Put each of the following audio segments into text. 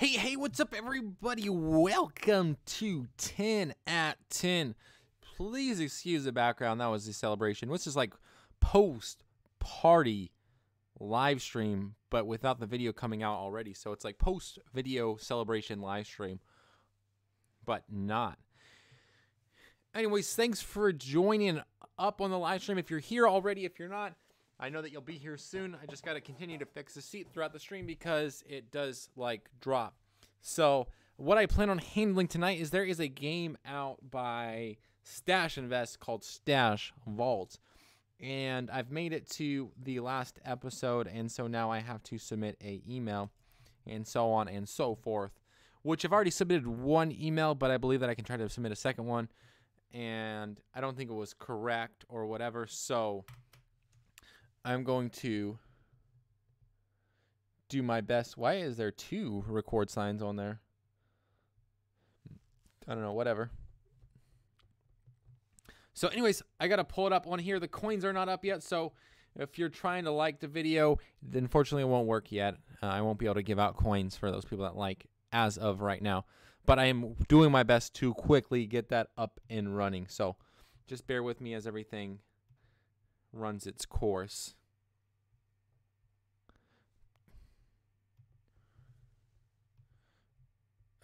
Hey, what's up, everybody? Welcome to 10 at 10. Please excuse the background. That was the celebration, which is like post-party live stream, but without the video coming out already. So it's like post-video celebration live stream, but not. Anyways, thanks for joining up on the live stream. If you're here already, if you're not, I know that you'll be here soon. I just got to continue to fix the seat throughout the stream because it does like drop. So what I plan on handling tonight is there is a game out by Stash Invest called Stash Vault. And I've made it to the last episode, and so now I have to submit an email and so on and so forth, which I've already submitted one email, but I believe that I can try to submit a second one. And I don't think it was correct or whatever, so I'm going to do my best. Why is there two record signs on there? I don't know, whatever. So anyways, I got to pull it up on here. The coins are not up yet, so if you're trying to like the video, then unfortunately it won't work yet. I won't be able to give out coins for those people that like as of right now. But I am doing my best to quickly get that up and running. So just bear with me as everything runs its course.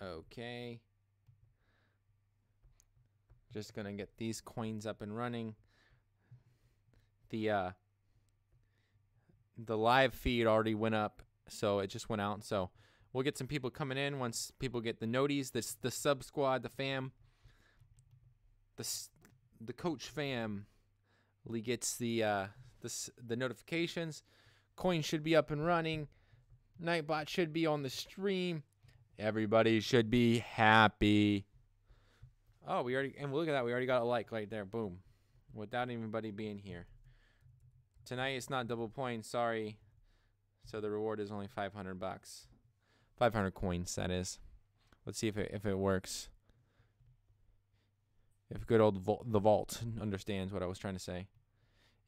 Okay. Just going to get these coins up and running. The live feed already went up, so it just went out. So we'll get some people coming in once people get the noties. The sub squad, the fam, the coach fam gets the notifications. Coins should be up and running. Nightbot should be on the stream. Everybody should be happy. Oh, and look at that. We already got a like right there. Boom. Without anybody being here. Tonight it's not double points. Sorry. So the reward is only 500 bucks. 500 coins, that is. Let's see if it works. If good old the vault understands what I was trying to say.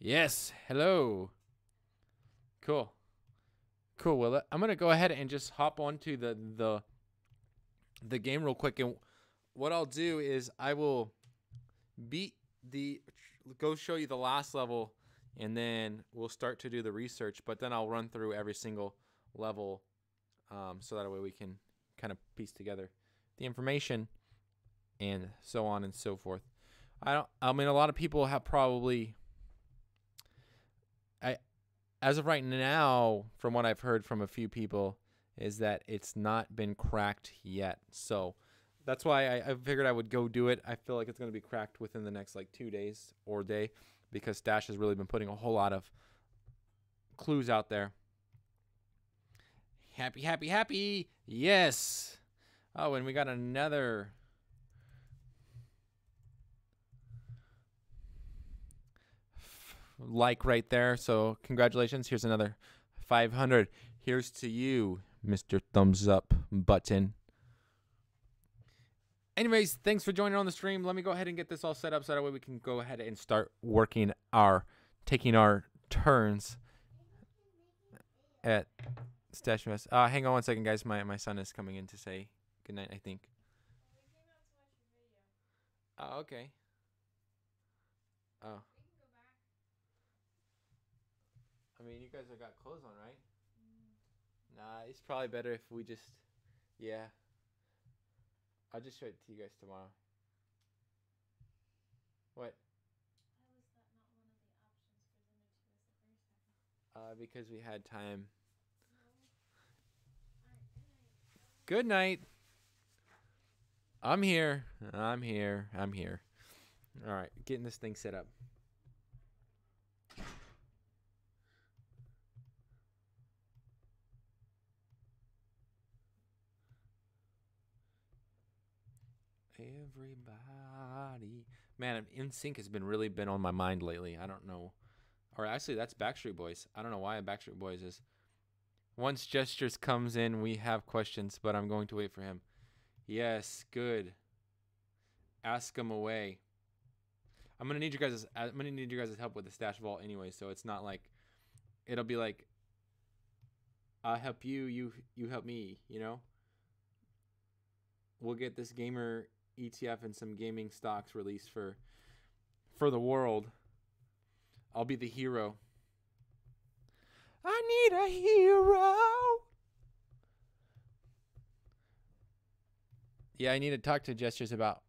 Yes. Hello. Cool. Cool. Well, I'm going to go ahead and just hop onto the game real quick, and what I'll do is I will go show you the last level, and then we'll start to do the research, but then I'll run through every single level so that way we can kind of piece together the information and so on and so forth. I mean, a lot of people have probably, as of right now, from what I've heard from a few people, is that it's not been cracked yet. So that's why I figured I would go do it. I feel like it's going to be cracked within the next like 2 days or day, because Stash has really been putting a whole lot of clues out there. Happy, happy, happy. Yes. Oh, and we got another like right there. So congratulations. Here's another 500. Here's to you, Mr. Thumbs Up button. Anyways, thanks for joining on the stream. Let me go ahead and get this all set up so that way we can go ahead and start taking our turns at Stash Invest. Hang on one second, guys. My son is coming in to say goodnight, I think. We came out to watch your video. Oh, okay. Oh. We can go back. I mean, you guys have got clothes on, right? Nah, it's probably better if we just, yeah. I'll just show it to you guys tomorrow. What? Why was that not one of the options presented to us the first time? Because we had time. No. Alright, good Good night. night. I'm here. I'm here. I'm here. All right, getting this thing set up. Everybody. Man, NSYNC has really been on my mind lately. I don't know. Or actually, that's Backstreet Boys. I don't know why Backstreet Boys is. Once Gestures comes in, we have questions, but I'm going to wait for him. Yes, good. Ask him away. I'm gonna need you guys' help with the Stash Vault anyway, so it's not like it'll be like I help you, you help me, you know? we'll get this gamer ETF and some gaming stocks released for the world. I'll be the hero. I need a hero. Yeah, I need to talk to Gestures about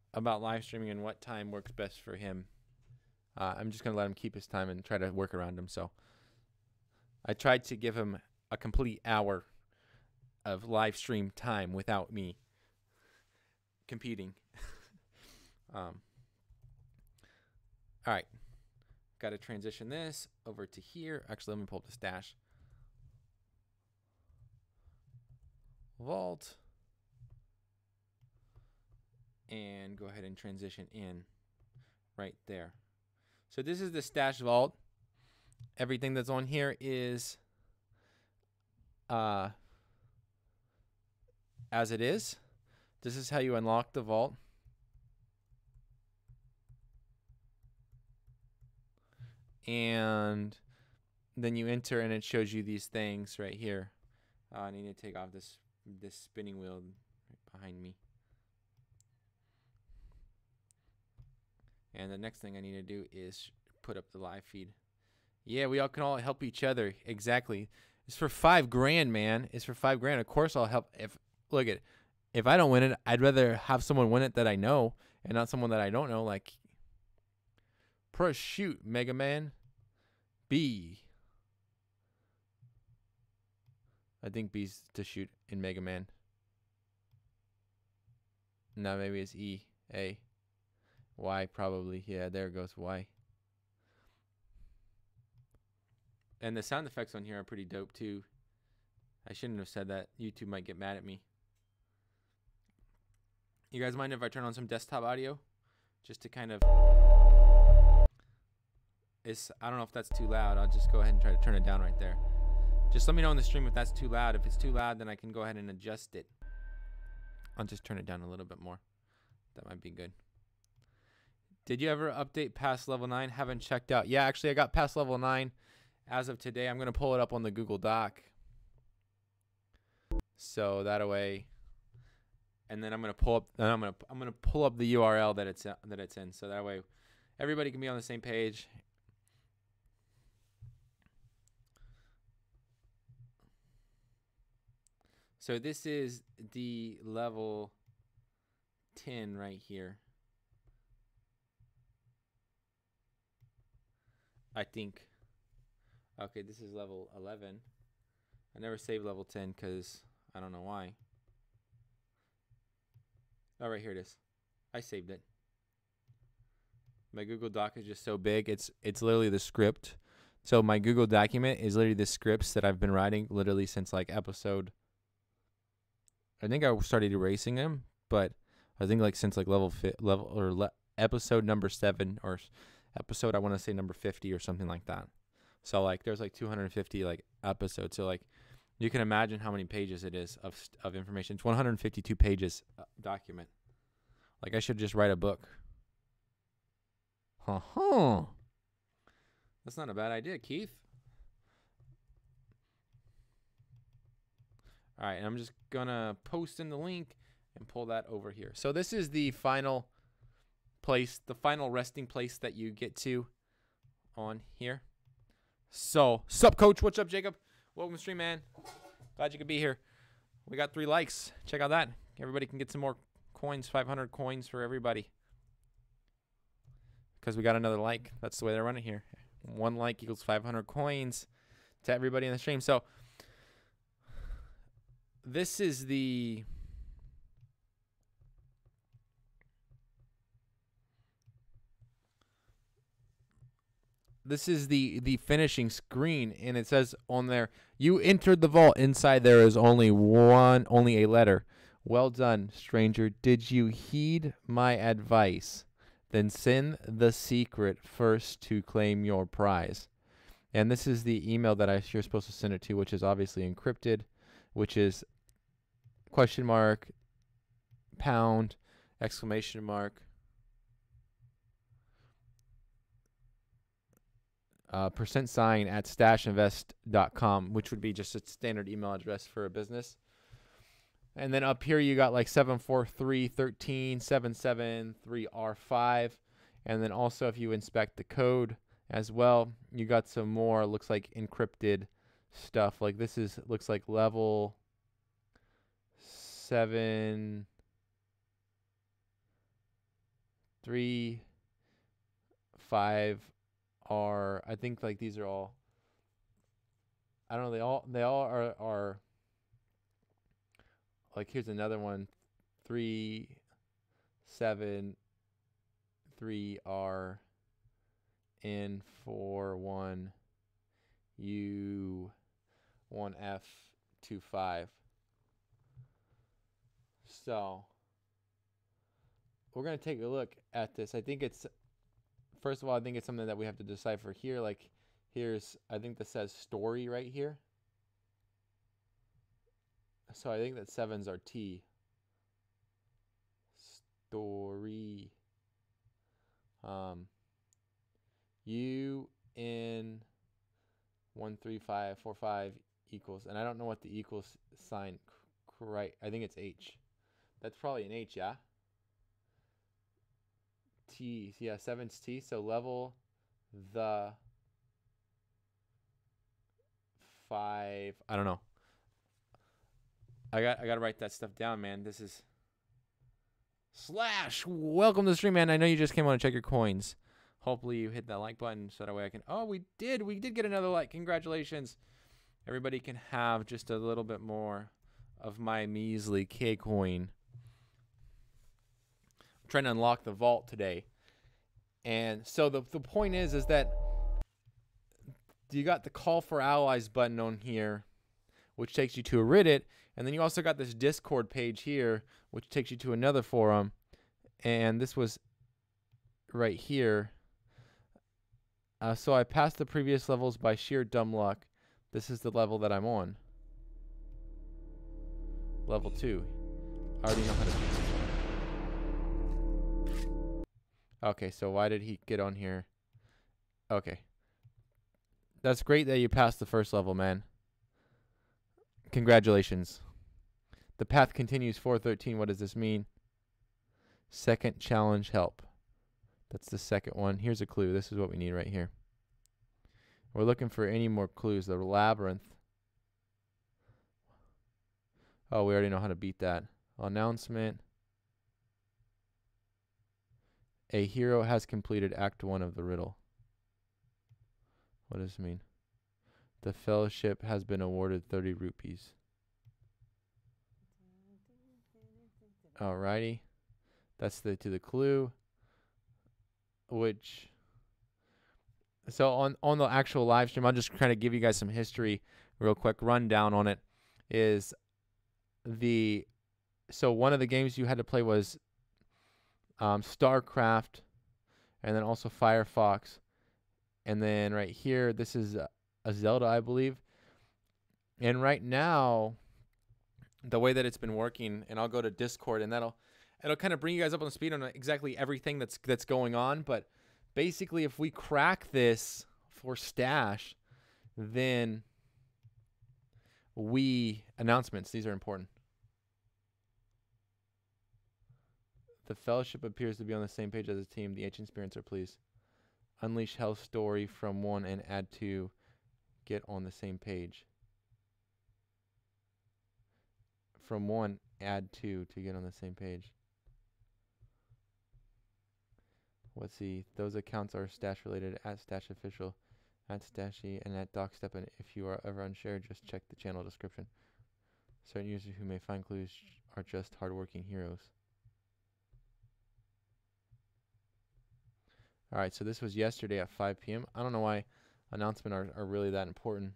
live streaming and what time works best for him. I'm just going to let him keep his time and try to work around him. So I tried to give him a complete hour of live stream time without me competing. All right. Got to transition this over to here. Actually, let me pull up the stash. Vault. And go ahead and transition in right there. So this is the stash vault. Everything that's on here is as it is. This is how you unlock the vault. And then you enter and it shows you these things right here. I need to take off this spinning wheel right behind me. And the next thing I need to do is put up the live feed. Yeah, we all can all help each other. Exactly. It's for $5,000, man. It's for $5,000. Of course I'll help. If I don't win it, I'd rather have someone win it that I know and not someone that I don't know. Like, press shoot, Mega Man. B. I think B's to shoot in Mega Man. No, maybe it's E. A. Y probably. Yeah, there goes Y. And the sound effects on here are pretty dope too. I shouldn't have said that. YouTube might get mad at me. You guys mind if I turn on some desktop audio? Just to kind of... I don't know if that's too loud. I'll just go ahead and try to turn it down right there. Just let me know in the stream if that's too loud. If it's too loud, then I can go ahead and adjust it. I'll just turn it down a little bit more. That might be good. Did you ever update past level 9? Haven't checked out. Yeah, actually, I got past level 9 as of today. I'm going to pull it up on the Google Doc. So that way, and then I'm going to pull up. And I'm going to pull up the URL that it's in. So that way, everybody can be on the same page. So this is the level 10 right here. I think. Okay, this is level 11. I never saved level 10 because I don't know why. Oh, right here it is. I saved it. My Google Doc is just so big. It's literally the script. So my Google document is literally the scripts that I've been writing literally since like episode. I think I started erasing them, but I think like since like episode number 7 or episode I want to say number 50 or something like that. So like there's like 250 like episodes. So like you can imagine how many pages it is of information. It's 152 pages document. Like I should just write a book. That's not a bad idea, Keith. All right, and I'm just gonna post in the link and pull that over here. So this is the final place, the final resting place that you get to on here. So, sup, coach? What's up, Jacob? Welcome to the stream, man. Glad you could be here. We got 3 likes. Check out that. Everybody can get some more coins, 500 coins for everybody. Because we got another like. That's the way they're running here. 1 like equals 500 coins to everybody in the stream. So, this is the... This is the finishing screen, and it says on there, you entered the vault. Inside there is only a letter. Well done, stranger. Did you heed my advice? Then send the secret first to claim your prize. And this is the email that you're supposed to send it to, which is obviously encrypted, which is $! Pound, exclamation mark. %sign at stashinvest.com, which would be just a standard email address for a business. And then up here you got like 74313, 773R5. And then also if you inspect the code as well, you got some more, looks like encrypted stuff. Like this is, looks like level 735R. I think like these are all, I don't know, they all are like, here's another one, 373R N41U1F25. So we're going to take a look at this. I think it's, first of all, I think it's something that we have to decipher here. Like here's, I think this says story right here. So I think that 7's our T. Story. UN13545 equals, and I don't know what the equals sign, right? I think it's H. That's probably an H, yeah? T, yeah, 7's T. So level the 5. I don't know. I gotta write that stuff down, man. This is Slash. Welcome to the stream, man. I know you just came on to check your coins. Hopefully you hit that like button so that way I can. Oh, we did get another like. Congratulations. Everybody can have just a little bit more of my measly KCoin. I'm trying to unlock the vault today, and so the point is that you got the call for allies button on here, which takes you to a Reddit. And then you also got this Discord page here, which takes you to another forum. And this was right here. So I passed the previous levels by sheer dumb luck. This is the level that I'm on. Level 2. I already know how to do this. Okay, so why did he get on here? Okay. That's great that you passed the first level, man. Congratulations. The path continues 413. What does this mean? Second challenge help. That's the second one. Here's a clue. This is what we need right here. We're looking for any more clues. The labyrinth. Oh, we already know how to beat that. Announcement. A hero has completed Act 1 of the riddle. What does this mean? The fellowship has been awarded 30 rupees. Alrighty. That's to the clue. Which, so on the actual live stream, I'll just kind of give you guys some history, real quick rundown on it. Is so one of the games you had to play was StarCraft, and then also Firefox, and then right here this is a Zelda, I believe. And right now, the way that it's been working, and I'll go to Discord, and it'll kind of bring you guys up on speed on exactly everything that's going on. But basically, if we crack this for Stash, then announcements. These are important. The fellowship appears to be on the same page as the team. The ancient spirits are pleased. Unleash Hell's story from 1 and add 2. Get on the same page. From 1, add 2 to get on the same page. Let's see. Those accounts are Stash related. At Stash Official, at Stashy, and at DocStep. And if you are ever unsure, just check the channel description. Certain users who may find clues are just hardworking heroes. Alright, so this was yesterday at 5 p.m. I don't know why announcements are really that important.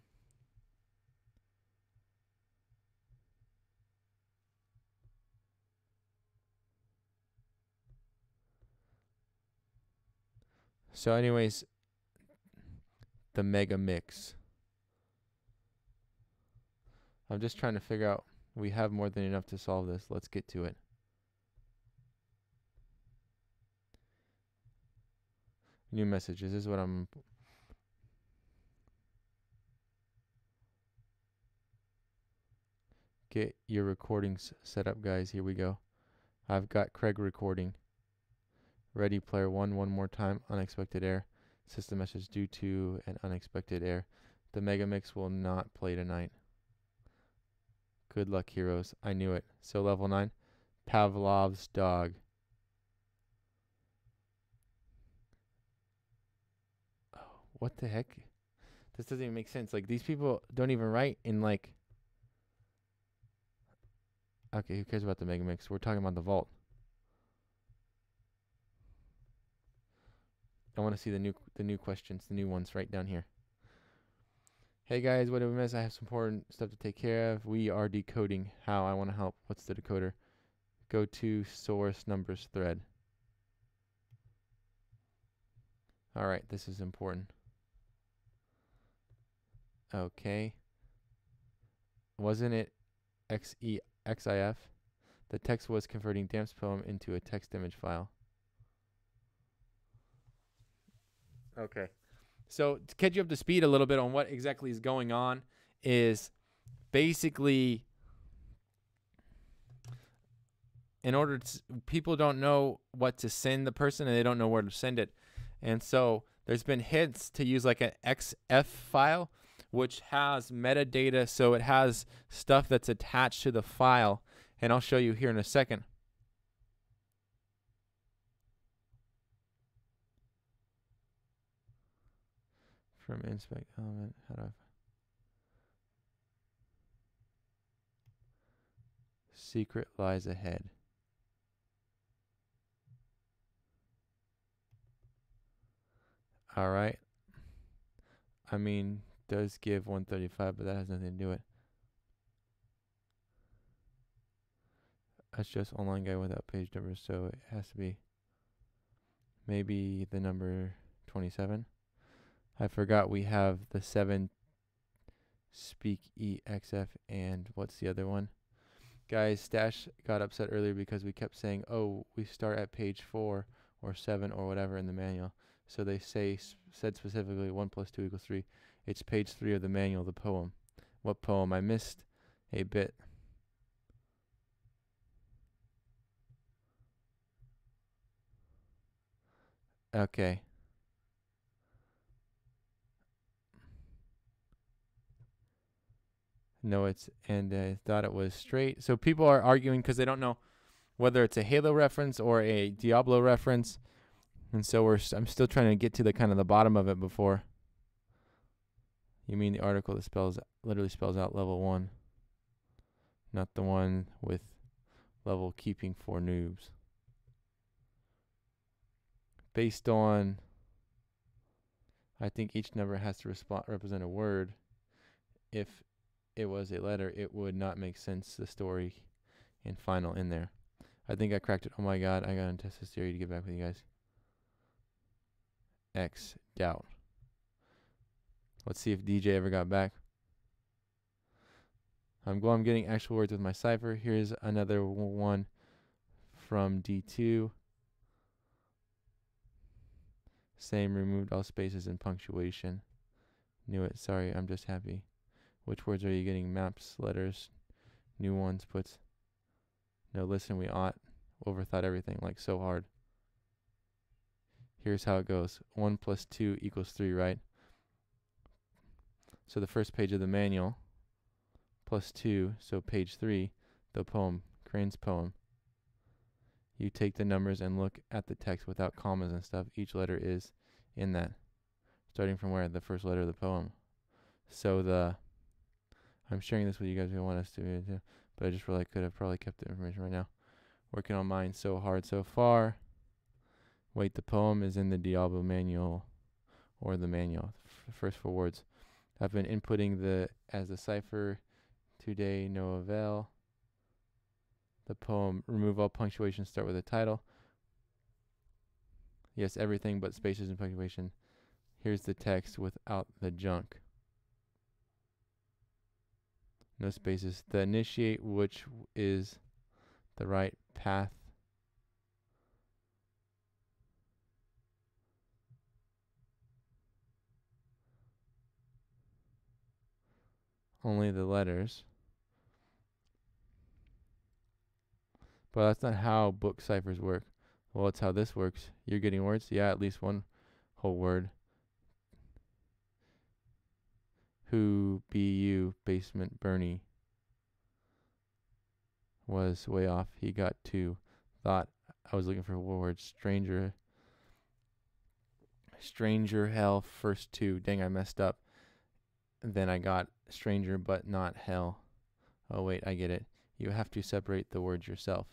So anyways, the mega mix. I'm just trying to figure out, we have more than enough to solve this. Let's get to it. New messages. This is what I'm... Get your recordings set up, guys. Here we go. I've got Craig recording. Ready, player one more time. Unexpected error. System message due to an unexpected error. The Mega Mix will not play tonight. Good luck, heroes. I knew it. So level 9. Pavlov's dog. Oh, what the heck? This doesn't even make sense. Like, these people don't even write in, like... Okay, who cares about the Mega Mix? We're talking about the vault. I want to see the new questions, the new ones right down here. Hey guys, what did we miss? I have some important stuff to take care of. We are decoding. How? I want to help. What's the decoder? Go to source numbers thread. All right, this is important. Okay. Wasn't it XIF? The text was converting Damp's poem into a text image file. Okay. So to catch you up to speed a little bit on what exactly is going on is basically in order to, people don't know what to send the person and they don't know where to send it. And so there's been hints to use like an XF file, which has metadata. So it has stuff that's attached to the file. And I'll show you here in a second. From inspect element, how do I? Secret lies ahead. All right. I mean, does give 135, but that has nothing to do with it. That's just online guide without page numbers, so it has to be maybe the number 27. I forgot we have the 7 speak EXF and what's the other one? Guys, Stash got upset earlier because we kept saying, oh, we start at page 4 or 7 or whatever in the manual. So they said specifically 1 + 2 = 3. It's page 3 of the manual, the poem. What poem? I missed a bit. Okay. No, it's, and I thought it was straight. So people are arguing because they don't know whether it's a Halo reference or a Diablo reference. And so I'm still trying to get to the kind of the bottom of it before. You mean the article that literally spells out level 1, not the one with level keeping for noobs. Based on, I think each number has to represent a word. If it was a letter, it would not make sense, the story and final in there. I think I cracked it. Oh my god, I gotta test this theory to get back with you guys. X, doubt. Let's see if DJ ever got back. I'm getting actual words with my cipher. Here's another one from D2. Same, removed all spaces and punctuation. Knew it. Sorry, I'm just happy. Which words are you getting? Maps, letters, new ones, puts. No, listen, we ought. Overthought everything, like so hard. Here's how it goes. 1 + 2 = 3, right? So the first page of the manual, +2, so page 3, the poem, Crane's poem. You take the numbers and look at the text without commas and stuff. Each letter is in that. Starting from where? The first letter of the poem. So I'm sharing this with you guys if you want us to, but I just really could have probably kept the information right now. Working on mine so hard so far. Wait, the poem is in the Diablo manual, or the manual, first 4 words. I've been inputting as the cipher today, no avail. The poem, remove all punctuation, start with the title. Yes, everything but spaces and punctuation. Here's the text without the junk. No spaces. The initiate, which is the right path. Only the letters. But that's not how book ciphers work. Well, it's how this works. You're getting words? Yeah, at least one whole word. Who be you, basement Bernie? Was way off. He got 2. Thought I was looking for words. Stranger. Stranger, hell, first 2. Dang, I messed up. Then I got stranger, but not hell. Oh, wait, I get it. You have to separate the words yourself.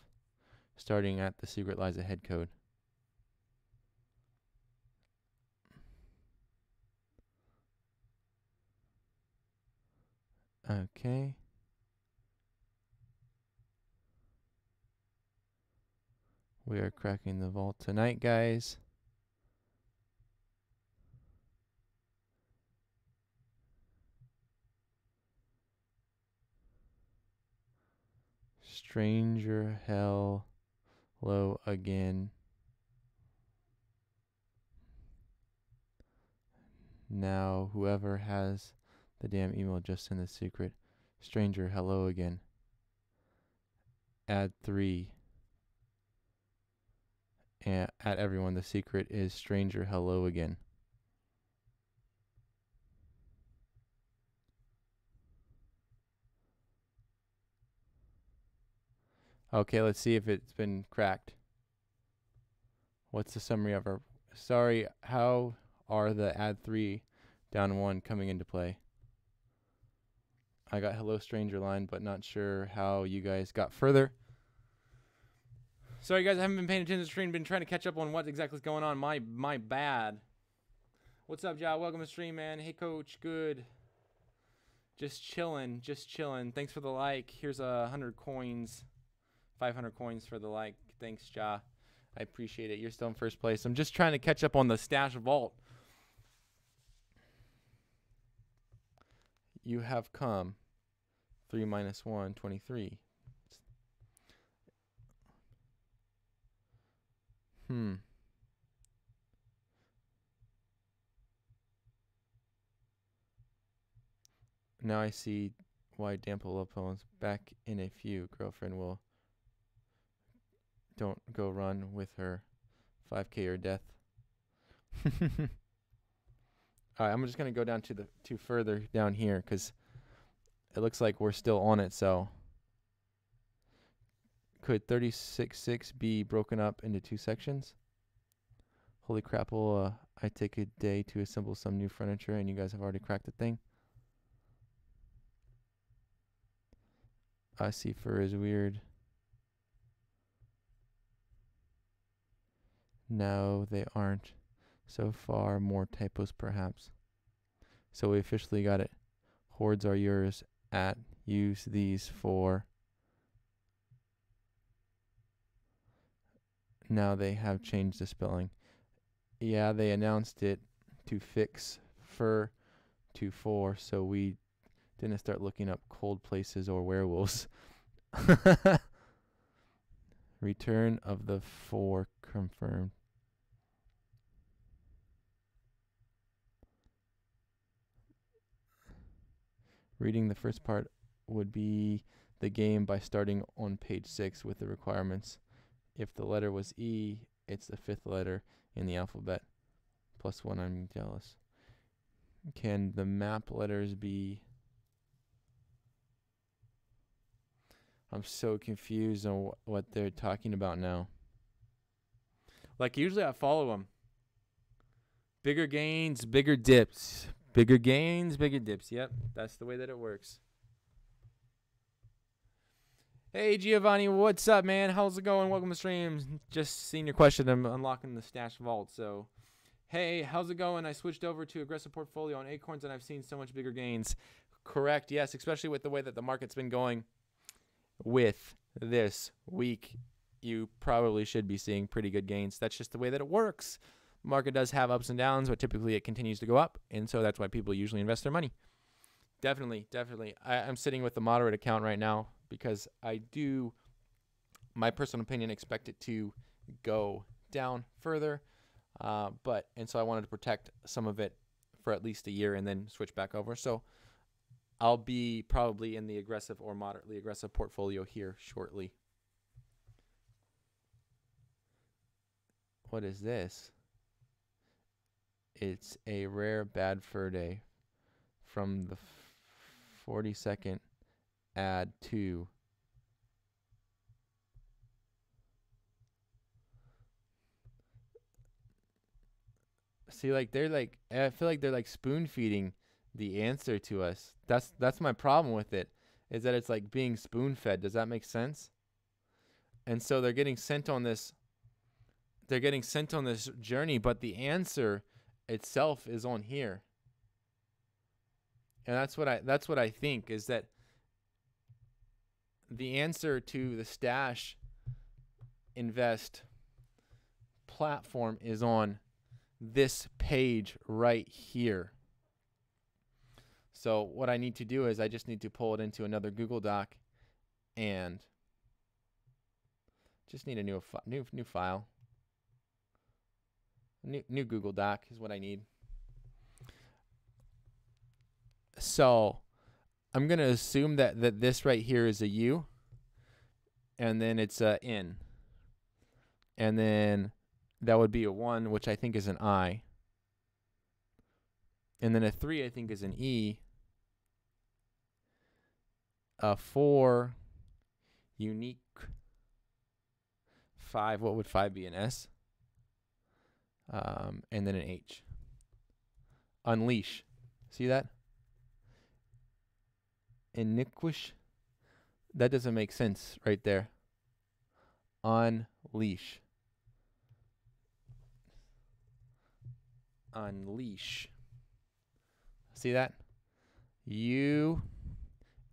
Starting at the secret lies ahead code. Okay. We are cracking the vault tonight, guys. Stranger, hell, low again. Now, whoever has the damn email, just send the secret. Stranger, hello again. Add 3. And at everyone, the secret is stranger, hello again. Okay, let's see if it's been cracked. What's the summary of our... Sorry, how are the add 3 down 1 coming into play? I got hello stranger line, but not sure how you guys got further. Sorry guys, I haven't been paying attention to the stream, been trying to catch up on what exactly is going on. My bad. What's up, Ja? Welcome to the stream, man. Hey coach, good. Just chilling, just chilling. Thanks for the like. Here's 100 coins. 500 coins for the like. Thanks, Ja. I appreciate it. You're still in first place. I'm just trying to catch up on the stash vault. You have come. 3 minus 1, 23. Now I see why Dample opponents back in a few. Girlfriend will... Don't go run with her. 5K or death. Alright, I'm just going to go down to further down here because it looks like we're still on it, so... Could 36.6 be broken up into 2 sections? Holy crap, will I take a day to assemble some new furniture and you guys have already cracked the thing? I see fur is weird. No, they aren't. So far, more typos perhaps. So we officially got it. Hordes are yours at use these for... Now they have changed the spelling. Yeah, they announced it to fix fur to 4, so we didn't start looking up cold places or werewolves. Return of the 4 confirmed. Reading the first part would be the game by starting on page 6 with the requirements. If the letter was E, it's the 5th letter in the alphabet. +1, I'm jealous. Can the map letters be... I'm so confused on what they're talking about now. Like, usually I follow them. Bigger gains, bigger dips. Bigger gains, bigger dips. Yep, that's the way that it works. Hey, Giovanni, what's up, man? How's it going? Welcome to stream. Just seen your question. I'm unlocking the stash vault, so... Hey, how's it going? I switched over to aggressive portfolio on Acorns, and I've seen so much bigger gains. Correct, yes, especially with the way that the market's been going with this week. You probably should be seeing pretty good gains. That's just the way that it works. Market does have ups and downs, but typically it continues to go up, and so that's why people usually invest their money. Definitely, definitely. I'm sitting with the moderate account right now because I do, my personal opinion, expect it to go down further. And so I wanted to protect some of it for at least a year and then switch back over. So I'll be probably in the aggressive or moderately aggressive portfolio here shortly. What is this? It's a rare bad fur day from the 42nd add to. See, like they're like, I feel like they're like spoon feeding the answer to us. That's my problem with it, is that it's like being spoon fed. Does that make sense? And so they're getting sent on this. They're getting sent on this journey, but the answer itself is on here. And that's what I think, is that the answer to the Stash Invest platform is on this page right here. So what I need to do is I just need to pull it into another Google Doc and just need a new file. New Google Doc is what I need. So I'm going to assume that this right here is a U, and then it's a N. And then that would be a 1, which I think is an I. And then a 3, I think, is an E. A 4, unique. 5, what would 5 be? An S. And then an H. Unleash. See that? Iniquish. That doesn't make sense right there. Unleash. Unleash. See that? U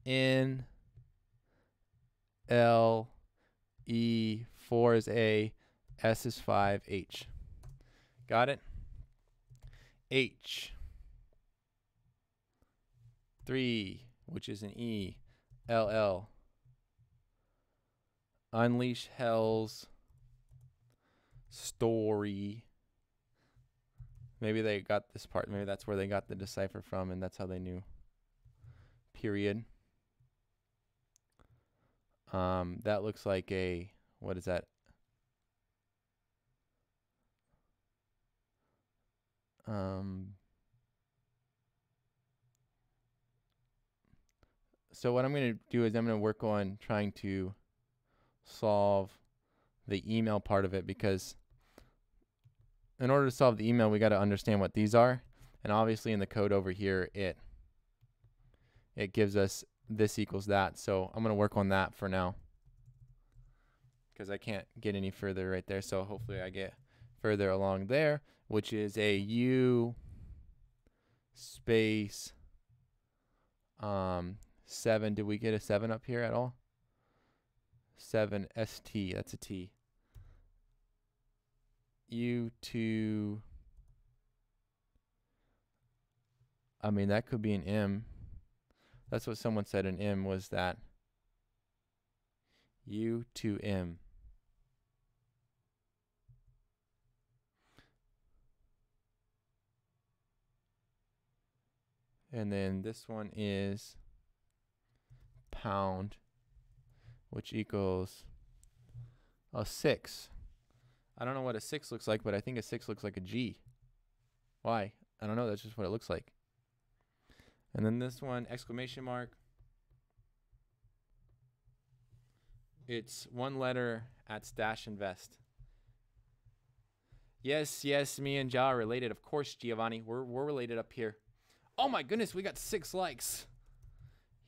N L E, 4 is A, S is 5, H. Got it? H. 3, which is an E, L L. Unleash Hell's story. Maybe they got this part. Maybe that's where they got the decipher from, and that's how they knew. Period. That looks like a, what is that? So what I'm going to do is I'm going to work on trying to solve the email part of it, because in order to solve the email, we got to understand what these are. And obviously in the code over here, it gives us this equals that. So I'm going to work on that for now, because I can't get any further right there. So hopefully I get further along there, which is a U space 7. Did we get a 7 up here at all? 7 ST, that's a T. U2, I mean, that could be an M. That's what someone said an M was that. U2M. And then this one is pound, which equals a 6. I don't know what a 6 looks like, but I think a 6 looks like a G. Why? I don't know. That's just what it looks like. And then this one, exclamation mark. It's one letter at Stash Invest. Yes, yes, me and Ja are related. Of course, Giovanni. We're related up here. Oh my goodness, we got 6 likes.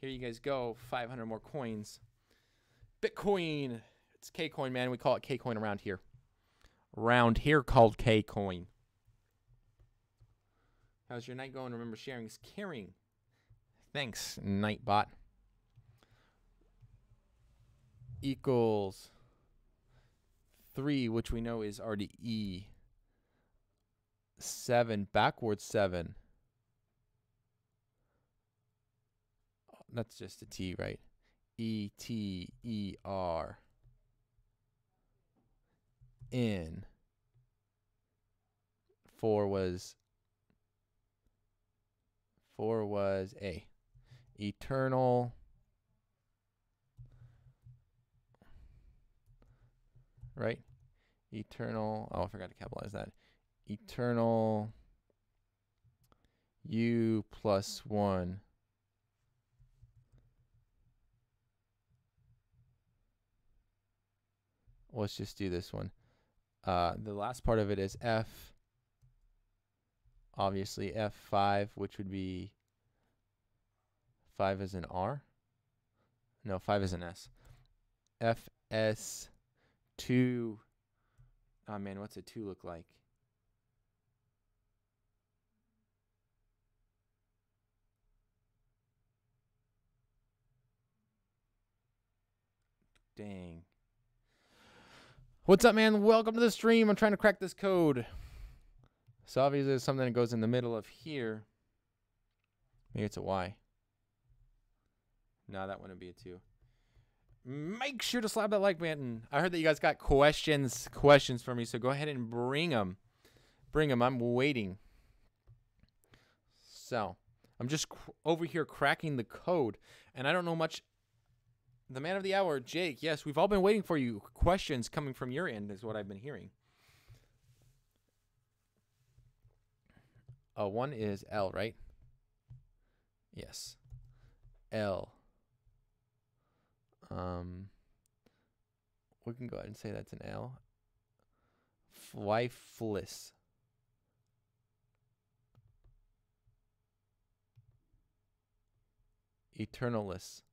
Here you guys go. 500 more coins. Bitcoin. It's KCoin, man. We call it KCoin around here. Around here called KCoin. How's your night going? Remember, sharing is caring. Thanks, Nightbot. Equals 3, which we know is already E. 7, backwards 7. That's just a T, right? E-T-E-R. N. 4 was A. Eternal. Right? Eternal. Oh, I forgot to capitalize that. Eternal U plus 1. Let's just do this one. The last part of it is F. Obviously F5, which would be 5 is an R. No, 5 is an S. FS2. Oh man, what's a 2 look like? Dang. What's up, man? Welcome to the stream. I'm trying to crack this code. So obviously there's something that goes in the middle of here. Maybe it's a Y. No, that wouldn't be a 2. Make sure to slap that like button. I heard that you guys got questions for me, so go ahead and bring them. Bring them. I'm waiting. So I'm just over here cracking the code, and I don't know much. The man of the hour, Jake. Yes, we've all been waiting for you. Questions coming from your end is what I've been hearing. One is L, right? Yes. L. We can go ahead and say that's an L. Lifeless. Eternalist.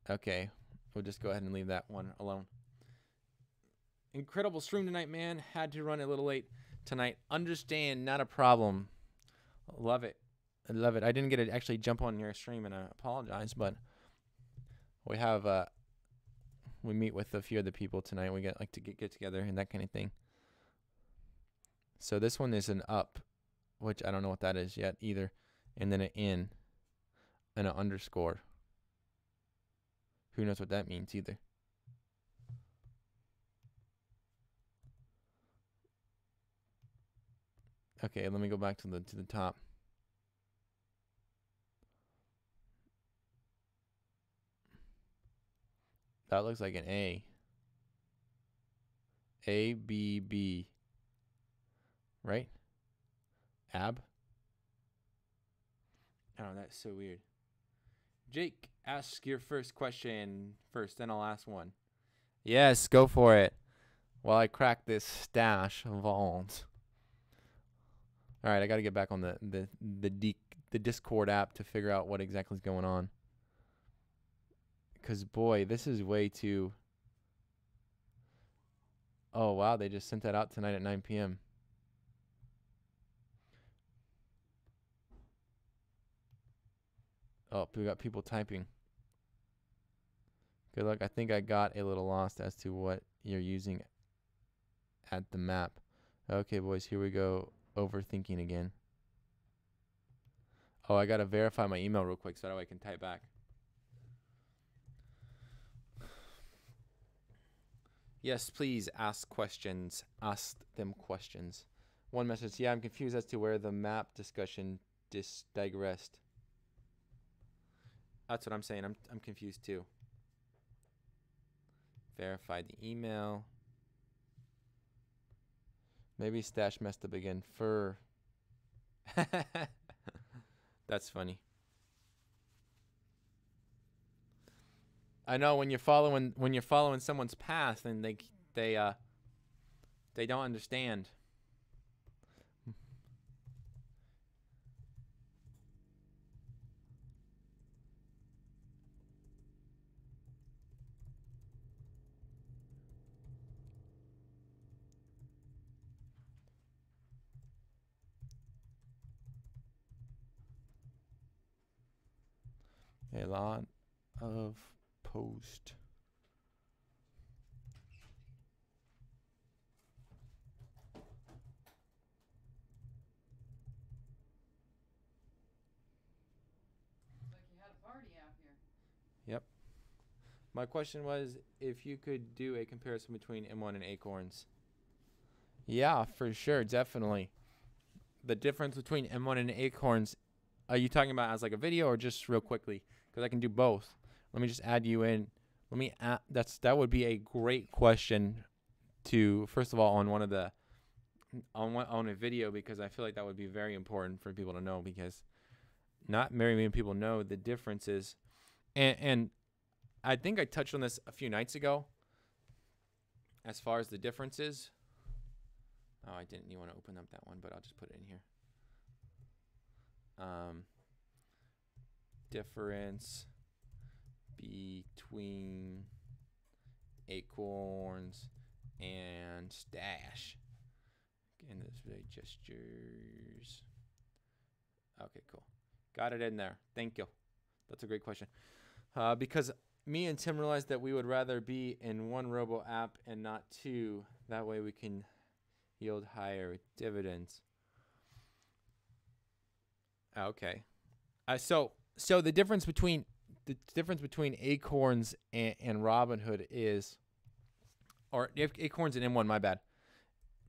Okay, we'll just go ahead and leave that one alone. Incredible stream tonight, man. Had to run a little late tonight. Understand, not a problem. Love it. I love it. I didn't get to actually jump on your stream, and I apologize, but we have we meet with a few other people tonight. We get to get together and that kind of thing. So this one is an up, which I don't know what that is yet either, and then an in and an underscore. Who knows what that means either. Okay, let me go back to the top. That looks like an A. A B B. Right? Ab. Oh, that's so weird. Jake, ask your first question first, then I'll ask one. Yes, go for it. While I crack this stash of vault. All right, I got to get back on the Discord app to figure out what exactly is going on. Because, boy, this is way too... Oh, wow, they just sent that out tonight at 9 p.m. Oh, we got people typing. Good luck. I think I got a little lost as to what you're using at the map. Okay, boys, here we go. Overthinking again. Oh, I got to verify my email real quick so that way I can type back. Yes, please ask questions. Ask them questions. One message. Yeah, I'm confused as to where the map discussion digressed. That's what I'm saying. I'm confused too. Verify the email. Maybe Stash messed up again. Fur. That's funny. I know when you're following someone's path and they don't understand. A lot of post. Like you had a party out here. Yep. My question was if you could do a comparison between M1 and Acorns. Yeah, for sure, definitely. The difference between M1 and Acorns are you talking about as like a video or just real quickly? Because I can do both. Let me just add you in. Let me add, that would be a great question to, first of all, on one of the on a video, because I feel like that would be very important for people to know, because not very many people know the differences. And I think I touched on this a few nights ago as far as the differences. Oh, I didn't even want to open up that one, but I'll just put it in here. Difference between Acorns and Stash. And this gestures. Okay, cool. Got it in there. Thank you. That's a great question. Because me and Tim realized that we would rather be in one robo app and not two. That way we can yield higher dividends. Okay. So the difference between Acorns and Robinhood is, or if Acorns and M1, my bad.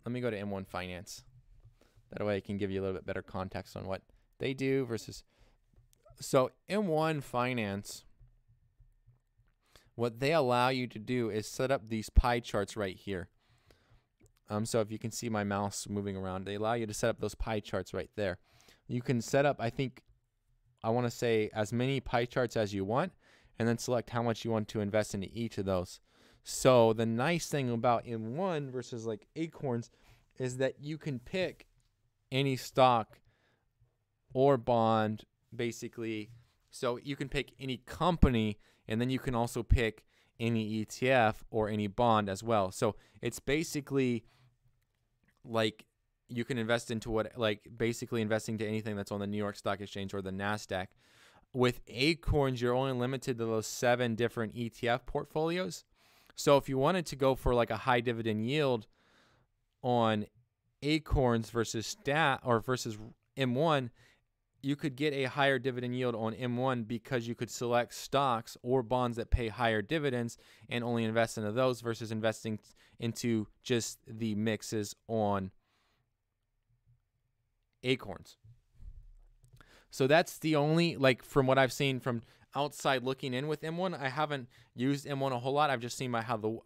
Let me go to M1 Finance. That way I can give you a little bit better context on what they do versus. So M1 Finance, what they allow you to do is set up these pie charts right here. So if you can see my mouse moving around, they allow you to set up those pie charts right there. You can set up, I want to say, as many pie charts as you want, and then select how much you want to invest into each of those. So the nice thing about M1 versus like Acorns is that you can pick any stock or bond, basically. So you can pick any company, and then you can also pick any ETF or any bond as well. So it's basically like you can invest into basically investing to anything that's on the New York Stock Exchange or the NASDAQ. With Acorns, you're only limited to those 7 different ETF portfolios. So if you wanted to go for like a high dividend yield on Acorns versus versus M1, you could get a higher dividend yield on M1 because you could select stocks or bonds that pay higher dividends and only invest into those versus investing into just the mixes on Acorns. So that's the only, like, from what I've seen from outside looking in with M1, I haven't used M1 a whole lot. I've just seen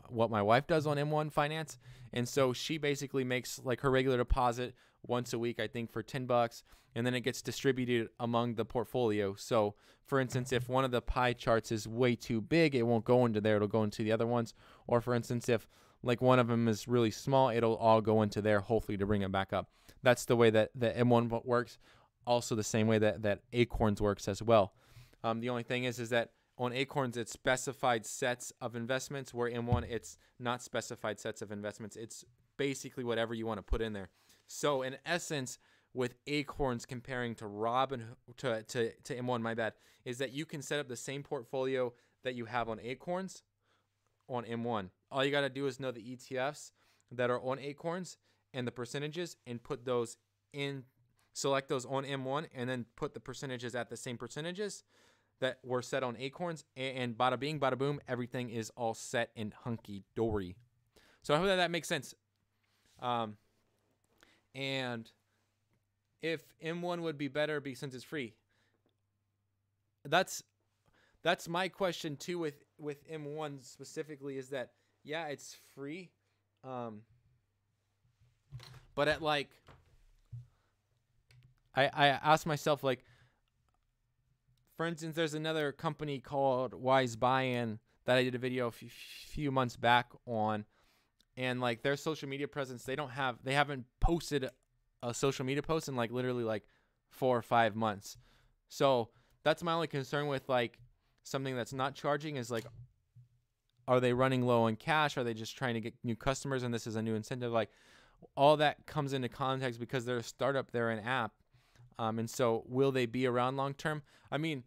what my wife does on M1 Finance. And so she basically makes like her regular deposit once a week, I think, for $10, and then it gets distributed among the portfolio. So for instance, if one of the pie charts is way too big, it won't go into there, it'll go into the other ones. Or for instance, if like one of them is really small, it'll all go into there, hopefully, to bring it back up. That's the way that the M1 works. Also the same way that Acorns works as well. The only thing is that on Acorns, it's specified sets of investments, where M1, it's not specified sets of investments. It's basically whatever you want to put in there. So in essence, with Acorns comparing to to M1, my bad, is that you can set up the same portfolio that you have on Acorns on M1. All you got to do is know the ETFs that are on Acorns and the percentages, and put those in, select those on M1, and then put the percentages at the same percentages that were set on Acorns, and bada bing, bada boom, everything is all set in hunky-dory. So I hope that makes sense. And if M1 would be better since it's free, that's my question too with M1 specifically, is that, yeah, it's free, but at like, I asked myself, like, for instance, there's another company called Wise Buy-In that I did a video a few months back on, and like their social media presence, they haven't posted a social media post in like literally like 4 or 5 months. So that's my only concern with like something that's not charging, is like, are they running low on cash? Are they just trying to get new customers and this is a new incentive? Like, all that comes into context because they're a startup, they're an app. And so will they be around long term? I mean,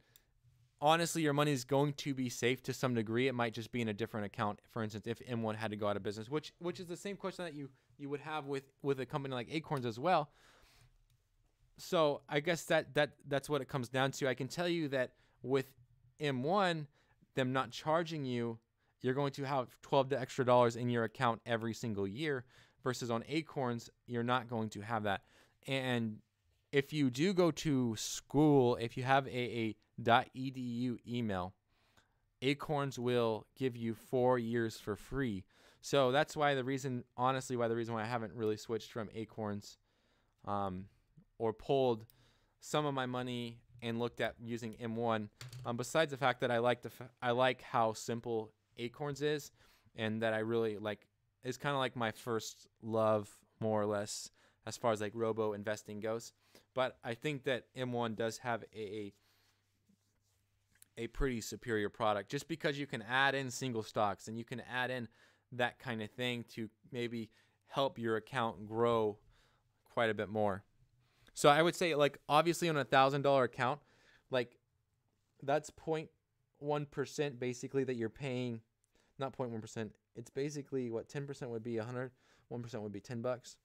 honestly, your money is going to be safe to some degree. It might just be in a different account. For instance, if M1 had to go out of business, which is the same question that you would have with a company like Acorns as well. So I guess that's what it comes down to. I can tell you that with M1, them not charging you, you're going to have $12 extra in your account every single year, versus on Acorns, you're not going to have that. And if you do go to school, if you have a.edu email, Acorns will give you 4 years for free. So that's why the reason, honestly, why I haven't really switched from Acorns or pulled some of my money and looked at using M1. Besides the fact that I like how simple Acorns is, and that I really like, it's kind of like my first love, more or less, as far as like robo investing goes. But I think that M1 does have a pretty superior product, just because you can add in single stocks and you can add in that kind of thing to maybe help your account grow quite a bit more. So I would say, like, obviously on $1,000 account, like, that's 0.1% basically that you're paying. Not 0.1%. It's basically what 10% would be 100, 1% would be $10.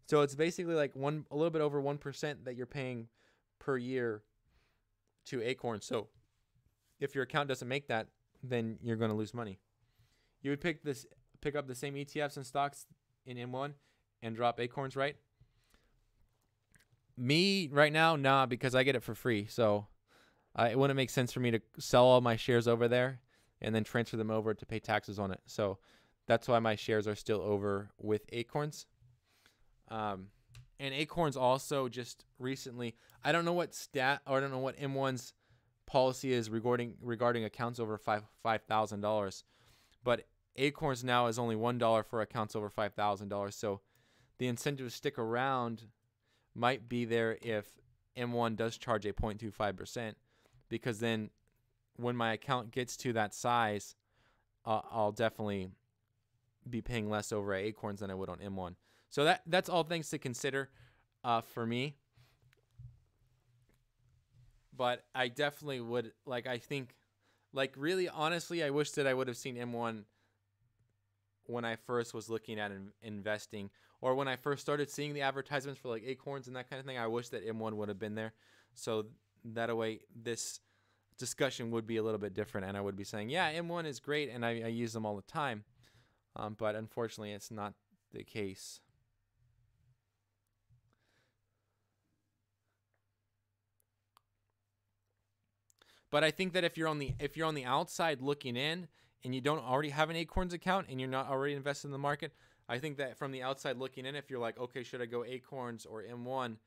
So it's basically like a little bit over 1% that you're paying per year to Acorn. So if your account doesn't make that, then you're going to lose money. You would pick up the same ETFs and stocks in M1 and drop Acorns, right? Me right now, nah, because I get it for free. So it wouldn't make sense for me to sell all my shares over there and then transfer them over to pay taxes on it. So that's why my shares are still over with Acorns. And Acorns also just recently, I don't know what M1's policy is regarding accounts over $5,000, but Acorns now is only $1 for accounts over $5,000. So the incentive to stick around might be there if M1 does charge a 0.25%, because then when my account gets to that size, I'll definitely be paying less over at Acorns than I would on M1. So that's all things to consider for me. But I definitely would, like, I think, like, really, honestly, I wish that I would have seen M1 when I first was looking at investing, or when I first started seeing the advertisements for, like, Acorns and that kind of thing. I wish that M1 would have been there. So that way, this discussion would be a little bit different, and I would be saying, yeah, M1 is great, and I use them all the time. But unfortunately, it's not the case. But I think that if you're on the outside looking in and you don't already have an Acorns account and you're not already invested in the market, I think that from the outside looking in, if you're like, okay, should I go Acorns or M1,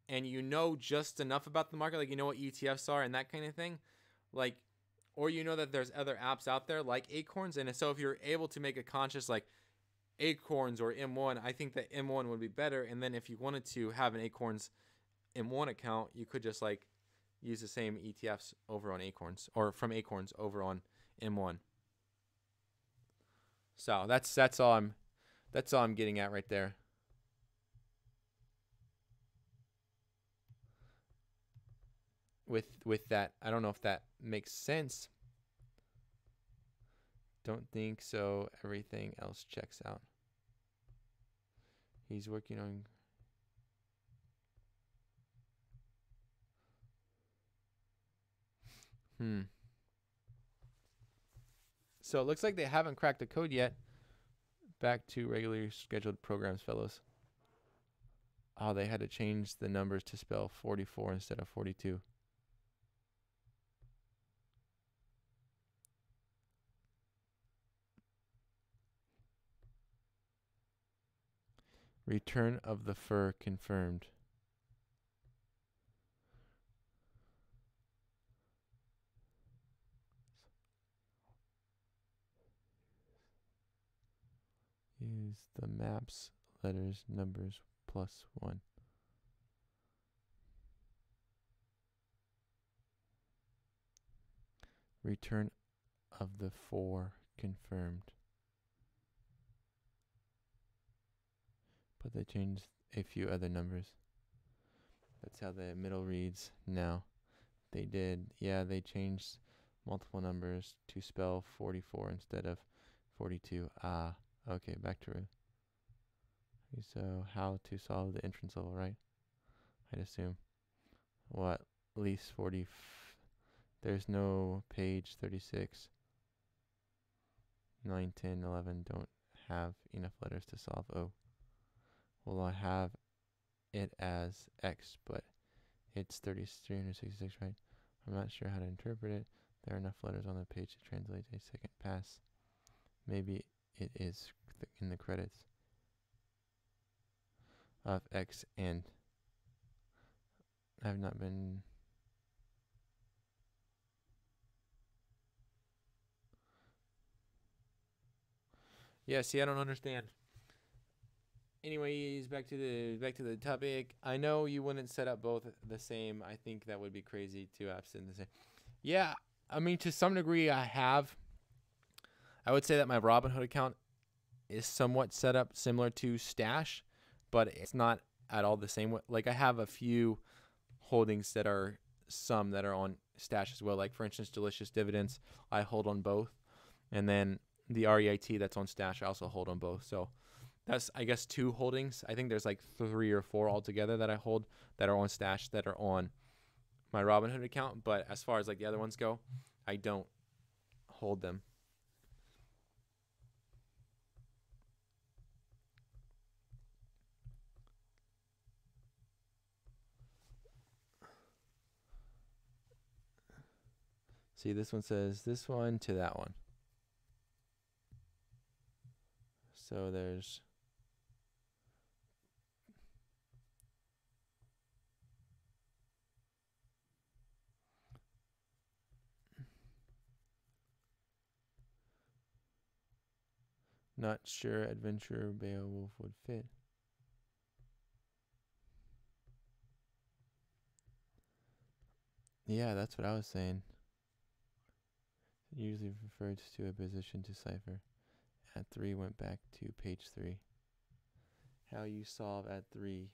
and you know just enough about the market, like you know what ETFs are and that kind of thing, like, or you know that there's other apps out there like Acorns, and so if you're able to make a conscious like Acorns or M1, I think that M1 would be better. And then if you wanted to have an Acorns M1 account, you could just like use the same ETFs over on Acorns, or from Acorns over on M1. So that's all I'm getting at right there. With that, I don't know if that makes sense. Don't think so. Everything else checks out. He's working on. So it looks like they haven't cracked the code yet. Back to regularly scheduled programs, fellows. Oh, they had to change the numbers to spell 44 instead of 42. Return of the fur confirmed. Use the maps, letters, numbers, +1. Return of the 4 confirmed. But they changed a few other numbers. That's how the middle reads now. They did. Yeah, they changed multiple numbers to spell 44 instead of 42. Ah, okay, back to it. So how to solve the entrance level, right? I'd assume. What? At least 40. There's no page 36. 9, 10, 11 don't have enough letters to solve. Oh. Will I have it as X, but it's 366, right? I'm not sure how to interpret it. There are enough letters on the page to translate a second pass. Maybe it is in the credits of X, and I've not been. Yeah, see, I don't understand. Anyways, back to the topic. I know you wouldn't set up both the same. I think that would be crazy, two apps in the same. Yeah, I mean, to some degree, I have. I would say that my Robinhood account is somewhat set up similar to Stash, but it's not at all the same. Like, I have a few holdings that are on Stash as well. Like, for instance, Delicious Dividends, I hold on both, and then the REIT that's on Stash, I also hold on both. So that's, I guess, 2 holdings. I think there's like 3 or 4 altogether that I hold that are on Stash that are on my Robinhood account. But as far as like the other ones go, I don't hold them. See, this one says this one to that one. So there's not sure Adventure Beowulf would fit. Yeah, that's what I was saying. It usually refers to a position to cipher. At 3 went back to page 3. How you solve at 3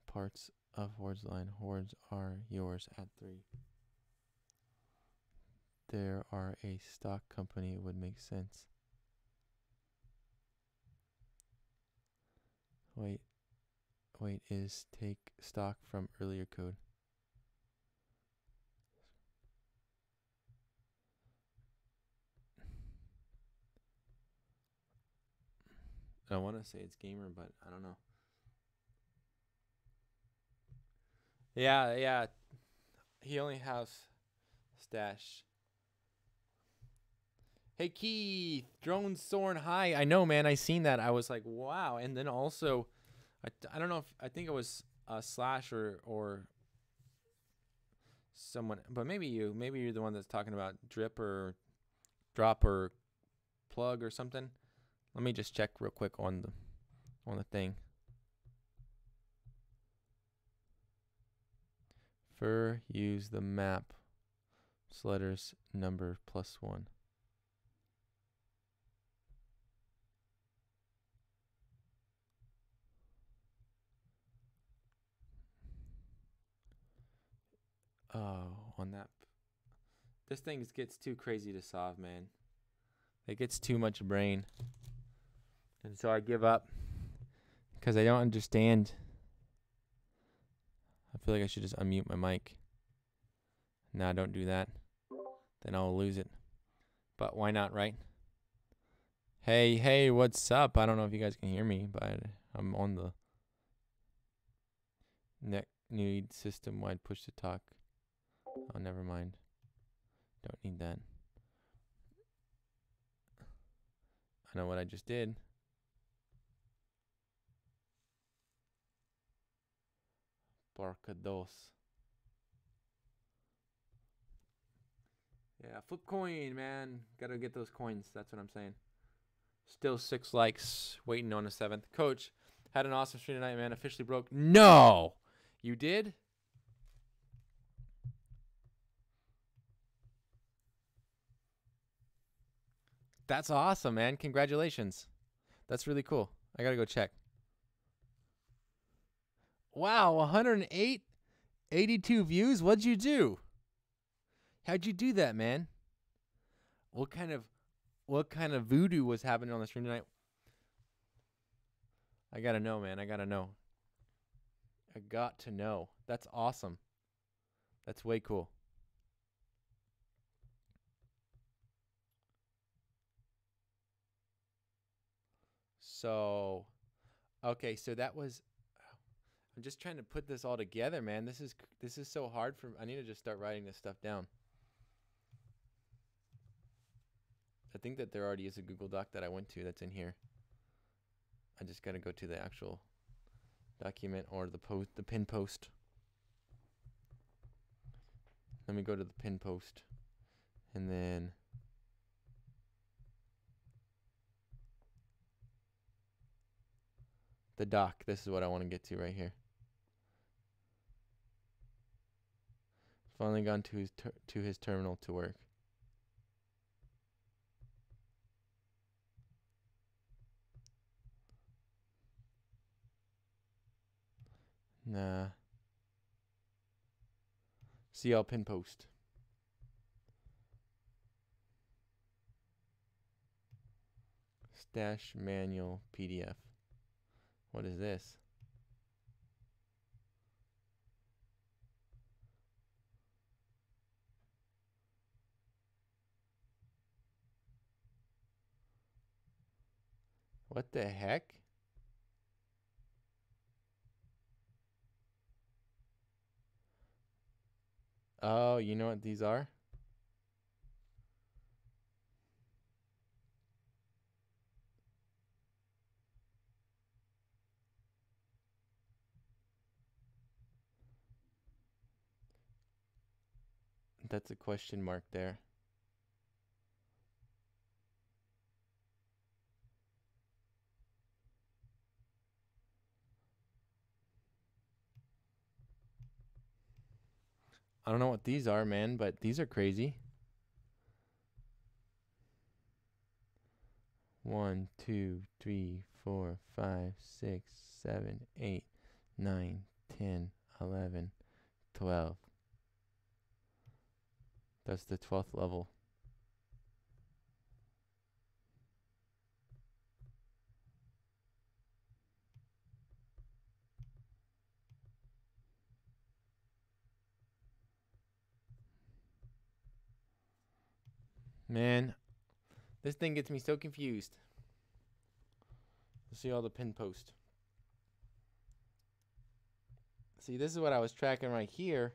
parts of Horde's line. Hordes are yours at 3. There are a stock company, it would make sense. Wait is take stock from earlier code. I want to say it's gamer, but I don't know. Yeah. He only has Stash. Hey Keith, drone soaring high. I know, man. I seen that. I was like, wow. And then also, I don't know if I think it was Slash or someone, but maybe you're the one that's talking about drip or drop or plug or something. Let me just check real quick on the thing. Use the map. Letters number +1. Oh, on that. This thing gets too crazy to solve, man. It gets too much brain. And so I give up because I don't understand. I feel like I should just unmute my mic. Nah, don't do that. Then I'll lose it. But why not, right? Hey, what's up? I don't know if you guys can hear me, but I'm on the need system-wide push to talk. Oh, never mind. Don't need that. I know what I just did. Barcados. Yeah, flipcoin, man. Gotta get those coins. That's what I'm saying. Still 6 likes. Waiting on a 7th. Coach, had an awesome stream tonight, man. Officially broke. No! You did? That's awesome, man. Congratulations. That's really cool. I gotta go check. Wow, 108, 82 views. What'd you do? How'd you do that, man? What kind of voodoo was happening on the stream tonight? I gotta know, man. I gotta know. I got to know. That's awesome. That's way cool. So, okay, so that was I'm just trying to put this all together, man. This is so hard for. I need to just start writing this stuff down. I think that there already is a Google Doc that I went to that's in here. I just gotta go to the actual document or the pin post. Let me go to the pin post, and then the doc. This is what I want to get to right here. Finally gone to his terminal to work. Nah. See y'all pin post. Stash manual PDF. What is this? What the heck? Oh, you know what these are? That's a question mark there. I don't know what these are, man, but these are crazy. 1, 2, 3, 4, 5, 6, 7, 8, 9, 10, 11, 12. That's the 12th level. Man, this thing gets me so confused. See all the pin post. See, this is what I was tracking right here.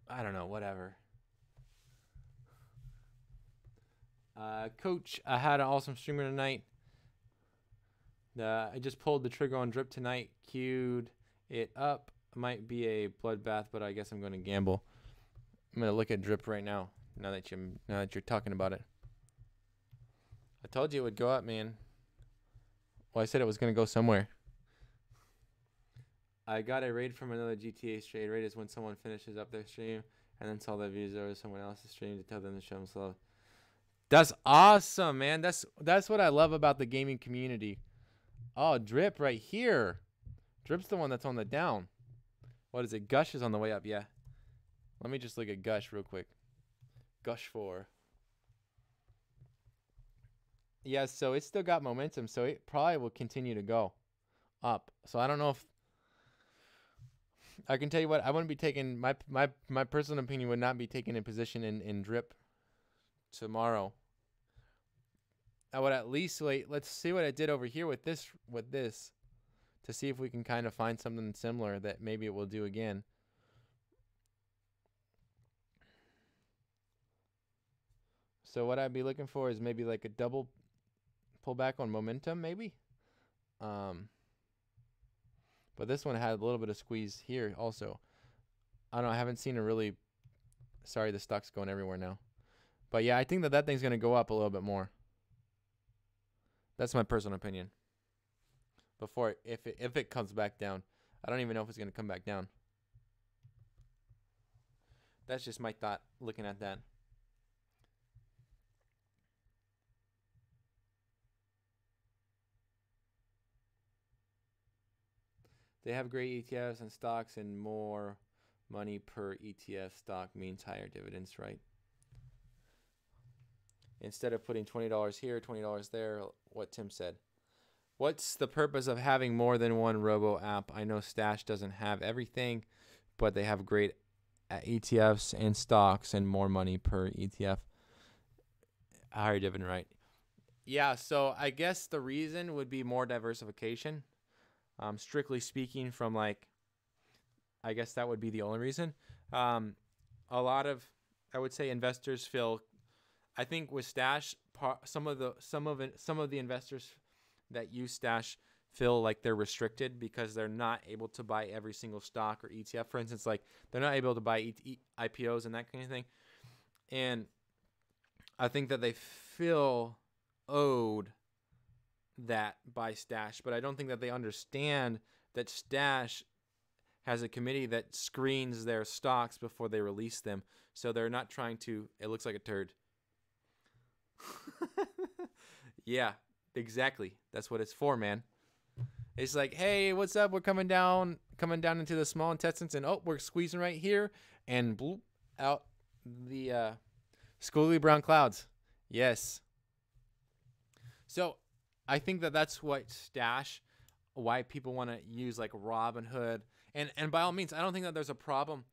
I don't know, whatever. Coach, I had an awesome streamer tonight. I just pulled the trigger on drip tonight, queued it up. Might be a bloodbath, but I guess I'm going to gamble. I'm going to look at drip right now. Now that you're talking about it. I told you it would go up, man. Well, I said it was going to go somewhere. I got a raid from another GTA stream. Raid is when someone finishes up their stream and then saw the views over someone else's stream to tell them to show them love. That's awesome, man. That's what I love about the gaming community. Oh, drip right here. Drip's the one that's on the down. What is it? Gush is on the way up, yeah. Let me just look at Gush real quick. Gush 4. Yeah, so it's still got momentum, so it probably will continue to go up. So I don't know if I can tell you what, I wouldn't be taking my personal opinion would not be taking a position in drip tomorrow. I would at least wait. Let's see what I did over here with this to see if we can kind of find something similar that maybe it will do again. So what I'd be looking for is maybe like a double pullback on momentum, maybe. But this one had a little bit of squeeze here also. I don't know. I haven't seen a really. Sorry, the stock's going everywhere now. But yeah, I think that thing's gonna go up a little bit more. That's my personal opinion. Before if it comes back down, I don't even know if it's gonna come back down. That's just my thought looking at that. They have great ETFs and stocks, and more money per ETF stock means higher dividends, right? Instead of putting $20 here, $20 there, what Tim said. What's the purpose of having more than one robo app? I know Stash doesn't have everything, but they have great ETFs and stocks and more money per ETF. Higher dividend, right? Yeah, so I guess the reason would be more diversification. Strictly speaking, from like, I guess that would be the only reason. A lot of, I would say, investors feel, I think with Stash, some of the investors that use Stash feel like they're restricted because they're not able to buy every single stock or ETF. For instance, like they're not able to buy IPOs and that kind of thing. And I think that they feel owed that by Stash, but I don't think that they understand that Stash has a committee that screens their stocks before they release them. So they're not trying to, it looks like a turd. Yeah, exactly. That's what it's for, man. It's like, hey, what's up? We're coming down into the small intestines, and oh, we're squeezing right here, and bloop, out the squiggly brown clouds. Yes. So I think that that's what Stash, why people want to use like Robinhood, and by all means, I don't think that there's a problem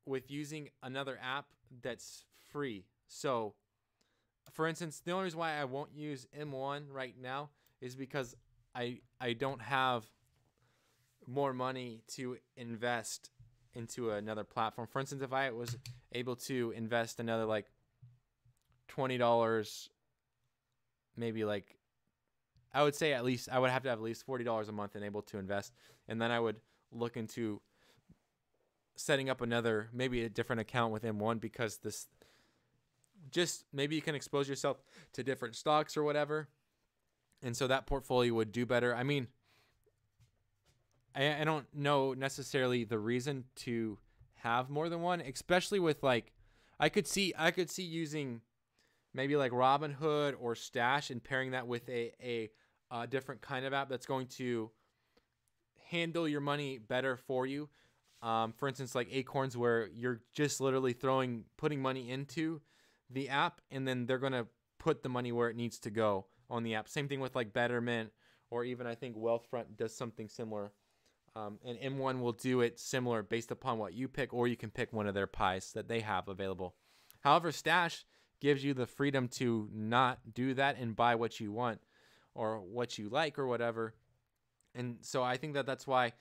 with using another app that's free. So, for instance, the only reason why I won't use M1 right now is because I don't have more money to invest into another platform. For instance, if I was able to invest another like $20, maybe like, I would say at least, I would have to have at least $40 a month and able to invest. And then I would look into setting up another, maybe a different account with M1, because this, just maybe you can expose yourself to different stocks or whatever. And so that portfolio would do better. I mean, I don't know necessarily the reason to have more than one, especially with like, I could see using maybe like Robinhood or Stash and pairing that with a different kind of app that's going to handle your money better for you. For instance, like Acorns, where you're just literally putting money into the app, and then they're going to put the money where it needs to go on the app. Same thing with like Betterment, or even I think Wealthfront does something similar. And M1 will do it similar based upon what you pick, or you can pick one of their pies that they have available. However, Stash gives you the freedom to not do that and buy what you want or what you like or whatever. And so I think that that's why,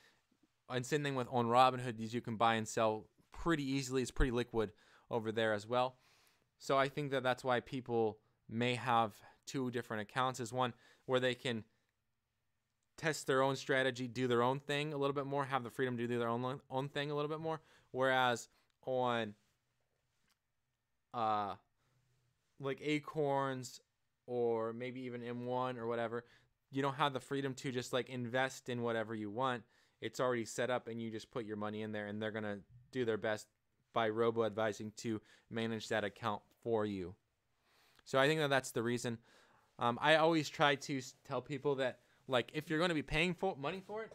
and same thing with on Robinhood, these you can buy and sell pretty easily. It's pretty liquid over there as well. So I think that that's why people may have two different accounts, is one where they can test their own strategy, do their own thing a little bit more, have the freedom to do their own thing a little bit more. Whereas on like Acorns or maybe even M1 or whatever, you don't have the freedom to just like invest in whatever you want. It's already set up and you just put your money in there, and they're going to do their best by robo-advising to manage that account for you. So I think that that's the reason. I always try to tell people that, like, if you're going to be paying money for it,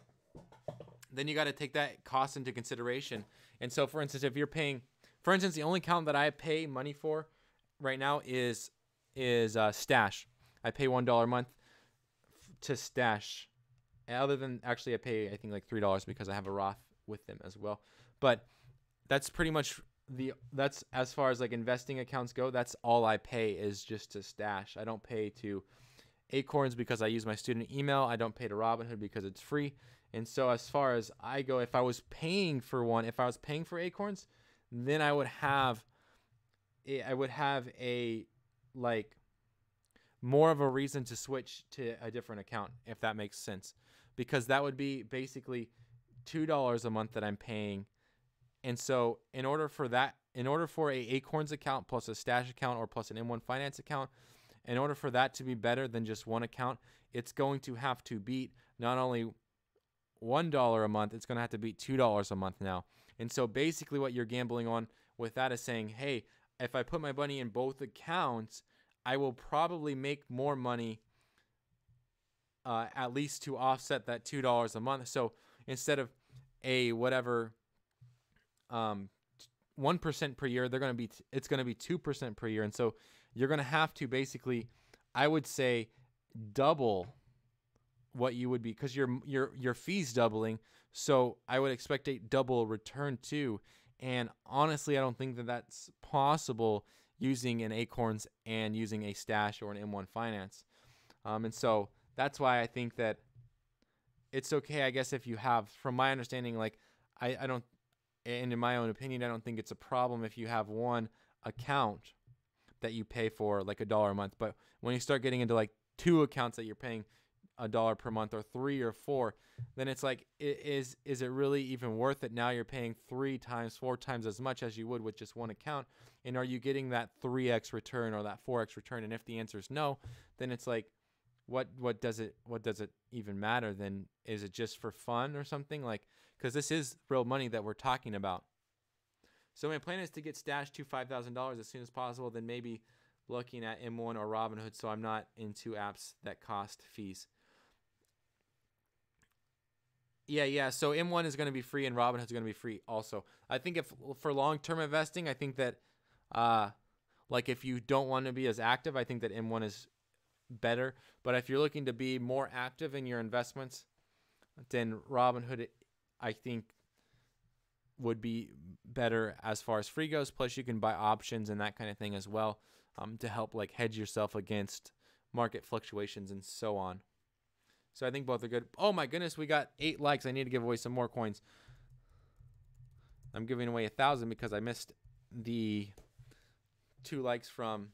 then you got to take that cost into consideration. And so, for instance, if you're paying, for instance, the only account that I pay money for right now is Stash. I pay $1 a month to Stash. Other than, actually, I pay, I think, like $3 because I have a Roth with them as well. But that's pretty much that's as far as like investing accounts go. That's all I pay is just to Stash. I don't pay to Acorns because I use my student email. I don't pay to Robinhood because it's free. And so as far as I go, if I was paying for Acorns, then I would have a like more of a reason to switch to a different account, if that makes sense, because that would be basically $2 a month that I'm paying. And so in order for a Acorns account plus a Stash account or plus an M1 Finance account, in order for that to be better than just one account, it's going to have to beat not only $1 a month, it's going to have to beat $2 a month now. And so basically what you're gambling on with that is saying, hey, if I put my money in both accounts, I will probably make more money at least to offset that $2 a month. So instead of a whatever 1% per year, it's going to be 2% per year. And so you're going to have to basically, I would say, double what you would be, because your fees doubling. So I would expect a double return too. And honestly, I don't think that that's possible using an Acorns and using a Stash or an M1 Finance. And so that's why I think that it's okay, I guess, if you have, from my understanding, like I don't, and in my own opinion, I don't think it's a problem if you have one account that you pay for like $1 a month. But when you start getting into like 2 accounts that you're paying $1 per month, or 3 or 4, then it's like, is it really even worth it? Now you're paying 3 times, 4 times as much as you would with just one account. And are you getting that 3x return or that 4x return? And if the answer is no, then it's like, what does it even matter? Then is it just for fun or something? Like, because this is real money that we're talking about. So my plan is to get Stash to $5,000 as soon as possible, then maybe looking at M1 or Robinhood, so I'm not into apps that cost fees. Yeah. So M1 is going to be free and Robinhood is going to be free also. I think if for long-term investing, I think that like if you don't want to be as active, I think that M1 is better. But if you're looking to be more active in your investments, then Robinhood, I think, would be better as far as free goes. Plus, you can buy options and that kind of thing as well, to help like hedge yourself against market fluctuations and so on. So I think both are good. Oh my goodness, we got 8 likes. I need to give away some more coins. I'm giving away 1,000 because I missed the 2 likes from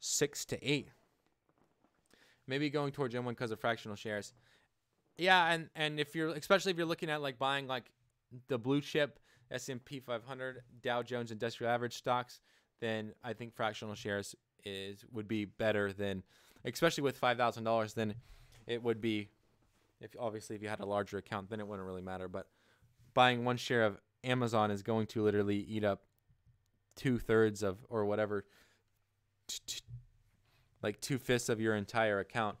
6 to 8. Maybe going towards M1 because of fractional shares. Yeah, and if you're, especially if you're looking at like buying like the blue chip S&P 500, Dow Jones Industrial Average stocks, then I think fractional shares would be better than, especially with $5,000, than it would be if you had a larger account, then it wouldn't really matter. But buying 1 share of Amazon is going to literally eat up 2/3 of, or whatever, like 2/5 of your entire account.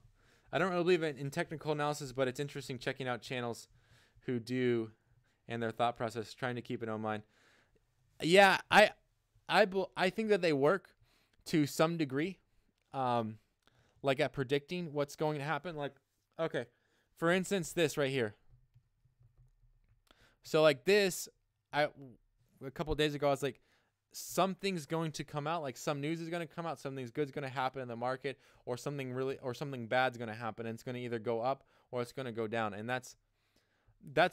I don't really believe in technical analysis, but it's interesting checking out channels who do and their thought process, trying to keep it on mind. Yeah, I think that they work to some degree, like at predicting what's going to happen. Like, okay, for instance, this right here. So like this, a couple of days ago, I was like, something's going to come out, like some news is going to come out, something's good's going to happen in the market, or something bad's going to happen, and it's going to either go up or it's going to go down. And that's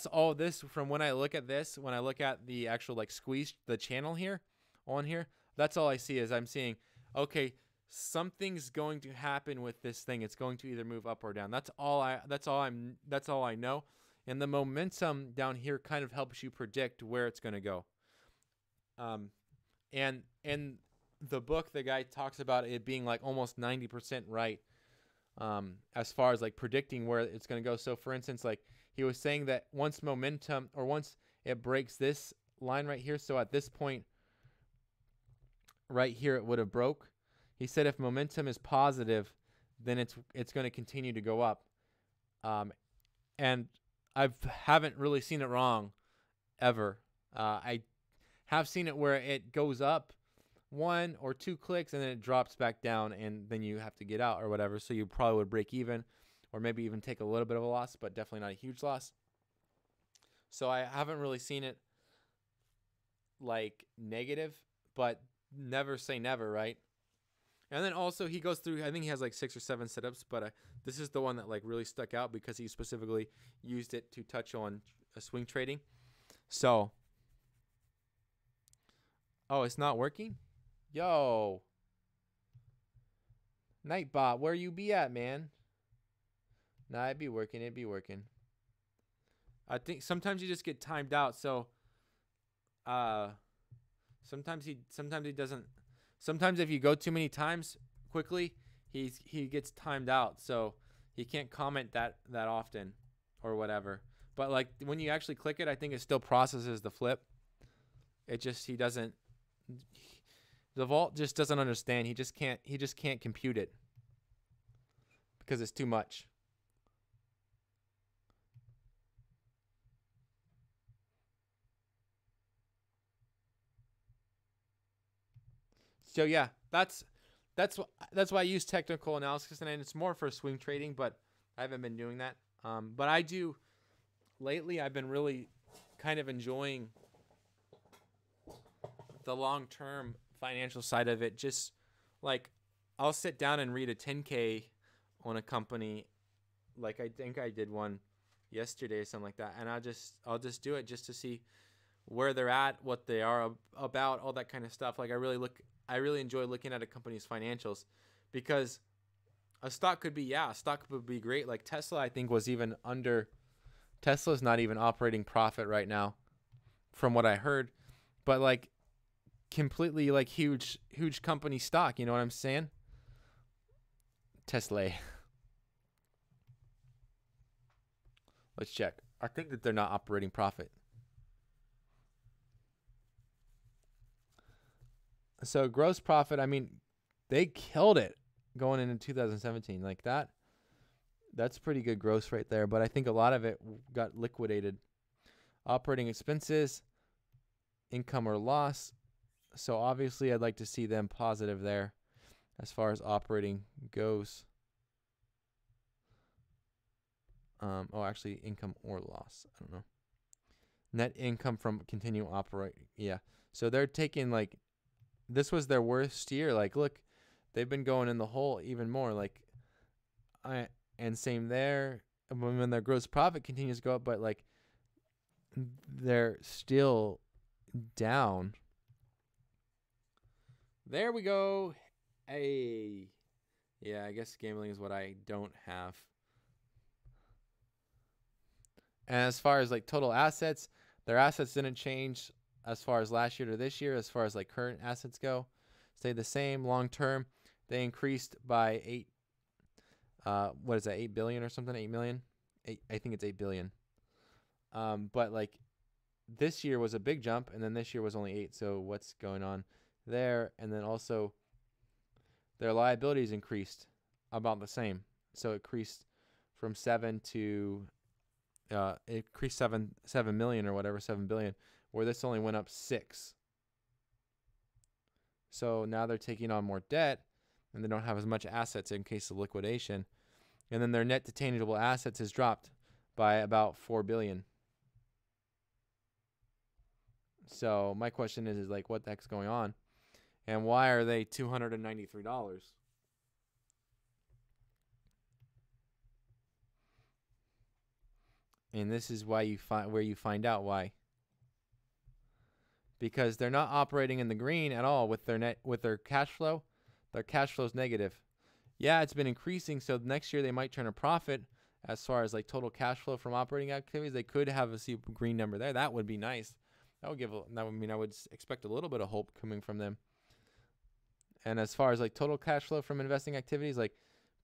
all this from when I look at this, when I look at the actual like squeeze the channel here on here, that's all I see is I'm seeing, okay, something's going to happen with this thing. It's going to either move up or down. That's all I know. And the momentum down here kind of helps you predict where it's going to go. And in the book, the guy talks about it being like almost 90% right, as far as like predicting where it's going to go. So for instance, like he was saying that once momentum, or once it breaks this line right here, so at this point right here, it would have broke. He said if momentum is positive, then it's going to continue to go up. And I haven't really seen it wrong ever. I have seen it where it goes up 1 or 2 clicks and then it drops back down, and then you have to get out or whatever. So you probably would break even, or maybe even take a little bit of a loss, but definitely not a huge loss. So I haven't really seen it like negative, but never say never, right? And then also he goes through, I think he has like 6 or 7 setups, but this is the one that like really stuck out because he specifically used it to touch on swing trading. So, oh, it's not working? Yo. Nightbot, where you be at, man? Nah, it'd be working. I think sometimes you just get timed out. So, sometimes he doesn't. Sometimes if you go too many times quickly, he gets timed out. So he can't comment that often or whatever. But like when you actually click it, I think it still processes the flip. It just, he doesn't. The vault just doesn't understand. He just can't compute it because it's too much. So yeah, that's why I use technical analysis, and it's more for swing trading. But I haven't been doing that. But I do. Lately, I've been really kind of enjoying the long-term financial side of it. Just like I'll sit down and read a 10K on a company, like I think I did one yesterday or something like that, and I'll just do it just to see where they're at, what they are about, all that kind of stuff. Like I really enjoy looking at a company's financials, because a stock could be great. Like Tesla, I think was even under. Tesla's not even operating profit right now, from what I heard, but like completely like huge company stock. You know what I'm saying? Tesla. Let's check. I think that they're not operating profit. So gross profit, I mean, they killed it going into 2017. Like that's pretty good gross right there. But I think a lot of it got liquidated. Operating expenses, income or loss. So obviously I'd like to see them positive there as far as operating goes. Actually, income or loss. I don't know. Net income from continuing operating. Yeah. So they're taking like, this was their worst year. Like, look, they've been going in the hole even more. Like, and same there. When their gross profit continues to go up, but like, they're still down. There we go. Hey. Yeah, I guess gambling is what I don't have. And as far as like total assets, their assets didn't change as far as last year to this year. As far as like current assets go, stay the same. Long term, they increased by 8 billion or something? 8 million? I think it's 8 billion. But like this year was a big jump, and then this year was only 8. So what's going on there? And then also their liabilities increased about the same. So it increased from 7 to it increased 7 million or whatever, 7 billion, where this only went up 6. So now they're taking on more debt, and they don't have as much assets in case of liquidation. And then their net to tangible assets has dropped by about 4 billion. So my question is like, what the heck's going on? And why are they $293? And this is why you find out why. Because they're not operating in the green at all with their cash flow. Their cash flow is negative. Yeah, it's been increasing, so next year they might turn a profit as far as like total cash flow from operating activities. They could have a green number there. That would be nice. That would mean I would expect a little bit of hope coming from them. And as far as like total cash flow from investing activities, like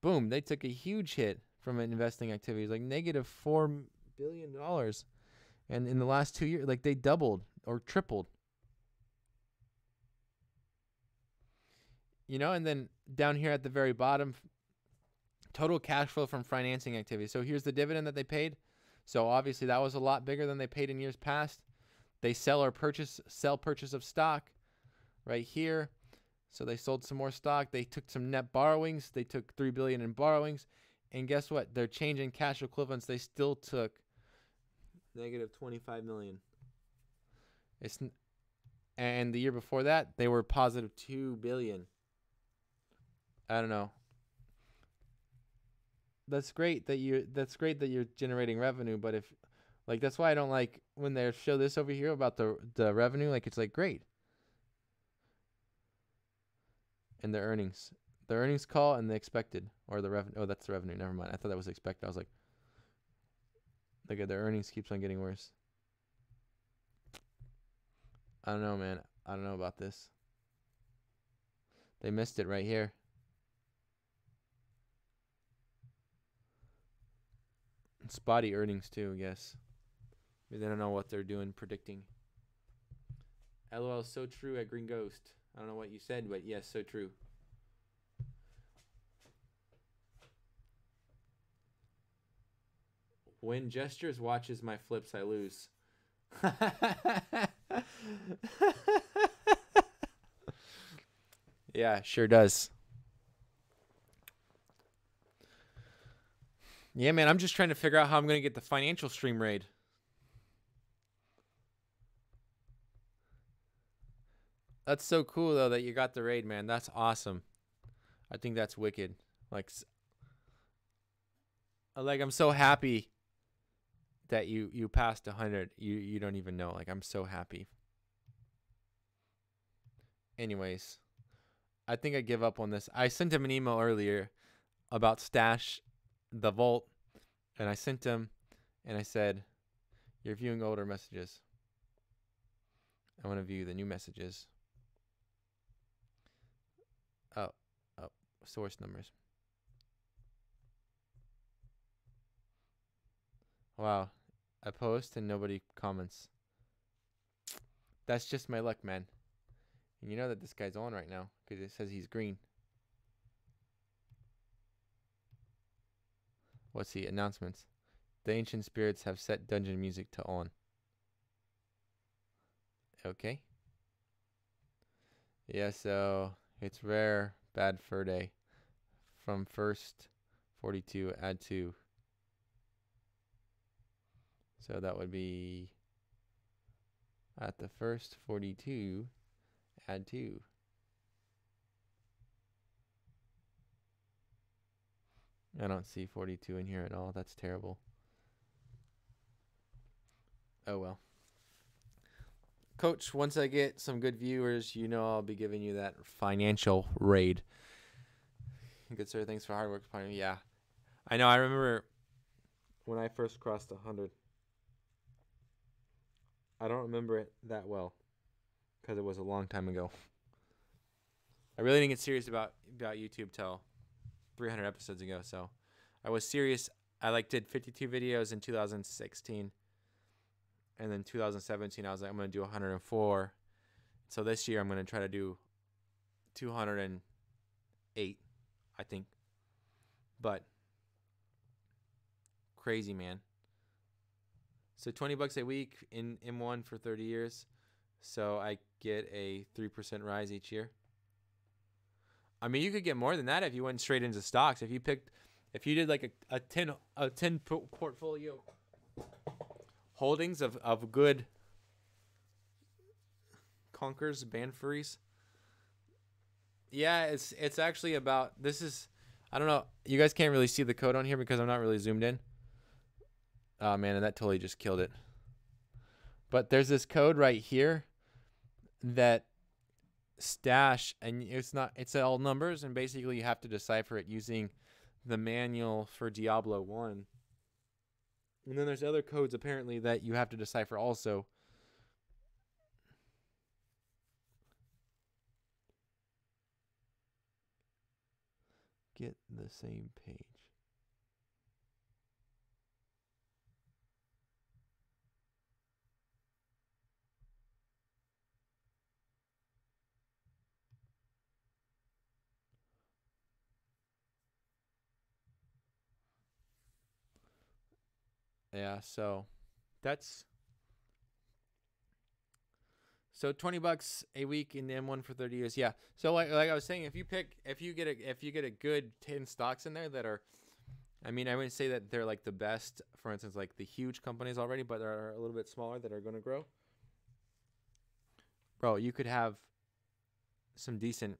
boom, they took a huge hit from investing activities, like negative $4 billion. And in the last 2 years, like they doubled or tripled. You know, and then down here at the very bottom, total cash flow from financing activities. So here's the dividend that they paid. So obviously that was a lot bigger than they paid in years past. They sell purchase of stock right here. So they sold some more stock. They took some net borrowings. They took $3 billion in borrowings. And guess what? Their change in cash equivalents, they still took negative 25 million. And the year before that, they were positive 2 billion. I don't know. That's great that you're generating revenue, but if like that's why I don't like when they show this over here about the revenue, like it's like great. And the earnings. The earnings call and the expected or the revenue. Oh, that's the revenue. Never mind. I thought that was expected. I was like, look at their earnings keeps on getting worse. I don't know, man. I don't know about this. They missed it right here. Spotty earnings too, I guess. Maybe they don't know what they're doing predicting. LOL, so true at Green Ghost. I don't know what you said, but yes, so true. When gestures watches my flips, I lose. Yeah, sure does. Yeah, man, I'm just trying to figure out how I'm going to get the financial stream raid. That's so cool, though, that you got the raid, man. That's awesome. I think that's wicked. Like I'm so happy that you passed 100. You don't even know. Like, I'm so happy. Anyways, I think I give up on this. I sent him an email earlier about Stash, the Vault, and I sent him, and I said, "You're viewing older messages. I want to view the new messages." Oh, source numbers. Wow, I post and nobody comments. That's just my luck, man. And you know that this guy's on right now because it says he's green. What's the announcements? The ancient spirits have set dungeon music to on. Okay. Yeah, so it's rare, bad fur day. From first 42, add 2. So that would be at the first 42, add 2. I don't see 42 in here at all. That's terrible. Oh well. Coach, once I get some good viewers, you know I'll be giving you that financial raid. Good sir, thanks for hard work. Yeah. I know, I remember when I first crossed 100. I don't remember it that well because it was a long time ago. I really didn't get serious about YouTube till 300 episodes ago. So I was serious. I did 52 videos in 2016. And then 2017, I was like, I'm going to do 104. So this year, I'm going to try to do 208, I think. But crazy, man. So $20 a week in M1 for 30 years. So I get a 3% rise each year. I mean, you could get more than that if you went straight into stocks. If you did like a 10 portfolio holdings of good conkers, Banfuries. Yeah, it's actually about, this is, I don't know, you guys can't really see the code on here because I'm not really zoomed in. Oh man, and that totally just killed it. But there's this code right here that Stash, and it's all numbers, and basically you have to decipher it using the manual for Diablo 1. And then there's other codes apparently that you have to decipher also. Get the same page. Yeah, so that's $20 a week in the M1 for 30 years. Yeah. So like I was saying, if you get a good 10 stocks in there that are, I mean, I wouldn't say that they're like the best, for instance, like the huge companies already, but there are a little bit smaller that are going to grow. Bro, you could have some decent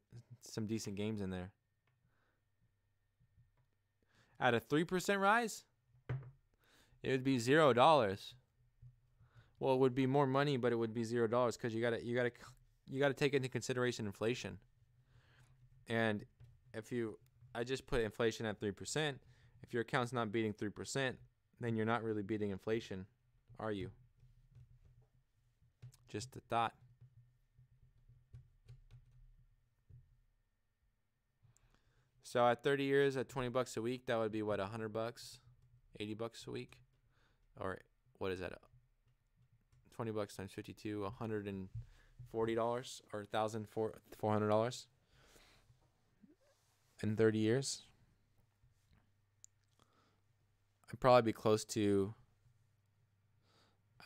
games in there. At a 3% rise, it would be $0. Well, it would be more money, but it would be $0 because you gotta take into consideration inflation. And I just put inflation at 3%. If your account's not beating 3%, then you're not really beating inflation, are you? Just a thought. So at 30 years, at $20 a week, that would be what, $100, $80 a week, or what is that? $20 times 52, $140 or $1,400 in 30 years. I'd probably be close to,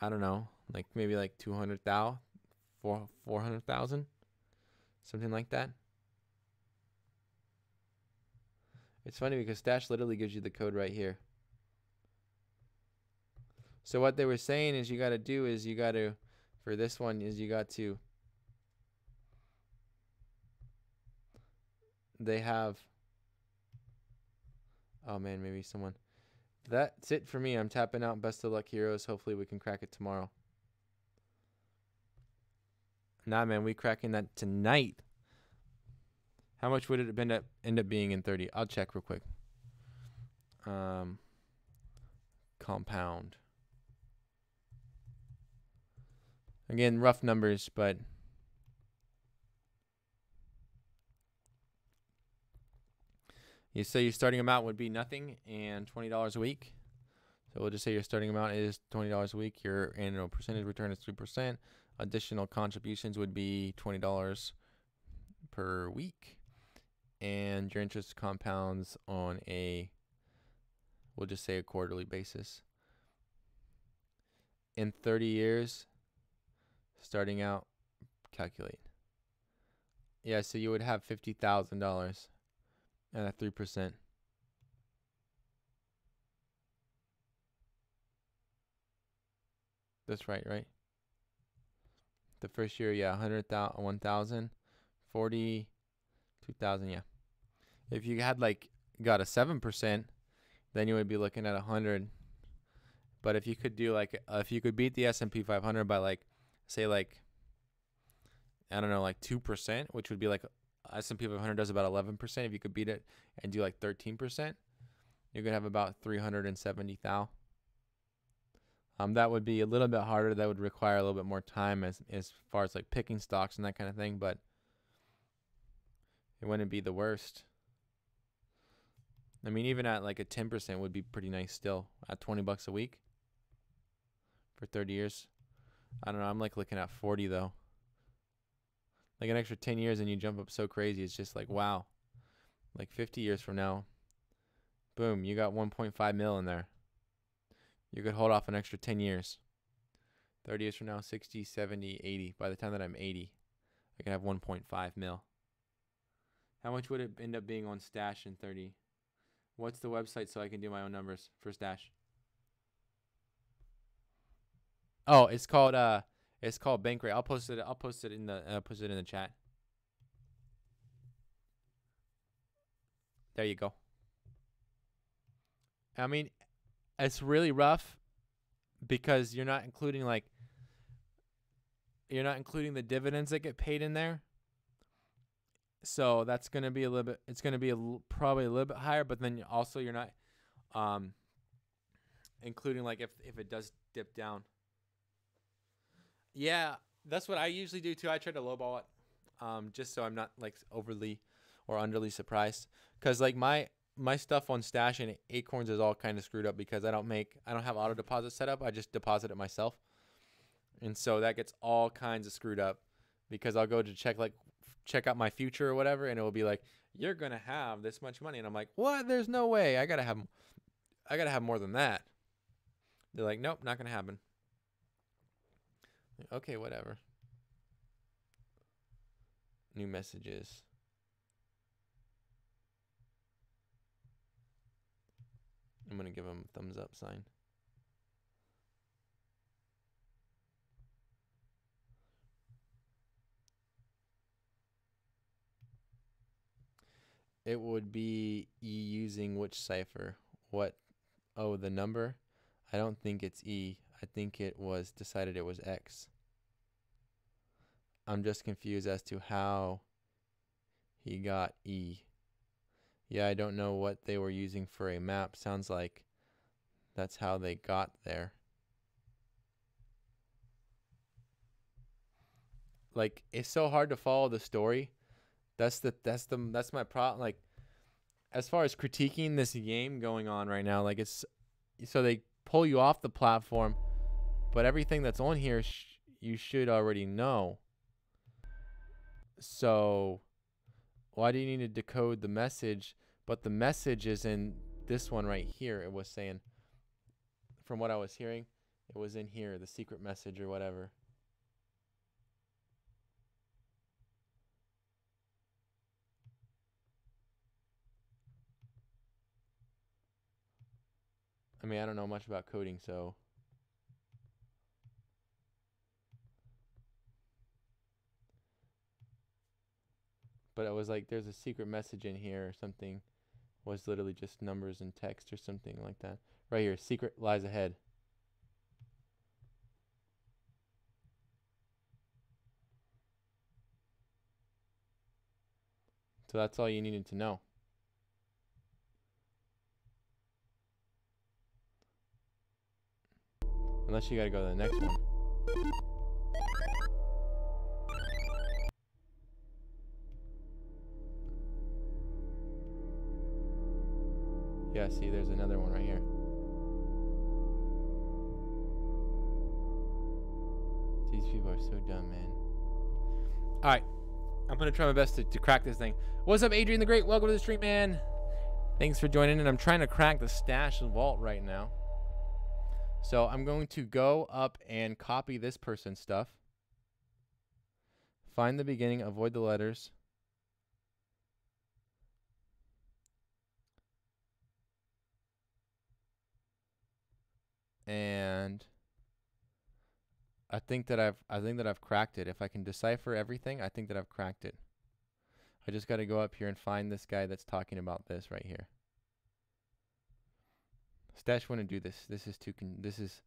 I don't know, like maybe like 200,000, 400,000, something like that. It's funny because Stash literally gives you the code right here. So what they were saying is you got to do is you got to, for this one is you got to, they have, oh man, maybe someone. That's it for me. I'm tapping out. Best of luck, heroes. Hopefully we can crack it tomorrow. Nah, man, we cracking that tonight. How much would it end up being in 30? I'll check real quick. Compound. Again, rough numbers, but you say your starting amount would be nothing and $20 a week. So we'll just say your starting amount is $20 a week. Your annual percentage return is 3%. Additional contributions would be $20 per week. And your interest compounds on a, we'll just say a quarterly basis. In 30 years, starting out, calculate. Yeah, so you would have $50,000 at 3%. That's right, right? The first year, yeah, 100,000, 1,000, 40, 2,000, yeah. If you had got a 7%, then you would be looking at 100. But if you could do if you could beat the S&P 500 by say I don't know, 2%, which would be S&P 500 does about 11%. If you could beat it and do 13%, you're gonna have about 370,000. That would be a little bit harder. That would require a little bit more time as far as picking stocks and that kind of thing, but it wouldn't be the worst. I mean, even at a 10% would be pretty nice still at $20 a week for 30 years. I don't know. I'm looking at 40 though. An extra 10 years and you jump up so crazy. It's just wow. 50 years from now, boom, you got 1.5 mil in there. You could hold off an extra 10 years. 30 years from now, 60, 70, 80. By the time that I'm 80, I can have 1.5 mil. How much would it end up being on Stash in 30? What's the website so I can do my own numbers for Stash? Oh, it's called Bankrate. I'll post it in the chat. There you go. I mean, it's really rough because you're not including the dividends that get paid in there. So that's going to be a little bit, it's going to be probably a little bit higher, but then also you're not including if it does dip down. Yeah, that's what I usually do too. I try to lowball it just so I'm not overly or underly surprised, because my stuff on Stash and Acorns is all kind of screwed up because I don't have auto deposit set up. I just deposit it myself. And so that gets all kinds of screwed up because I'll go to check out my future or whatever, and it will be you're going to have this much money. And I'm like, what? There's no way. I got to have more than that. They're like, nope, not going to happen. Okay, whatever. New messages. I'm going to give them a thumbs up sign. It would be E using which cipher? What? Oh, the number? I don't think it's E. I think it was decided it was X. I'm just confused as to how he got E. Yeah, I don't know what they were using for a map. Sounds like that's how they got there. It's so hard to follow the story. That's my problem. As far as critiquing this game going on right now, it's so they pull you off the platform, but everything that's on here you should already know. So why do you need to decode the message? But the message is in this one right here. It was saying, from what I was hearing, it was in here, the secret message or whatever. I mean, I don't know much about coding, so but it was like there's a secret message in here or something. Was literally just numbers and text or something like that. Right here, secret lies ahead. So that's all you needed to know. Unless you gotta go to the next one. Yeah, see, there's another one right here. These people are so dumb, man. Alright. I'm going to try my best to crack this thing. What's up, Adrian the Great? Welcome to the stream, man. Thanks for joining in. I'm trying to crack the stash vault right now. So I'm going to go up and copy this person's stuff. Find the beginning, avoid the letters. And I think that I've cracked it. If I can decipher everything, I think that I've cracked it. I just got to go up here and find this guy that's talking about this right here. Stash wouldn't do this. This is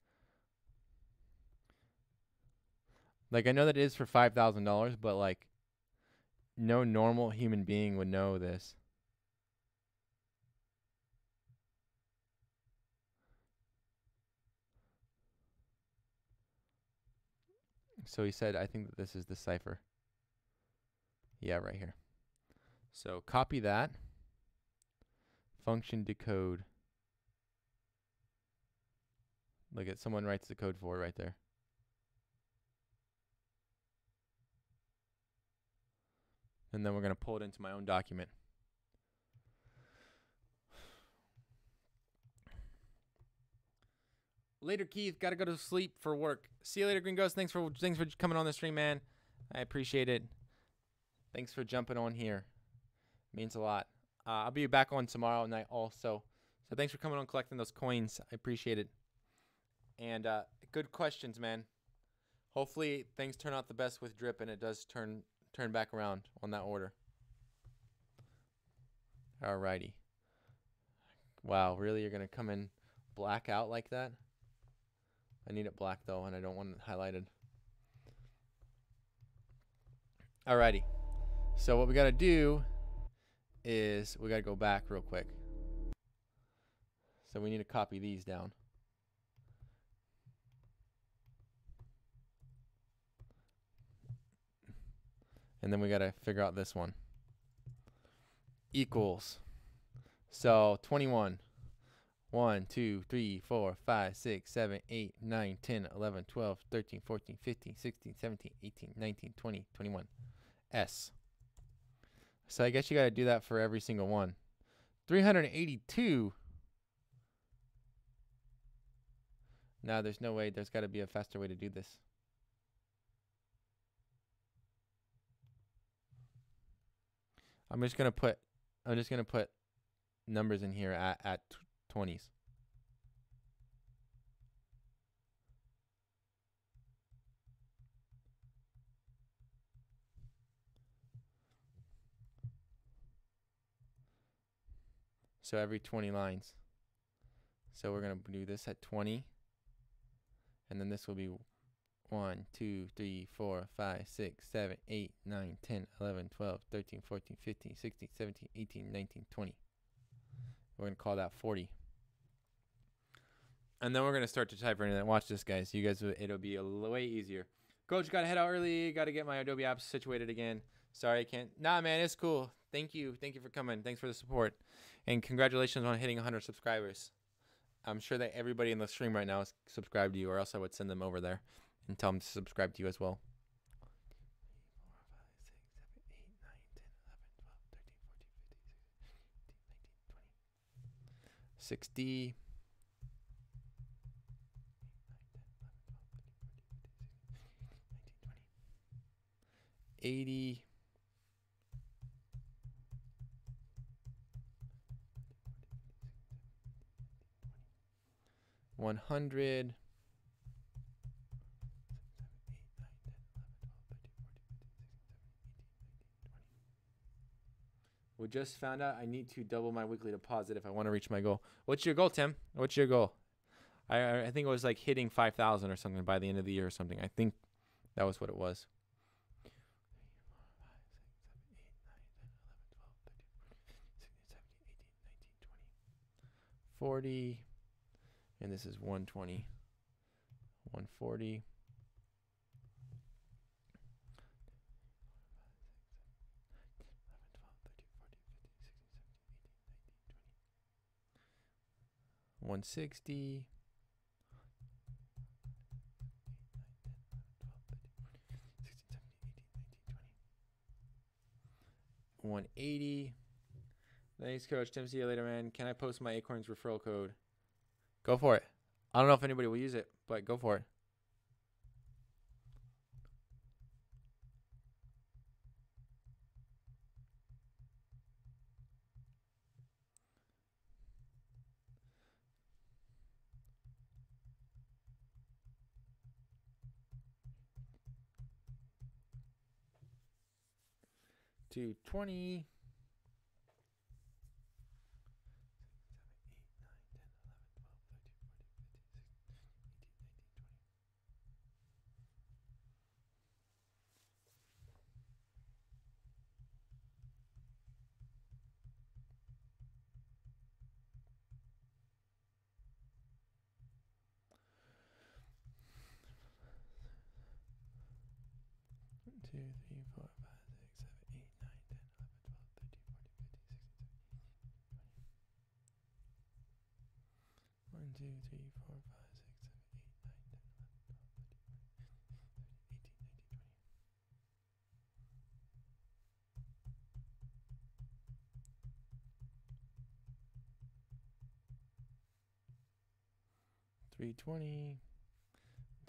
like, I know that it is for $5,000, but like no normal human being would know this. So he said, I think that this is the cipher. Yeah, right here. So copy that. Function decode. Look at, someone writes the code for it right there. And then we're going to pull it into my own document. Later, Keith. Got to go to sleep for work. See you later, Green Ghost. Thanks for coming on the stream, man. I appreciate it. Thanks for jumping on here. Means a lot. I'll be back on tomorrow night also. So thanks for coming on, collecting those coins. I appreciate it. And good questions, man. Hopefully things turn out the best with Drip, and it does turn back around on that order. Alrighty. Wow, really? You're going to come in black out like that? I need it black, though, and I don't want it highlighted. Alrighty. So what we got to do is we got to go back real quick. So we need to copy these down. And then we got to figure out this one. Equals. So 21. 1, 2, 3, 4, 5, 6, 7, 8, 9, 10, 11, 12, 13, 14, 15, 16, 17, 18, 19, 20, 21. S. So I guess you got to do that for every single one. 382. No, there's no way. There's got to be a faster way to do this. I'm just gonna put numbers in here at 20s. So every 20 lines. So we're gonna do this at 20, and then this will be 1, 2, 3, 4, 5, 6, 7, 8, 9, 10, 11, 12, 13, 14, 15, 16, 17, 18, 19, 20. We're going to call that 40. And then we're going to start to type right in. Watch this, guys. You guys, it'll be way easier. Coach, got to head out early. Got to get my Adobe apps situated again. Sorry, I can't. Nah, man, it's cool. Thank you. Thank you for coming. Thanks for the support. And congratulations on hitting 100 subscribers. I'm sure that everybody in the stream right now is subscribed to you, or else I would send them over there and tell them to subscribe to you as well. 60. 80. 100. We just found out I need to double my weekly deposit if I want to reach my goal. What's your goal, Tim? What's your goal? I think it was like hitting 5,000 or something by the end of the year or something. I think that was what it was. 40, and this is 120, 140. $160, 180. Thanks, Coach Tim. See you later, man. Can I post my Acorns referral code? Go for it. I don't know if anybody will use it, but go for it. $220. 2, 3, 4, 5, 6, 7, 8, 9, 10, 11, 12, 13, 14, 15, 16, 17, 18, 19, 20. 1, 2, 3, 4, 5, 6, 7, 8, 9, 10, 11, 12, 13, 14, 15, 16, 17, 18, 19, 20. 320.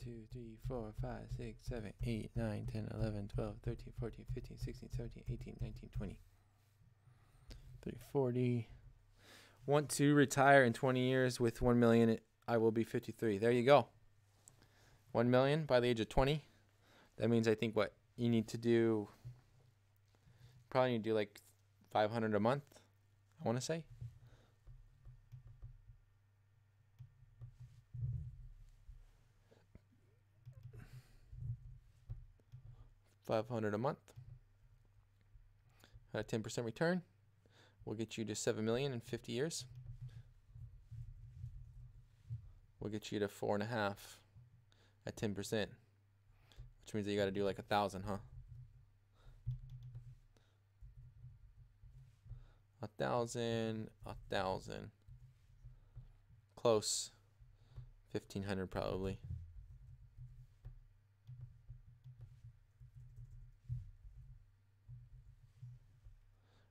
2, 3, 4, 5, 6, 7, 8, 9, 10, 11, 12, 13, 14, 15, 16, 17, 18, 19, 20. 340. Want to retire in 20 years with 1 million. I will be 53. There you go. 1 million by the age of 20. That means I think what you need to do, probably need to do like 500 a month, I want to say. 500 a month at a 10% return will get you to 7 million in 50 years. We'll get you to 4.5 at 10%, which means that you got to do like 1,000, huh? 1,000, 1,000. Close. 1,500 probably.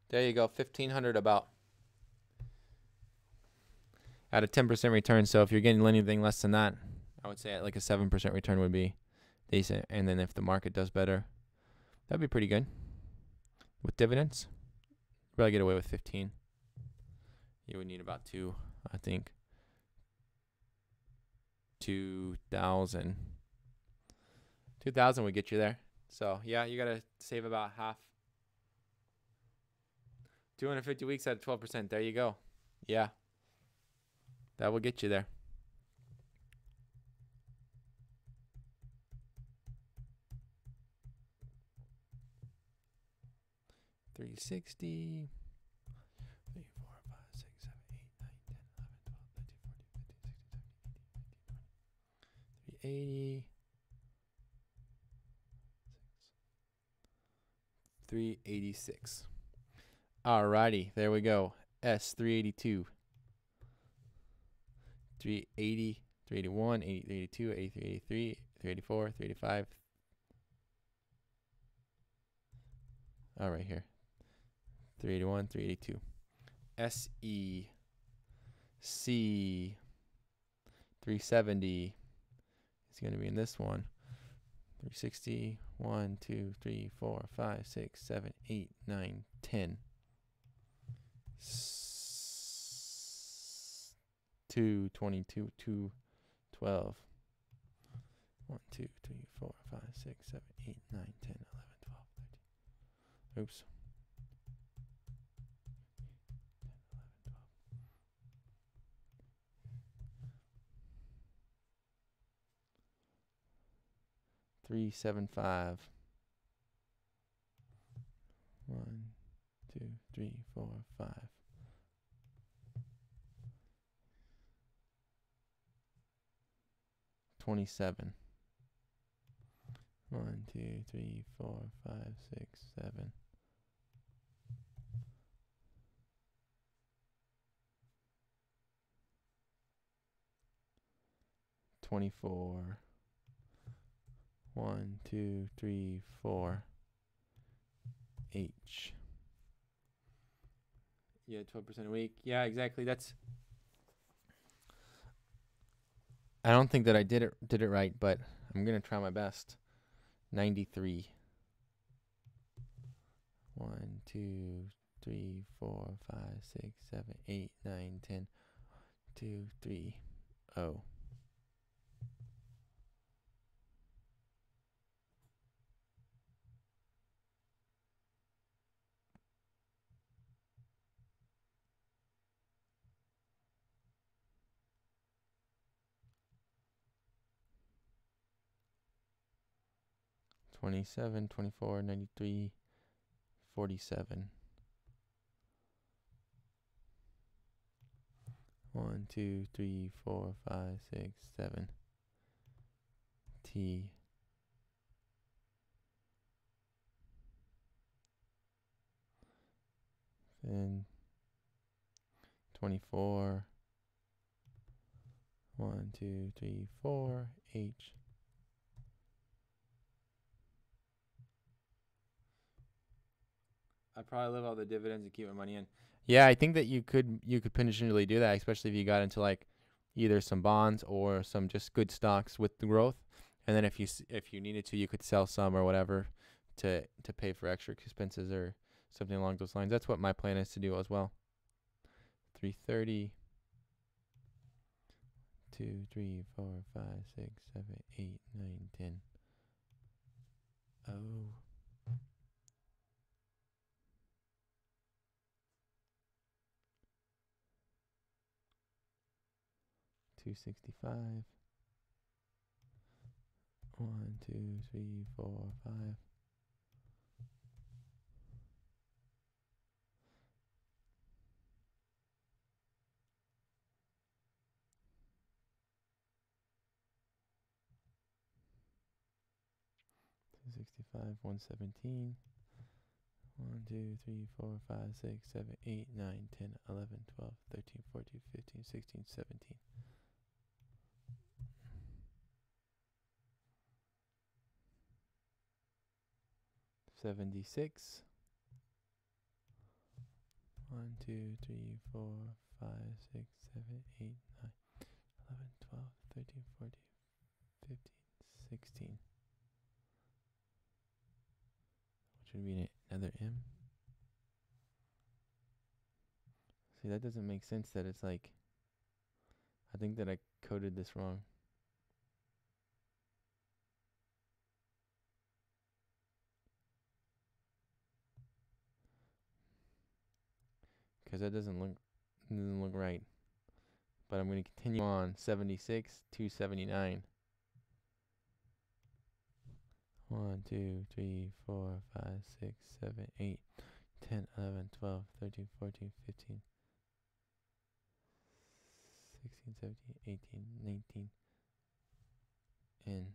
There you go, 1,500 about. At a 10% return. So if you're getting anything less than that, I would say at like a 7% return would be decent. And then if the market does better, that'd be pretty good. With dividends, probably get away with 15. You would need about 2, I think. 2,000. 2,000 would get you there. So yeah, you gotta save about half. 250 weeks at 12%. There you go. Yeah. That will get you there. $360. 3, 4, 5, 6, 7, 8, 9, 10, 11, 12, 13, 14, 15, 16, 17, 18, 19, 20. 380. 386. Alrighty, there we go. S382. 380, 381, 382, 83, 83, 384, 385. All right, here. 381, 382. SE. C. 370. It's going to be in this one. 360. 1, 2, 3, 4, 5, 6, 7, 8, 9, 10. 222, 212. 1, 2, 3, 4, 5, 6, 7, 8, 9, 10, 11, 12, 13. Oops. 375. 1, 2, 3, 4, 5. 27. 1, 2, 3, 4, 5, 6, 7. 24. 1, 2, 3, 4. H. Yeah, 12% a week. Yeah, exactly. That's. I don't think that I did it right, but I'm gonna try my best. 93. 1, 2, 3, 4, 5, 6, 7, 8, 9, 10. 2, 3, 0. 27, 24, 93, 47. 1, 2, 3, 4, 5, 6, 7. T. Then 24. 1, 2, 3, 4. H. I'd probably live all the dividends and keep my money in. Yeah, I think that you could potentially do that, especially if you got into like either some bonds or some just good stocks with the growth. And then if you needed to, you could sell some or whatever to pay for extra expenses or something along those lines. That's what my plan is to do as well. 330. 2, 3, 4, 5, 6, 7, 8, 9, 10. Oh. 265. 1, 2, 3, 4, 5. 265, 117. 1, 2, 3, 4, 5, 6, 7, 8, 9, 10, 11, 12, 13, 14, 15, 16, 17. 76. 1, 2, 3, 4, 5, 6, 7, 8, 9, 11, 12, 13, 14, 15, 16. Which would be another M. See, that doesn't make sense that it's like, I think that I coded this wrong. Because that doesn't look right. But I'm going to continue on. 76, 279. 1, 2, 3, 4, 5, 6, 7, 8, 10, 11, 12, 13, 14, 15, 16, 17, 18, 19, and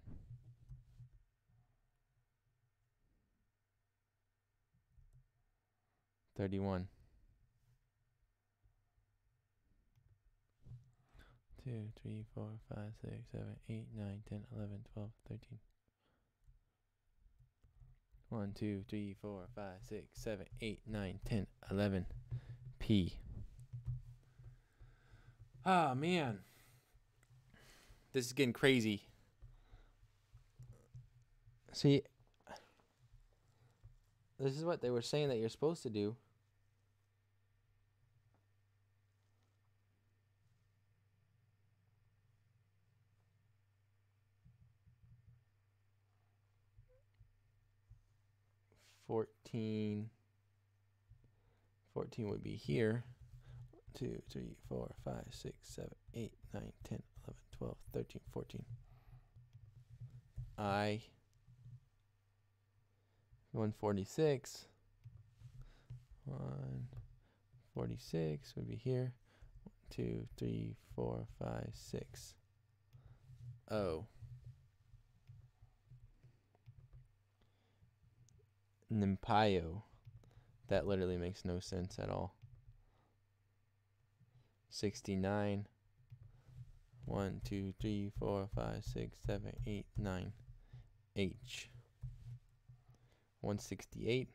31. 2, 3, 4, 5, 6, 7, 8, 9, 10, 11, 12, 13. 1, 2, 3, 4, 5, 6, 7, 8, 9, 10, 11. P. Ah, man. This is getting crazy. See, this is what they were saying that you're supposed to do. Fourteen would be here. 2, 3, 4, 5, 6, 7, 8, 9, 10, 11, 12, 13, 14. I 146. 146 would be here. 1, 2, 3, 4, 5, 6. Oh. Nimpayo. That literally makes no sense at all. 69. 1, 2, 3, 4, 5, 6, 7, 8, 9. H. 168.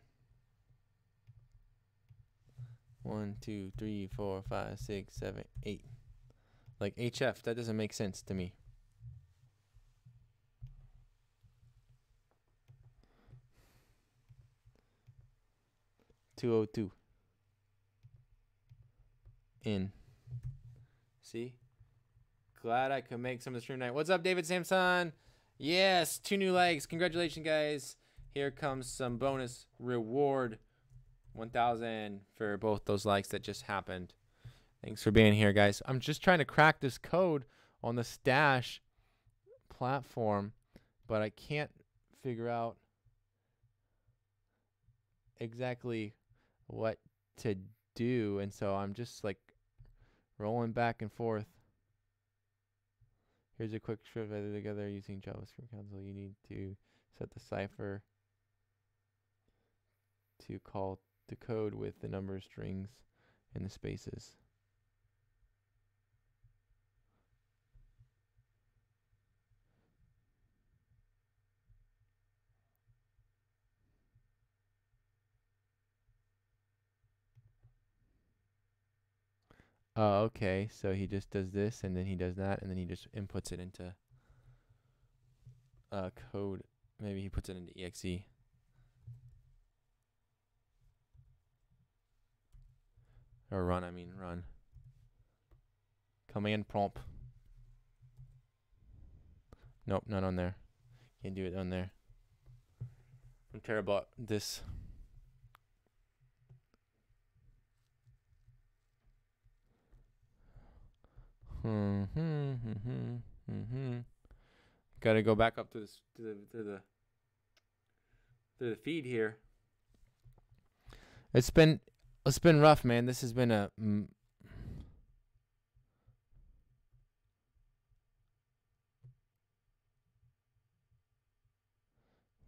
1, 2, 3, 4, 5, 6, 7, 8. Like HF, that doesn't make sense to me. $202. In. See? Glad I could make some of the stream tonight. What's up, David Samson? Yes, 2 new likes. Congratulations, guys. Here comes some bonus reward. 1,000 for both those likes that just happened. Thanks for being here, guys. I'm just trying to crack this code on the Stash platform, but I can't figure out exactly what to do, and so I'm just like rolling back and forth. Here's a quick script edited together using JavaScript console. You need to set the cipher to call the code with the number of strings and the spaces. Okay, so he just does this, and then he does that, and then he just inputs it into code. Maybe he puts it into exe. Or run, I mean run. Command prompt. Nope, not on there. Can't do it on there. I'm terrible at this. Got to go back up to this to the feed here. It's been rough, man. This has been a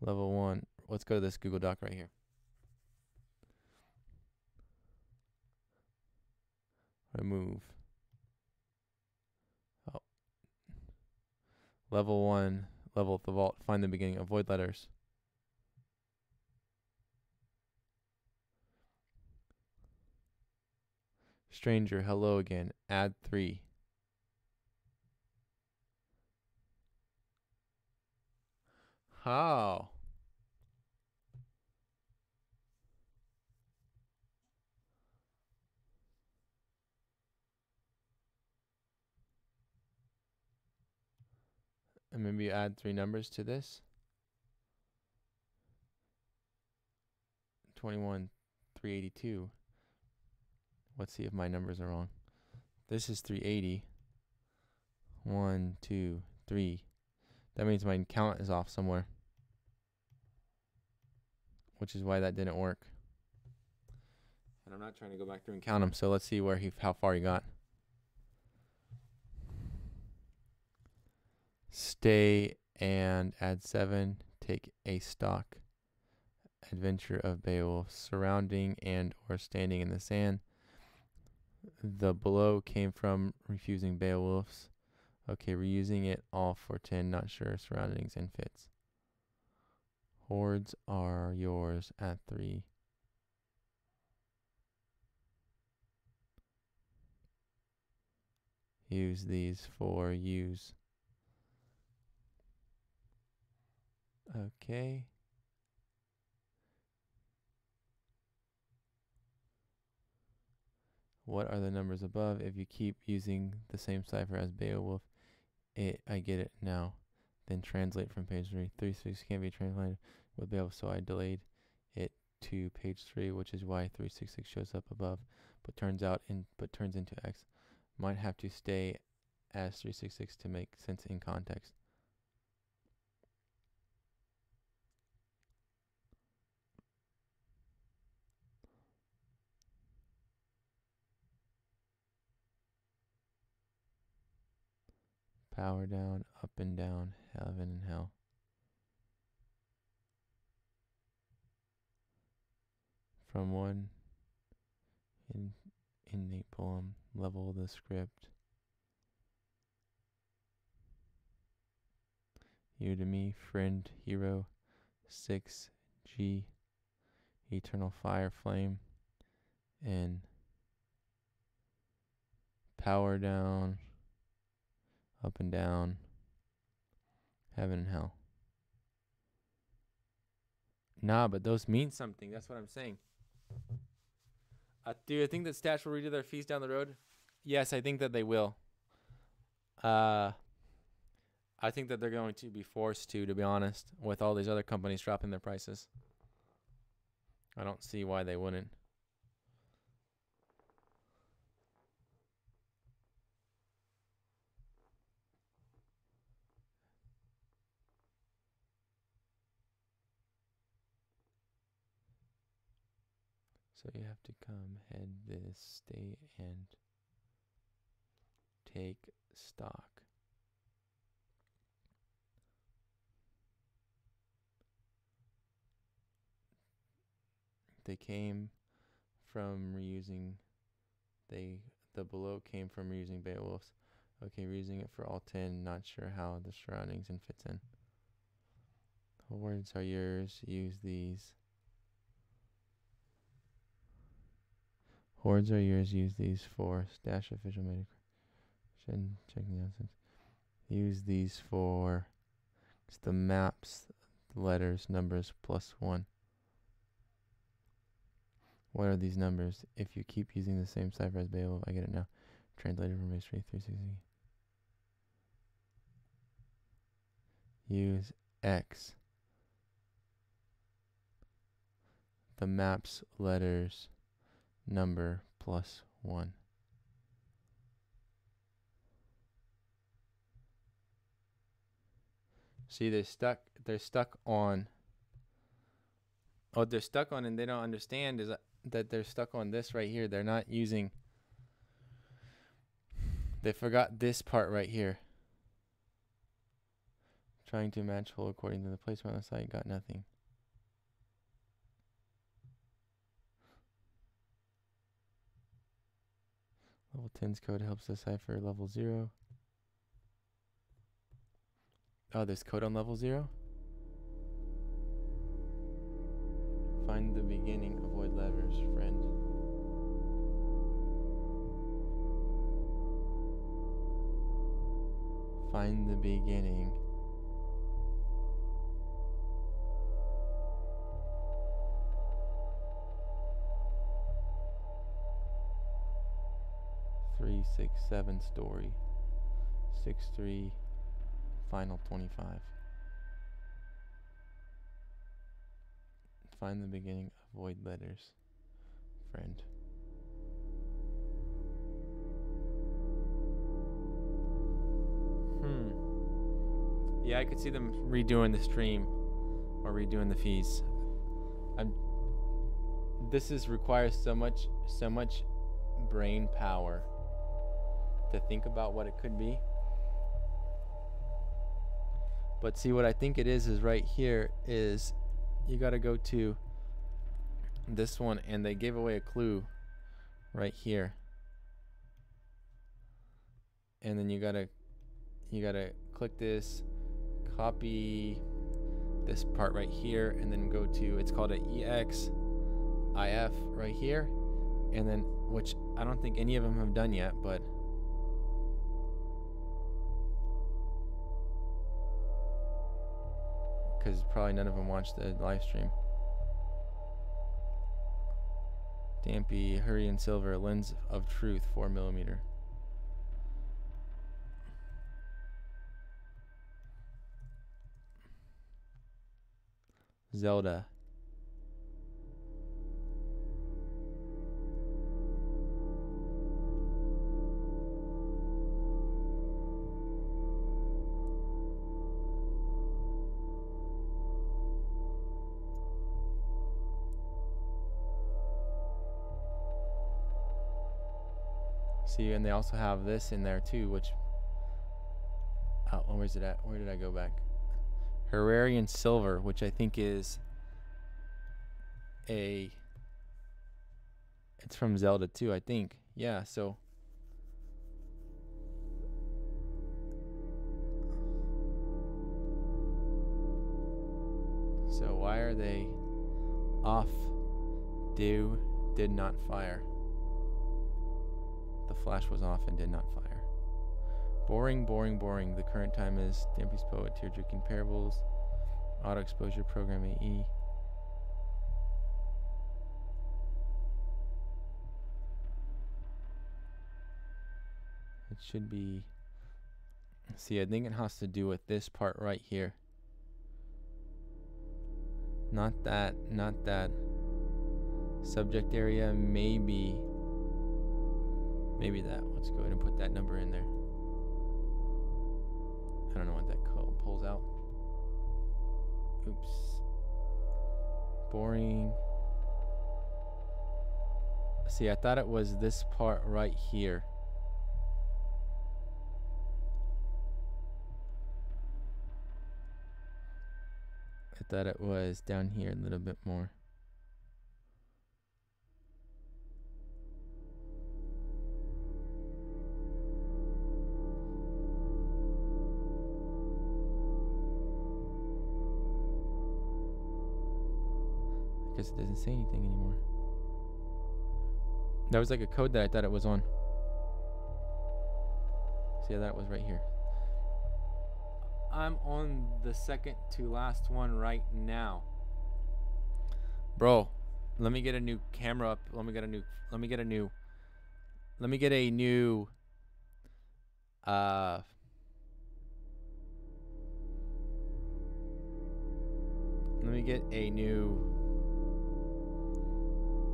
level 1. Let's go to this Google Doc right here. Remove. Oh. Level 1. Level the vault. Find the beginning. Avoid letters. Stranger. Hello again. Add 3. How? And maybe add 3 numbers to this. 21, 382. Let's see if my numbers are wrong. This is 380. 1, 2, 3. That means my count is off somewhere, which is why that didn't work. And I'm not trying to go back through and count them, so let's see where how far he got. Stay and add 7. Take a stock. Adventure of Beowulf. Surrounding and or standing in the sand. The below came from refusing Beowulf's. Okay, reusing it all for 10. Not sure. Surroundings and fits. Hordes are yours at 3. Use these for use. Okay. What are the numbers above? If you keep using the same cipher as Beowulf, I get it now. Then translate from page 3. 36 can't be translated with Beowulf, so I delayed it to page 3, which is why 366 shows up above, but turns into X. Might have to stay as 366 to make sense in context. Power down, up and down, heaven and hell. From one innate poem, level the script. You to me, friend, hero, 6G, eternal fire flame, and power down, up and down, heaven and hell. Nah, but those mean something. That's what I'm saying. Do you think that Stash will redo their fees down the road? Yes, I think that they will. I think that they're going to be forced to be honest, with all these other companies dropping their prices. I don't see why they wouldn't. So you have to come head this state and take stock. They came from reusing, the below came from reusing Beowulf's. Okay, reusing it for all 10, not sure how the surroundings and fits in. The words are yours, use these. Hordes are yours, use these for Stash official made. Checking the nonsense. Use these for it's the maps, letters, numbers, +1. What are these numbers? If you keep using the same cipher as Beowulf, I get it now. Translated from history 360. Use X. The maps, letters, number, +1. See, they're stuck on. What they're stuck on and they don't understand is that they're stuck on this right here. They're not using. They forgot this part right here. Trying to match hole according to the placement on the site, got nothing. Level 10's code helps decipher level 0. Oh, there's code on level 0? Find the beginning, avoid letters, friend. Find the beginning. Three, 6, 7 story. 6, 3, final 25. Find the beginning, avoid letters, friend. Yeah, I could see them redoing the stream or redoing the fees. This requires so much brain power to think about what it could be. But see, what I think it is right here is you got to go to this one, and they gave away a clue right here. And then you got to click this, copy this part right here, and then go to, it's called an EXIF right here. And then, which I don't think any of them have done yet, but because probably none of them watched the live stream. Dampy, Hurry and Silver, Lens of Truth, 4mm. Zelda. See, and they also have this in there too, which where's it at? Where did I go back? Herarian silver, which I think is it's from Zelda too, I think. Yeah, so why are they off? Did not fire. The flash was off and did not fire. Boring, boring, boring. The current time is Dampy's Poet, Tear Drinking Parables, Auto Exposure Program AE. It should be. See, I think it has to do with this part right here. Not that, not that. Subject area, maybe that. Let's go ahead and put that number in there. I don't know what that pulls out. Oops. Boring. See, I thought it was this part right here. I thought it was down here a little bit more. I guess it doesn't say anything anymore. That was like a code that I thought it was on. See, that was right here. I'm on the second to last one right now. Bro, let me get a new camera up. Let me get a new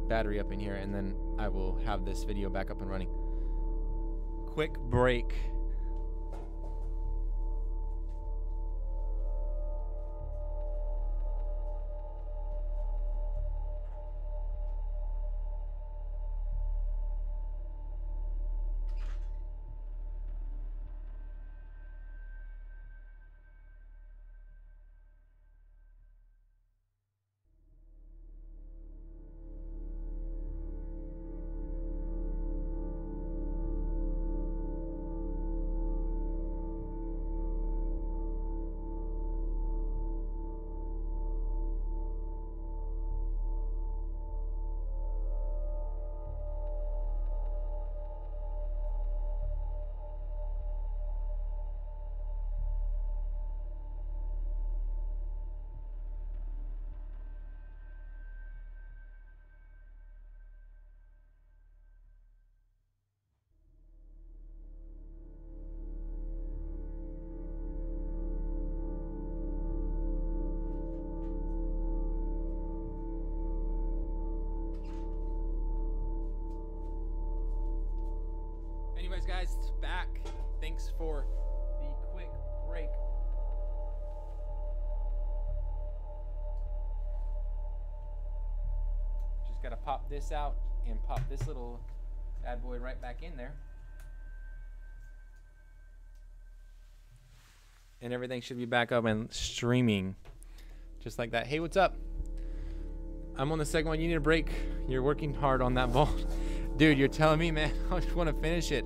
battery up in here, and then I will have this video back up and running. Quick break. Anyways, guys, back. Thanks for the quick break. Just gotta pop this out and pop this little bad boy right back in there. And everything should be back up and streaming. Just like that. Hey, what's up? I'm on the second one. You need a break. You're working hard on that vault. Dude, you're telling me, man. I just want to finish it.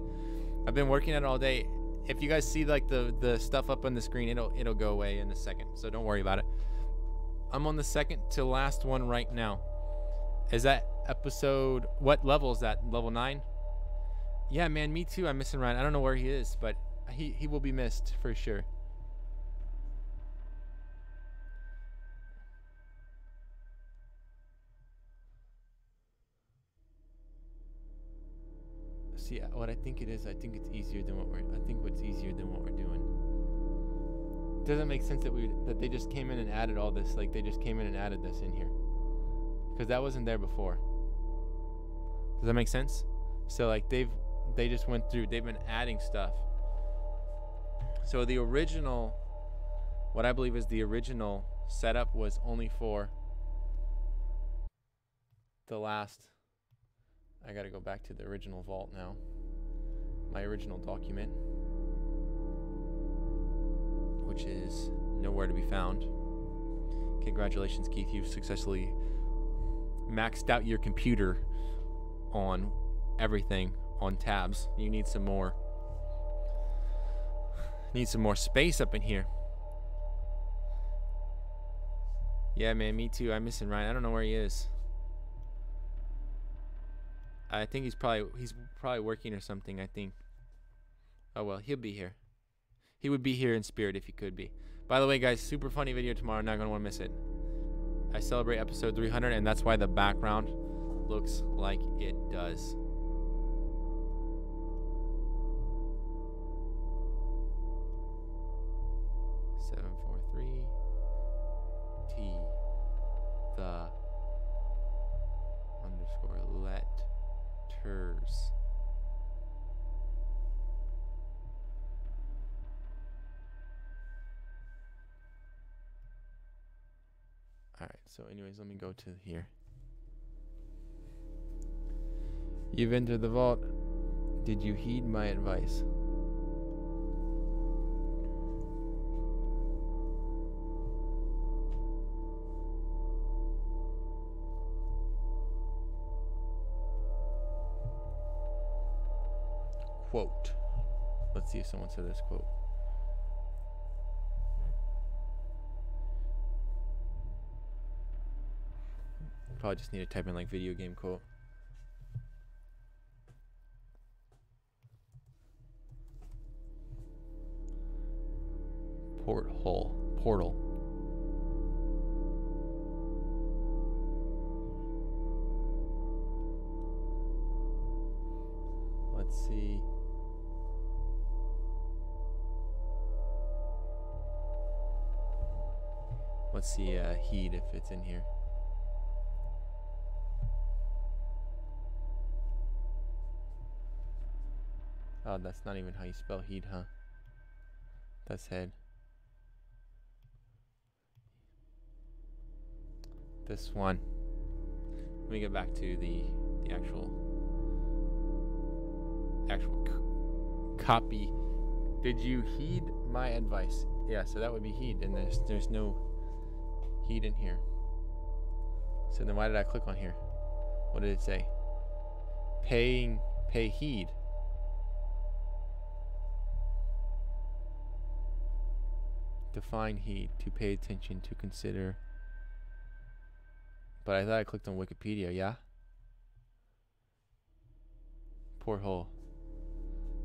I've been working at it all day. If you guys see like the stuff up on the screen, it'll go away in a second. So don't worry about it. I'm on the second to last one right now. Is that episode? What level is that? Level 9? Yeah, man. Me too. I'm missing Ryan. I don't know where he is, but he will be missed for sure. See, what I think it is, I think it's easier than what we're doing. It doesn't make sense that they just came in and added all this, like they just came in and added this in here, because that wasn't there before. Does that make sense? So like they just went through, they've been adding stuff. So the original, what I believe is the original setup was only for the last. I gotta go back to the original vault now. My original document. which is nowhere to be found. Congratulations, Keith. You've successfully maxed out your computer on everything on tabs. You need some more. Need some more space up in here. Yeah, man, me too. I'm missing Ryan. I don't know where he is. I think he's probably working or something, I think. Oh well, he'll be here. He would be here in spirit if he could be. By the way, guys, super funny video tomorrow. Not gonna want to miss it. I celebrate episode 300, and that's why the background looks like it does. T the underscore letters. Alright, so anyways, let me go to here. You've entered the vault. Did you heed my advice? Quote. Let's see if someone said this quote. Probably just need to type in like video game quote. Portal. Let's see. Let's see heed if it's in here. Oh, that's not even how you spell heed, huh? That's head. This one. Let me get back to the actual copy. Did you heed my advice? Yeah, so that would be heed, and there's no heed in here. So then why did I click on here? What did it say? Pay heed. Define heed, to pay attention, to consider. But I thought I clicked on Wikipedia, yeah? Porthole.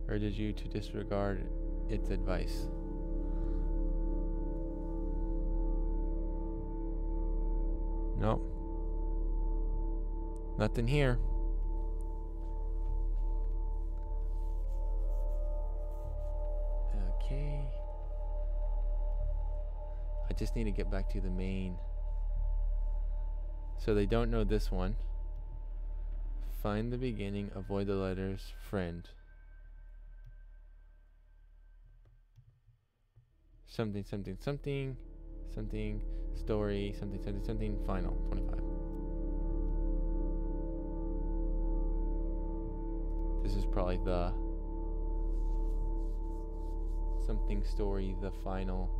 Urges you to disregard its advice. Nope. Nothing here. Okay. I just need to get back to the main. So they don't know this one. Find the beginning, avoid the letters, friend. Something, something, something, something, story, something, something, something, final, 25. This is probably the something story, the final.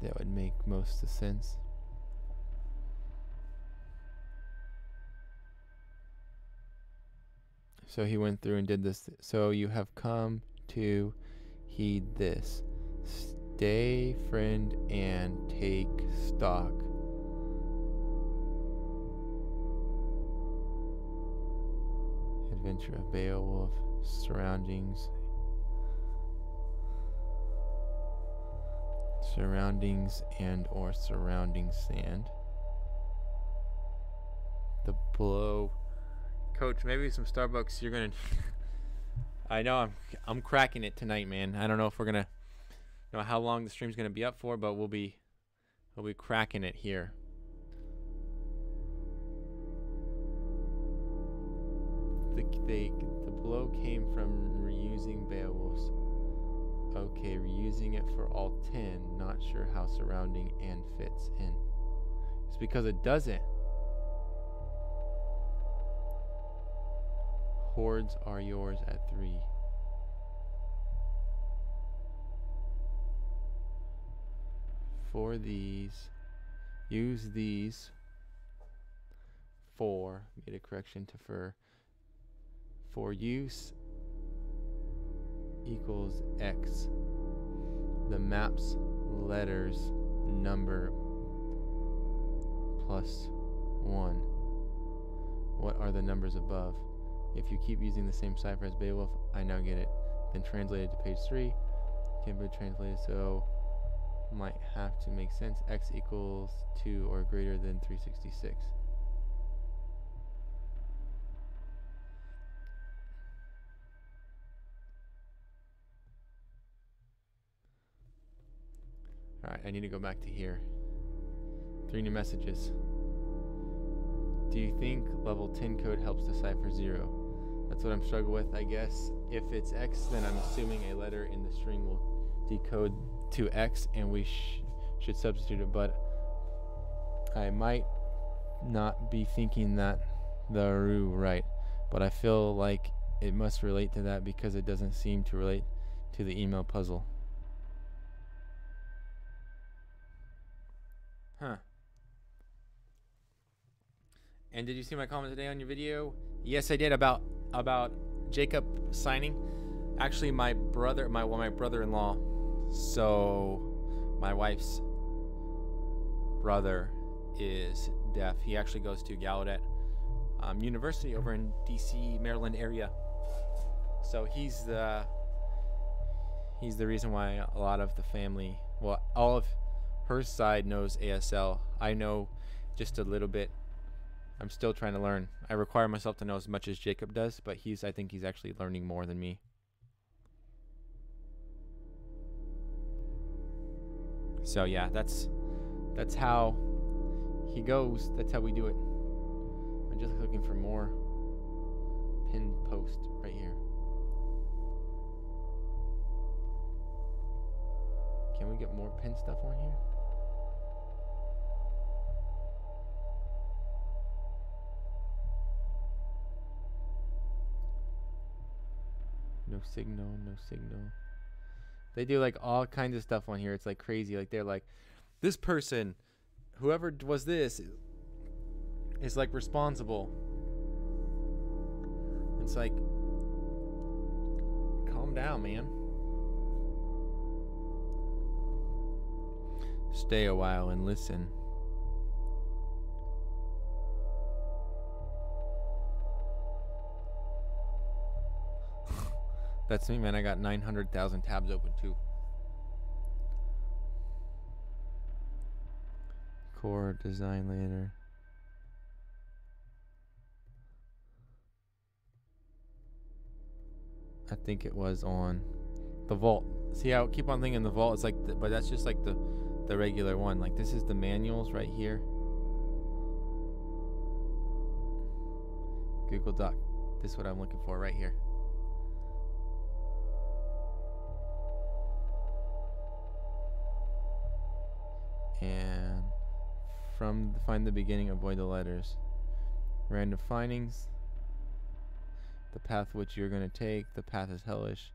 That would make most of sense. So he went through and did this. So you have come to heed this. Stay, friend, and take stock. Adventure of Beowulf. Surroundings and or surrounding sand. The blow. Coach, maybe some Starbucks. You're gonna I know I'm cracking it tonight, man. I don't know if we're gonna know how long the stream's gonna be up for, but we'll be cracking it here. The blow came from reusing Beowulf's. Okay, reusing it for all 10. Not sure how surrounding and fits in. It's because it doesn't. chords are yours at 3. For these, use these for, made a correction to for use equals X. The maps letters number plus 1. What are the numbers above? If you keep using the same cipher as Beowulf, I now get it. Then translated to page 3. Can be translated, so might have to make sense. X equals 2 or greater than 366. Alright, I need to go back to here. 3 new messages. Do you think level 10 code helps decipher 0? That's what I'm struggling with, I guess. If it's X, then I'm assuming a letter in the string will decode to X, and we should substitute it, but I might not be thinking that the RU right, but I feel like it must relate to that because it doesn't seem to relate to the email puzzle. Huh. And did you see my comment today on your video? Yes, I did, about Jacob signing. Actually, my brother-in-law, so my wife's brother is deaf. He actually goes to Gallaudet University over in DC, Maryland area. So he's the reason why a lot of the family, well, all of her side knows ASL. I know just a little bit. I'm still trying to learn. I require myself to know as much as Jacob does, but I think he's actually learning more than me. So yeah, that's how he goes. That's how we do it. I'm just looking for more pin post right here. Can we get more pin stuff on here? No signal, no signal. They do like all kinds of stuff on here. It's like crazy. Like they're like, this person, whoever was this, is like responsible. It's like, calm down, man. Stay a while and listen. That's me, man. I got 900,000 tabs open too. Core design later. I think it was on the vault. See how I keep on thinking the vault is like, but that's just like the regular one. Like this is the manuals right here. Google Doc. This is what I'm looking for right here. And find the beginning, avoid the letters. Random findings. The path which you're going to take. The path is hellish.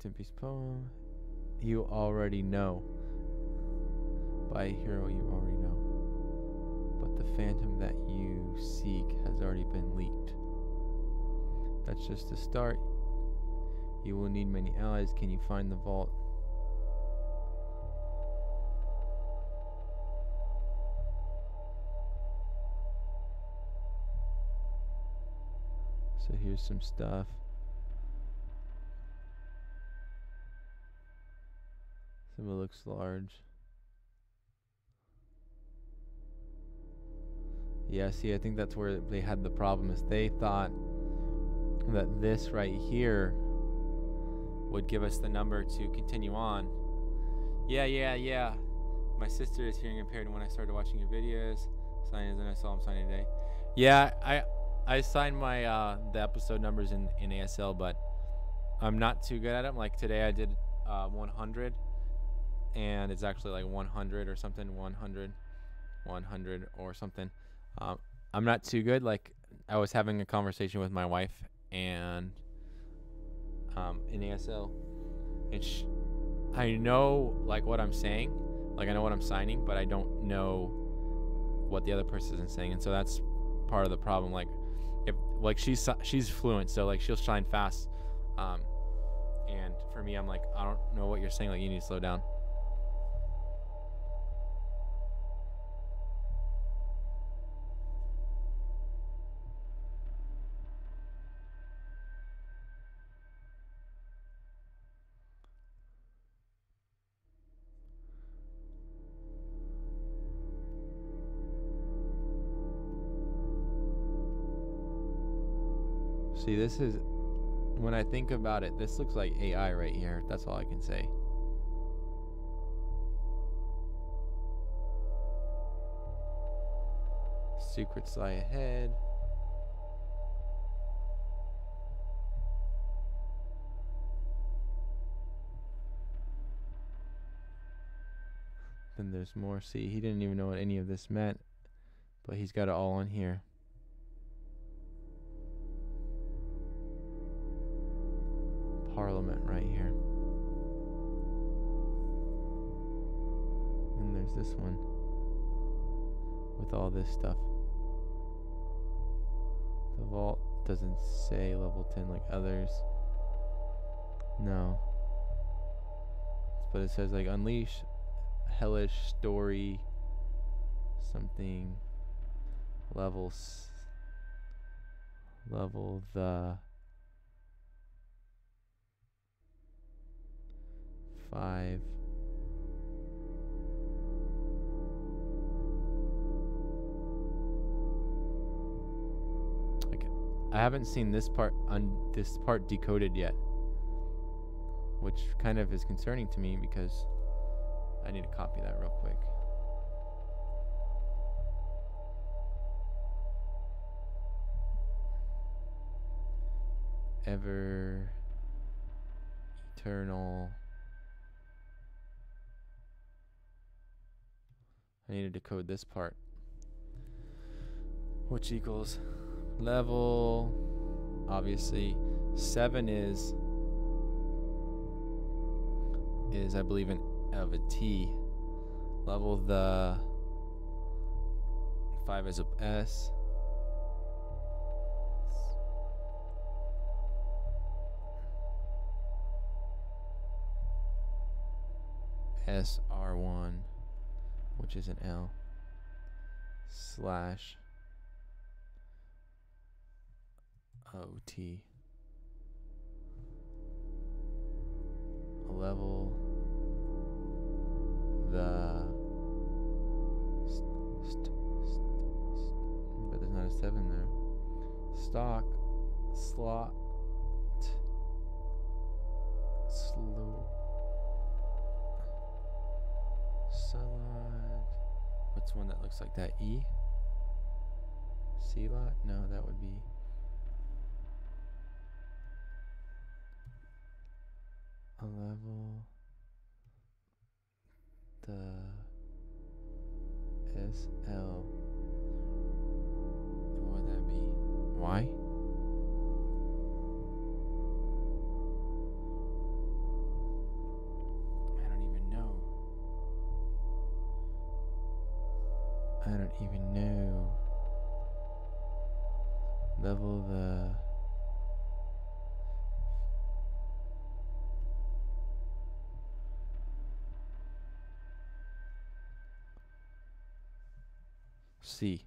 Tempe's poem. You already know. By a hero you already know. But the phantom that you seek has already been leaked. That's just the start. You will need many allies. Can you find the vault? So here's some stuff. Some of it looks large. Yeah, see, I think that's where they had the problem, is they thought that this right here would give us the number to continue on. Yeah. My sister is hearing impaired, and when I started watching your videos, signing, and I saw him signing today. Yeah, I signed my the episode numbers in ASL, but I'm not too good at them. Like today I did 100, and it's actually like 100 or something, 100 or something. I'm not too good. Like, I was having a conversation with my wife and in ASL, and I know like what I'm saying, like I know what I'm signing, but I don't know what the other person is saying, and so that's part of the problem. Like, if like she's fluent, so like she'll sign fast, and for me, I'm like, I don't know what you're saying. Like, you need to slow down. See, this is, when I think about it, this looks like AI right here. That's all I can say. Secrets lie ahead. Then there's more. See, he didn't even know what any of this meant, but he's got it all on here. Parliament right here. And there's this one with all this stuff. The vault doesn't say level 10 like others. No. But it says like unleash hellish story something level the 5. Like, I haven't seen this part decoded yet, which kind of is concerning to me because I need to copy that real quick. Ever eternal. I need to decode this part, which equals level, obviously 7 is I believe of a T. Level the 5 is a S. SR1, which is an L, slash OT. Level the but there's not a 7 there. Stock slot slow salad. What's one that looks like that? E? C lot? No, that would be a level the SL. What would that be? Y? I don't even know. I don't even know. Level the C.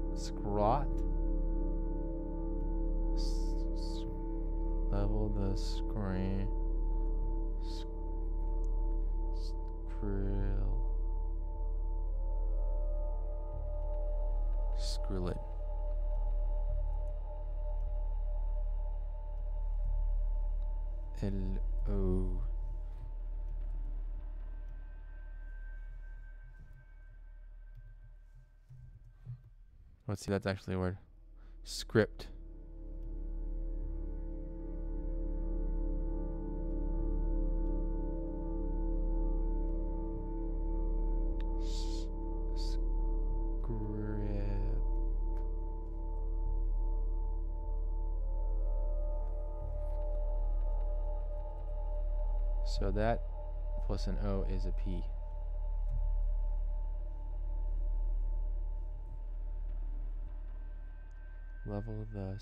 Scrot. Level the screen. Skrillet. L-O. Let's see, that's actually a word. Script. So that plus an O is a P. Level the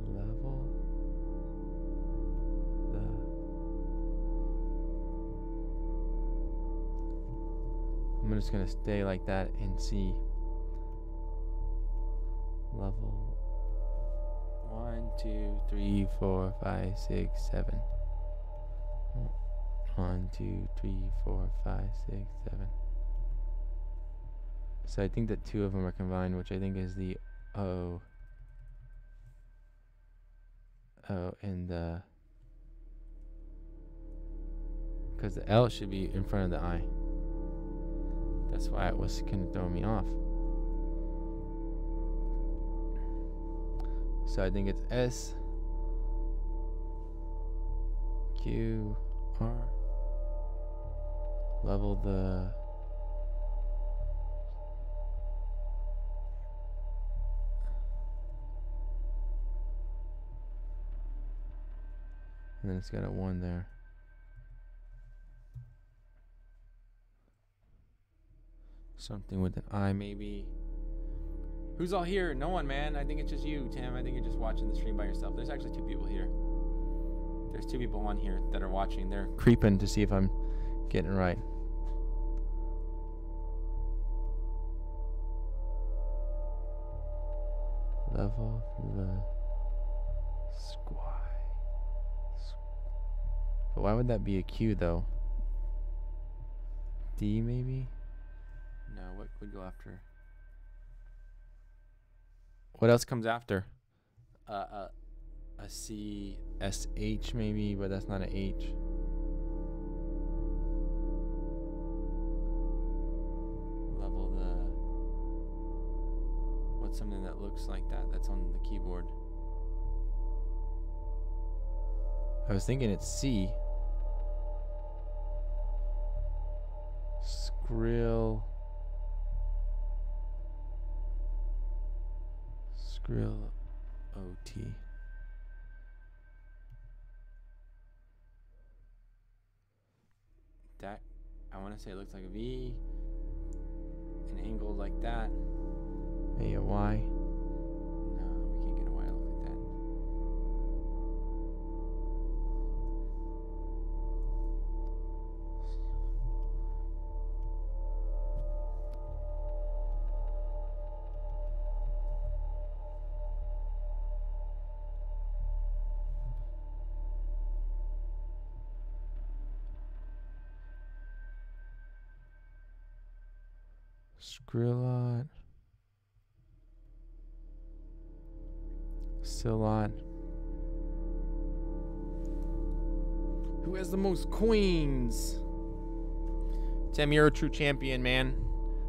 level the I'm just gonna stay like that and see. Level 1, 2, 3, 4, 5, 6, 7. 1, 2, 3, 4, 5, 6, 7. So I think that 2 of them are combined, which I think is the O. And the, because the L should be in front of the I. That's why it was kind of throwing me off. So I think it's S, Q, R. Level the and then it's got a 1 there. Something with an I maybe. Who's all here? No one, man. I think it's just you, Tim. I think you're just watching the stream by yourself. There's actually 2 people here. There's 2 people on here that are watching. They're creeping to see if I'm getting it right. Level the squy. But why would that be a Q though? D maybe? No, what would go after? What else comes after? A C, S, H maybe, but that's not an H. Level the, what's something that looks like that that's on the keyboard? I was thinking it's C. Skrill. Skrill OT. That, I want to say it looks like a V. An angle like that. Maybe a Y. No, we can't get a Y to look like that. Skrillot. Silot. Who has the most coins? Tim, you're a true champion, man.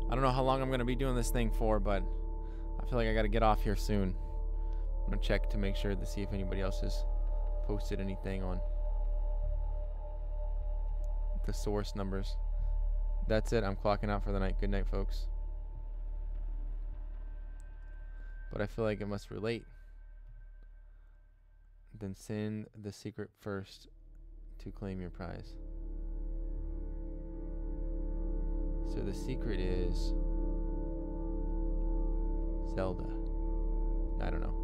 I don't know how long I'm going to be doing this thing for, but I feel like I got to get off here soon. I'm going to check to make sure to see if anybody else has posted anything on the source numbers. That's it. I'm clocking out for the night. Good night, folks. But I feel like it must relate. Then send the secret first to claim your prize. So the secret is Zelda. I don't know.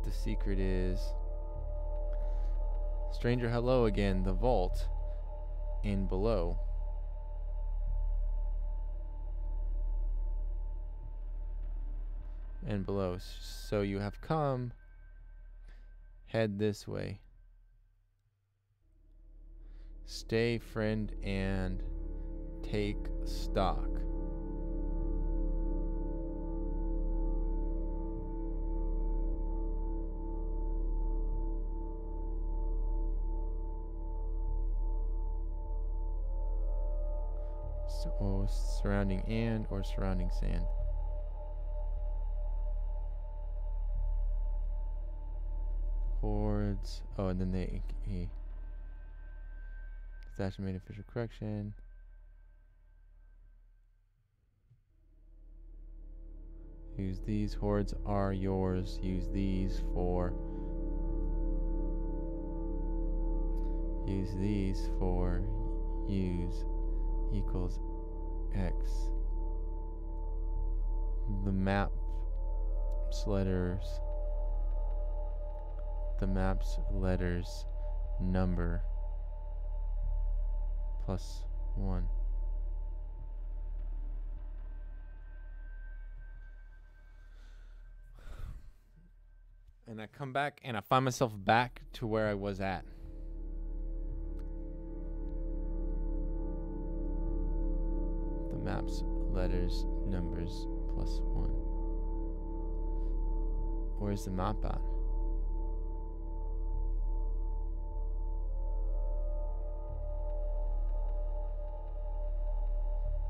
The secret is Stranger Hello again, the vault and below. And below. So you have come, head this way. Stay, friend, and take stock. So, surrounding and or surrounding sand. Hordes. Oh, and then they Statue made official correction. Use these. Hordes are yours. Use these for. Use these for. Use equals X. The map's letters. The map's letters number plus 1. And I come back and I find myself back to where I was at. The maps, letters, numbers, plus 1. Where's the map at?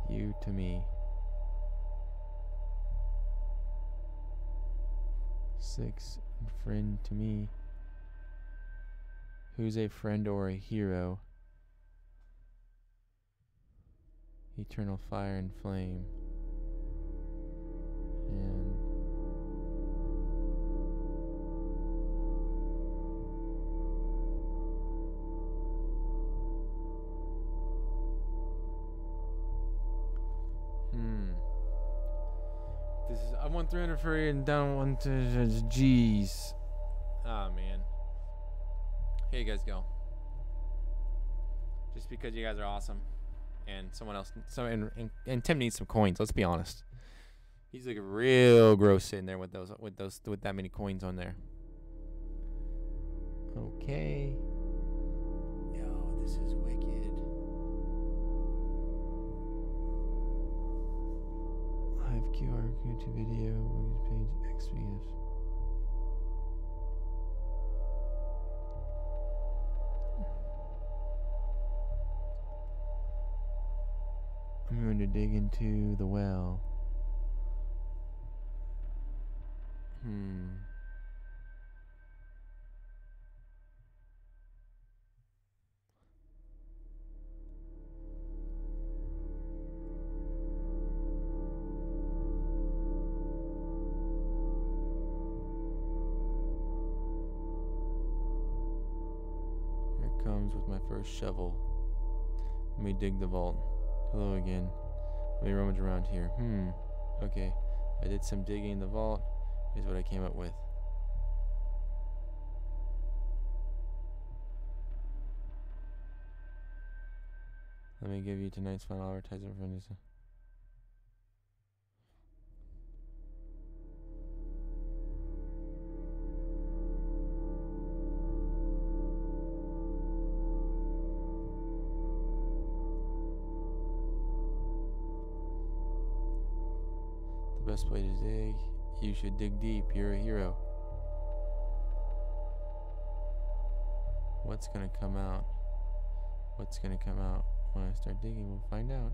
You to me. 6. Friend to me. Who's a friend or a hero? Eternal fire and flame. And this is I won 300 for you and down 1 to jeez. Ah man. Here you guys go. Just because you guys are awesome. And someone else, and Tim needs some coins. Let's be honest. He's looking real gross sitting there with that many coins on there. Okay. Yo, this is wicked. Live QR YouTube video, Wiggins page, XVF. I'm going to dig into the well. Here it comes with my first shovel. Let me dig the vault. Hello again. Let me rummage around here. Okay. I did some digging in the vault. Here's what I came up with. Let me give you tonight's final advertisement for Nisa. Best way to dig. You should dig deep. You're a hero. What's gonna come out? What's gonna come out when I start digging? We'll find out.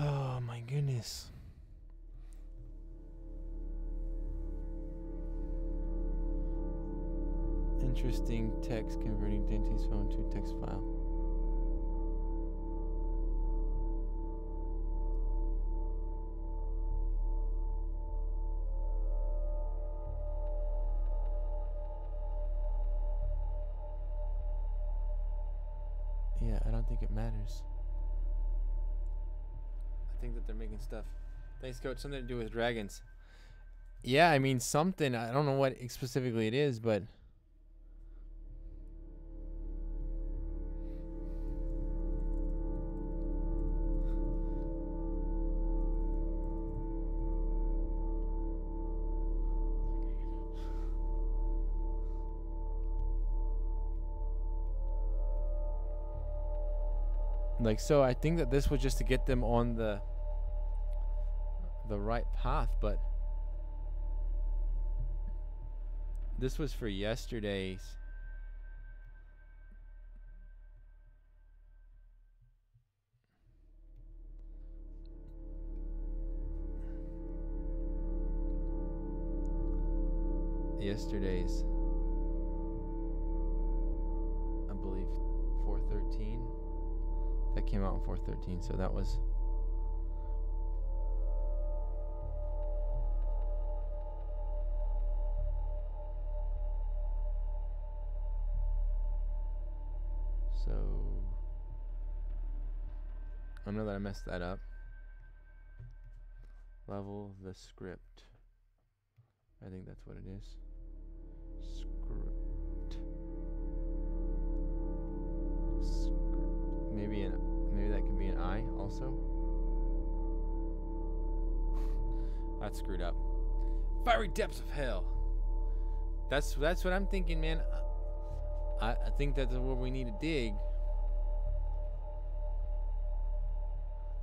Oh my goodness. Interesting text converting Dante's phone to text file. Yeah, I don't think it matters. I think that they're making stuff. Thanks, Coach. Something to do with dragons. Yeah, I mean something. I don't know what specifically it is, but Like, so I think that this was just to get them on the right path, but this was for yesterday's. I believe 413. That came out on 413, so that was so I know that I messed that up. Level the script. I think that's what it is. Script. Maybe that can be an I also. That's screwed up. Fiery depths of hell. That's what I'm thinking, man. I think that's where we need to dig.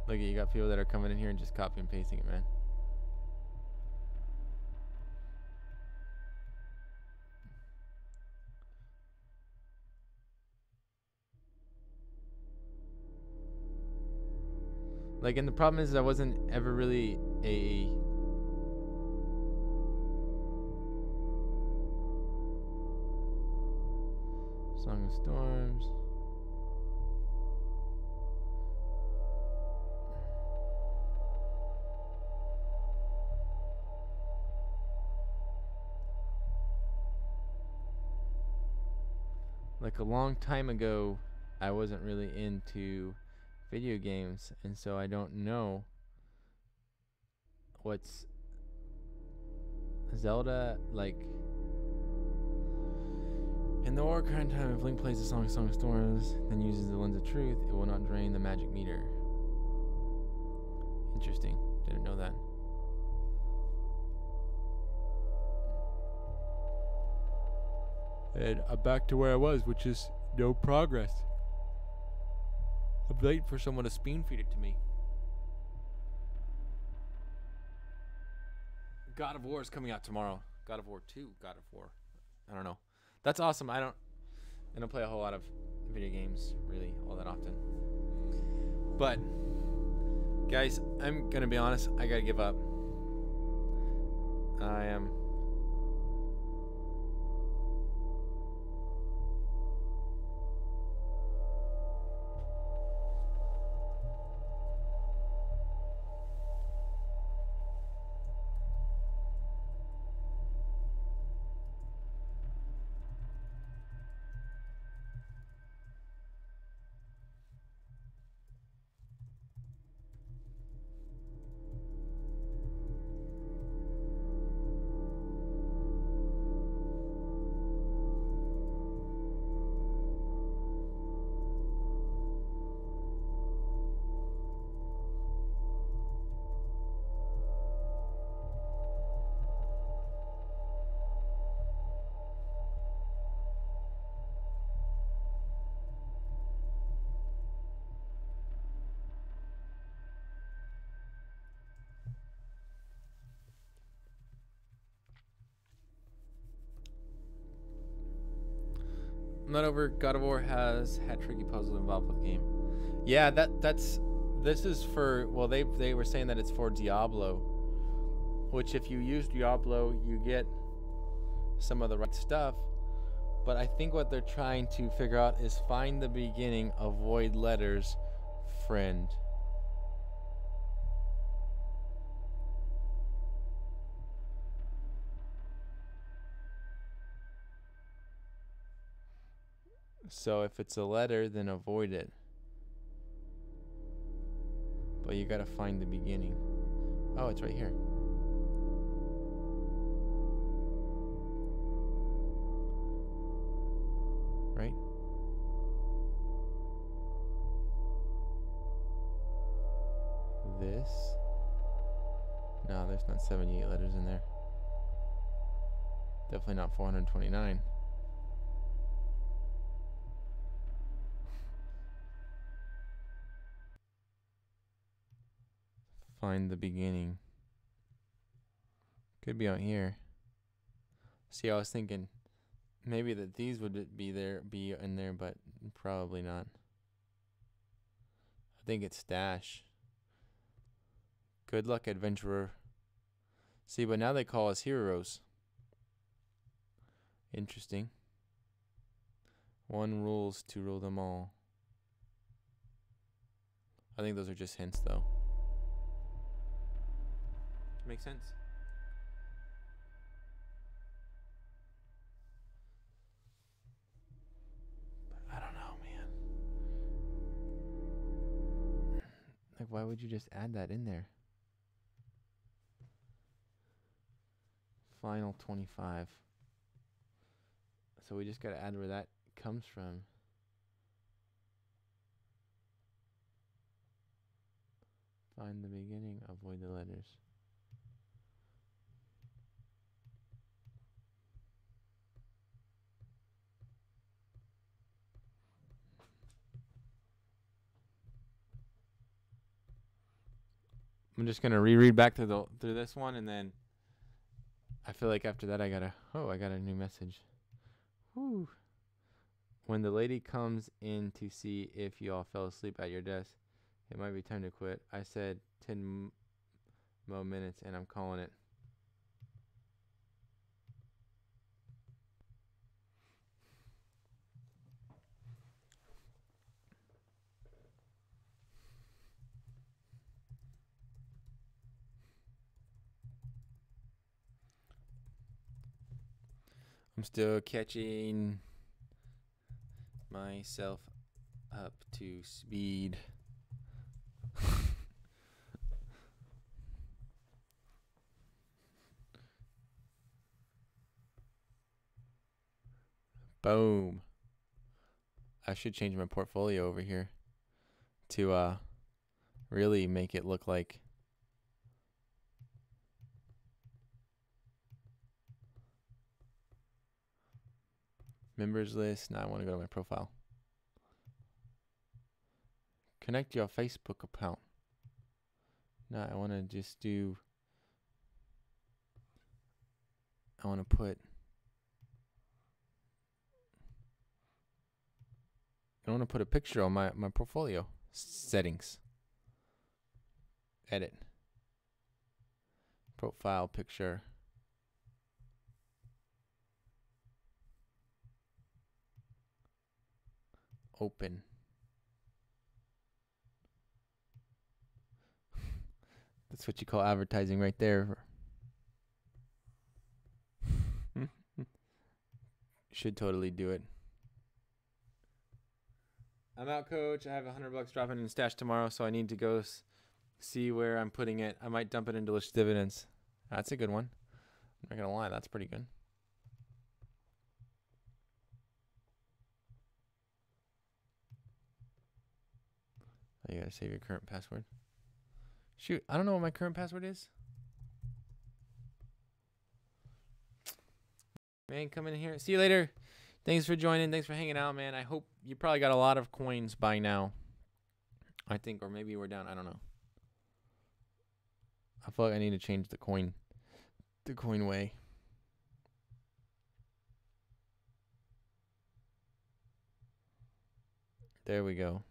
Look, you got people that are coming in here and just copy and pasting it, man. Like, and the problem is I wasn't ever really a Song of Storms. Like a long time ago, I wasn't really into video games, and so I don't know what's Zelda like. In the Ocarina of Time, if Link plays the Song of Storms, then uses the Lens of Truth, it will not drain the magic meter. Interesting. Didn't know that. And I'm back to where I was, which is no progress. I'm waiting for someone to spoon feed it to me. God of War is coming out tomorrow. God of War 2, God of War. I don't know. That's awesome. I don't play a whole lot of video games really all that often. But guys, I'm gonna be honest, I gotta give up. I am not over. God of War has had tricky puzzles involved with the game. Yeah, this is for, well, they were saying that it's for Diablo, which if you use Diablo, you get some of the right stuff. But I think what they're trying to figure out is find the beginning, avoid letters, friend. So if it's a letter, then avoid it. But you gotta find the beginning. Oh, it's right here. Right? This. No, there's not 78 letters in there. Definitely not 429. Find the beginning. Could be out here. See, I was thinking maybe that these would be in there, but probably not. I think it's stash. Good luck, adventurer. See, but now they call us heroes. Interesting. One rules to rule them all. I think those are just hints, though. Makes sense. But I don't know, man. Like, why would you just add that in there? Final 25. So we just got to add where that comes from. Find the beginning, avoid the letters. I'm just gonna reread back through this one, and then I feel like after that I got a new message. Whew. When the lady comes in to see if you all fell asleep at your desk, it might be time to quit. I said 10 more minutes, and I'm calling it. I'm still catching myself up to speed. Boom. I should change my portfolio over here to really make it look like members list. Now I want to go to my profile. Connect your Facebook account. No, I want to just do. I want to put. I want to put a picture on my portfolio settings. Edit. Profile picture. Open. That's what you call advertising right there. Should totally do it. I'm out, coach. I have $100 dropping in stash tomorrow, so I need to go see where I'm putting it. I might dump it in delicious dividends. That's a good one. I'm not gonna lie, that's pretty good. Oh, you gotta save your current password. Shoot, I don't know what my current password is. Man, come in here. See you later. Thanks for joining. Thanks for hanging out, man. I hope you probably got a lot of coins by now. I think, or maybe we're down. I don't know. I feel like I need to change the coin way. There we go.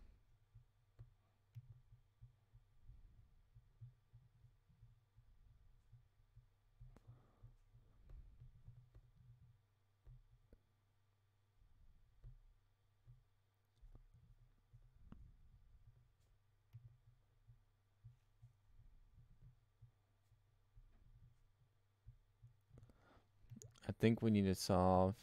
I think we need to solve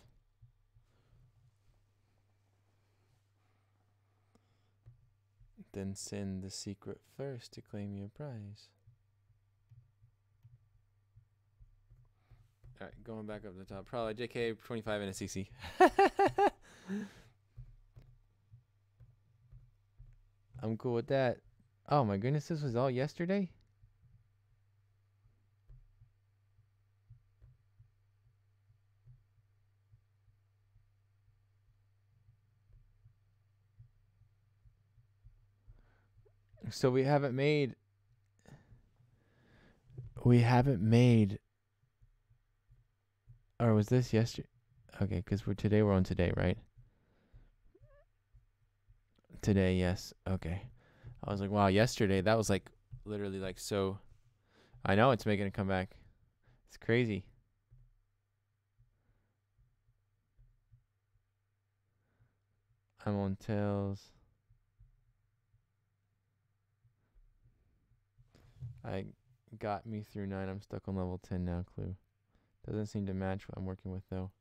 then send the secret first to claim your prize. All right, going back up the top. Probably JK 25 and a CC. I'm cool with that. Oh my goodness, this was all yesterday? So we haven't made We haven't made. Or was this yesterday? Okay, because we're on today, right? Today, yes. Okay. I was like, wow, yesterday that was like literally like so. I know it's making a comeback. It's crazy. I'm on tails. I got me through 9. I'm stuck on level 10 now, clue. Doesn't seem to match what I'm working with though.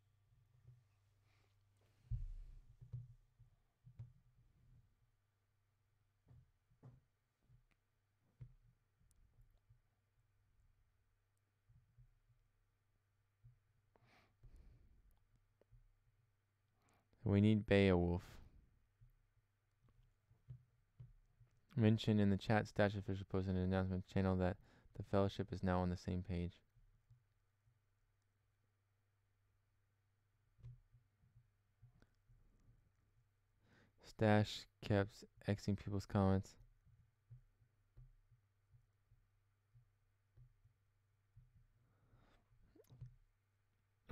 We need Beowulf. Mention in the chat, Stash official posted an announcement channel that the fellowship is now on the same page. Stash kept Xing people's comments.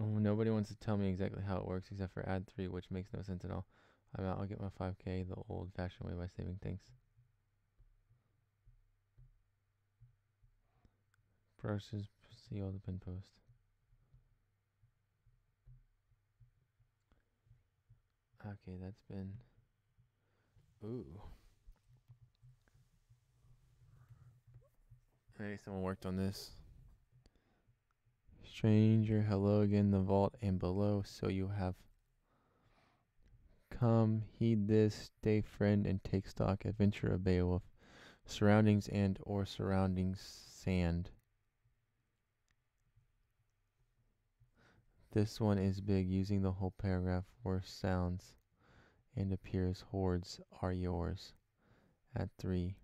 Oh, nobody wants to tell me exactly how it works except for add 3, which makes no sense at all. I'm out. I'll get my 5K the old-fashioned way by saving things. Brushes, see all the pin post. Okay, that's been. Ooh. Maybe someone worked on this. Stranger, hello again, the vault and below. So you have come, heed this, stay friend, and take stock. Adventure of Beowulf. Surroundings and or surroundings sand. This one is big, using the whole paragraph for sounds and appears. Hordes are yours. At 3.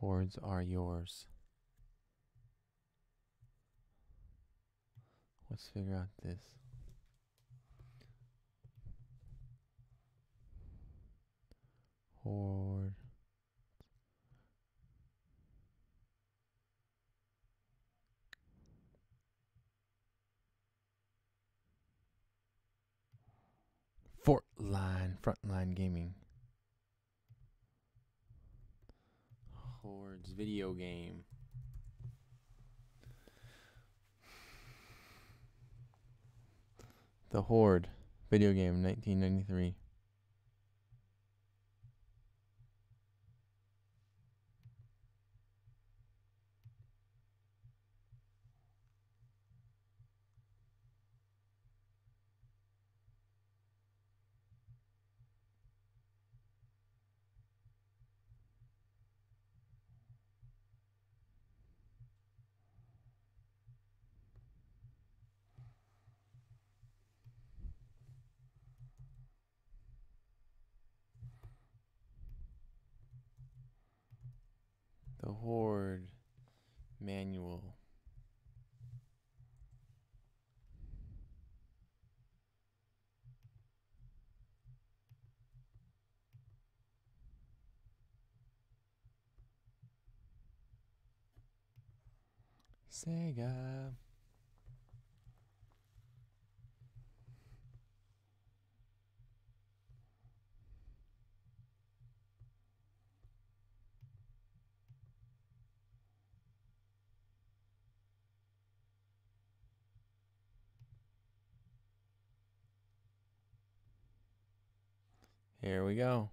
Hordes are yours. Let's figure out this. Horde. Frontline gaming. Hordes video game. The Horde video game, 1993. The Horde manual. Sega. Here we go.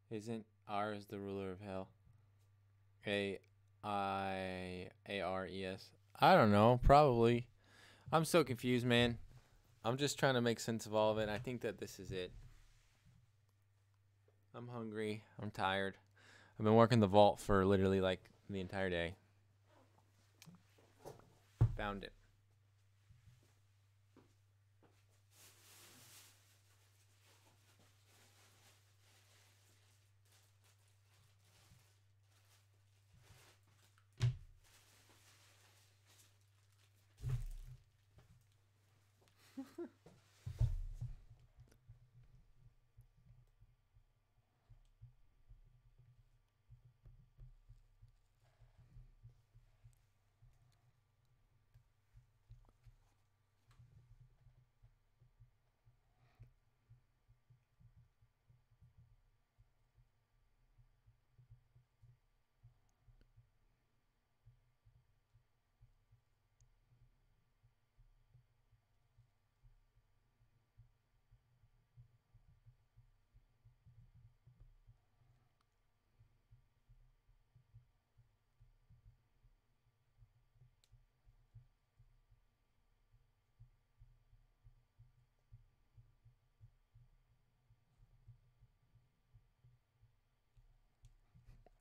Isn't ours the ruler of hell? A-I-A-R-E-S. I don't know. Probably. I'm so confused, man. I'm just trying to make sense of all of it. I think that this is it. I'm hungry. I'm tired. I've been working the vault for literally like the entire day. Found it.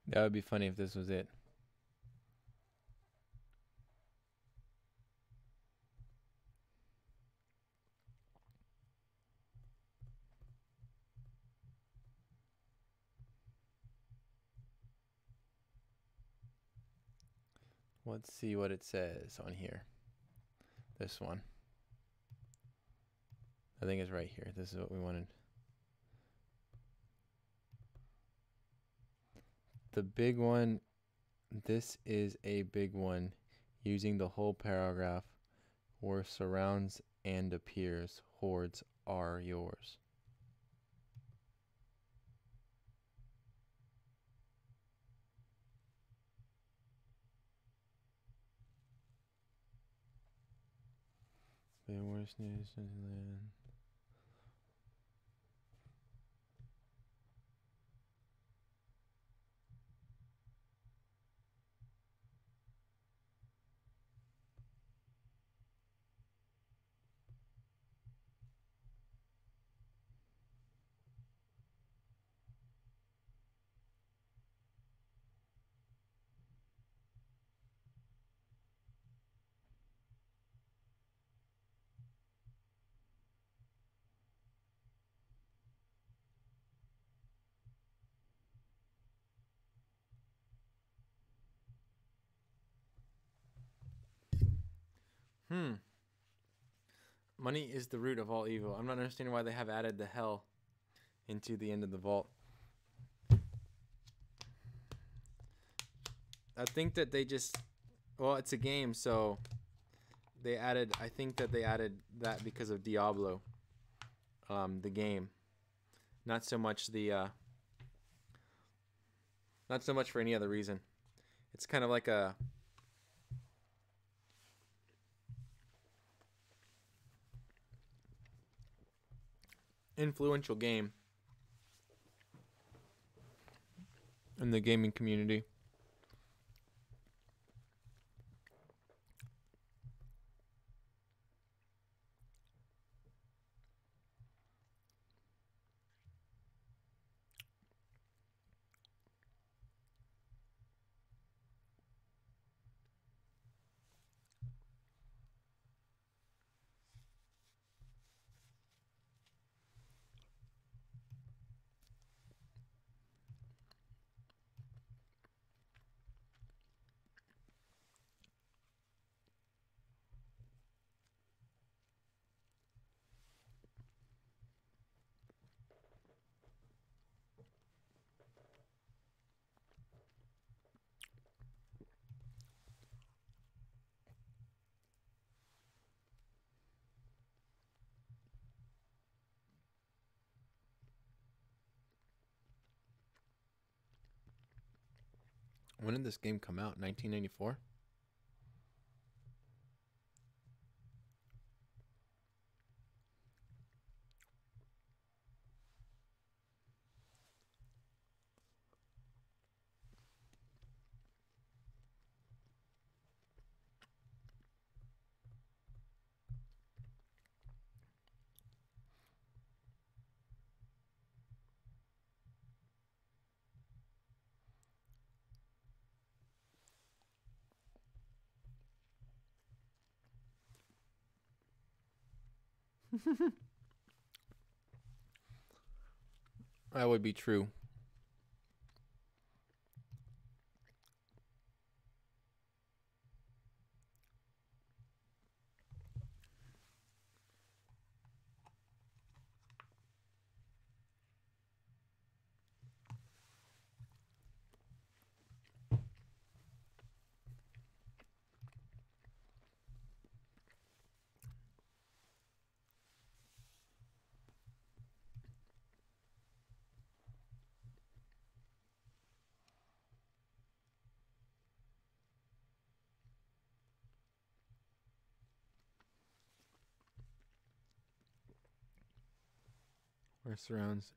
That would be funny if this was it. Let's see what it says on here. This one. I think it's right here. This is what we wanted. The big one, this is a big one. Using the whole paragraph where surrounds and appears, hordes are yours. The worst news in the land. Money is the root of all evil. I'm not understanding why they have added the hell into the end of the vault. I think that they just, well, it's a game, so they added, I think that they added that because of Diablo, the game. Not so much not so much for any other reason. It's kind of like a influential game in the gaming community. When did this game come out? 1994? That would be true. Or surrounds.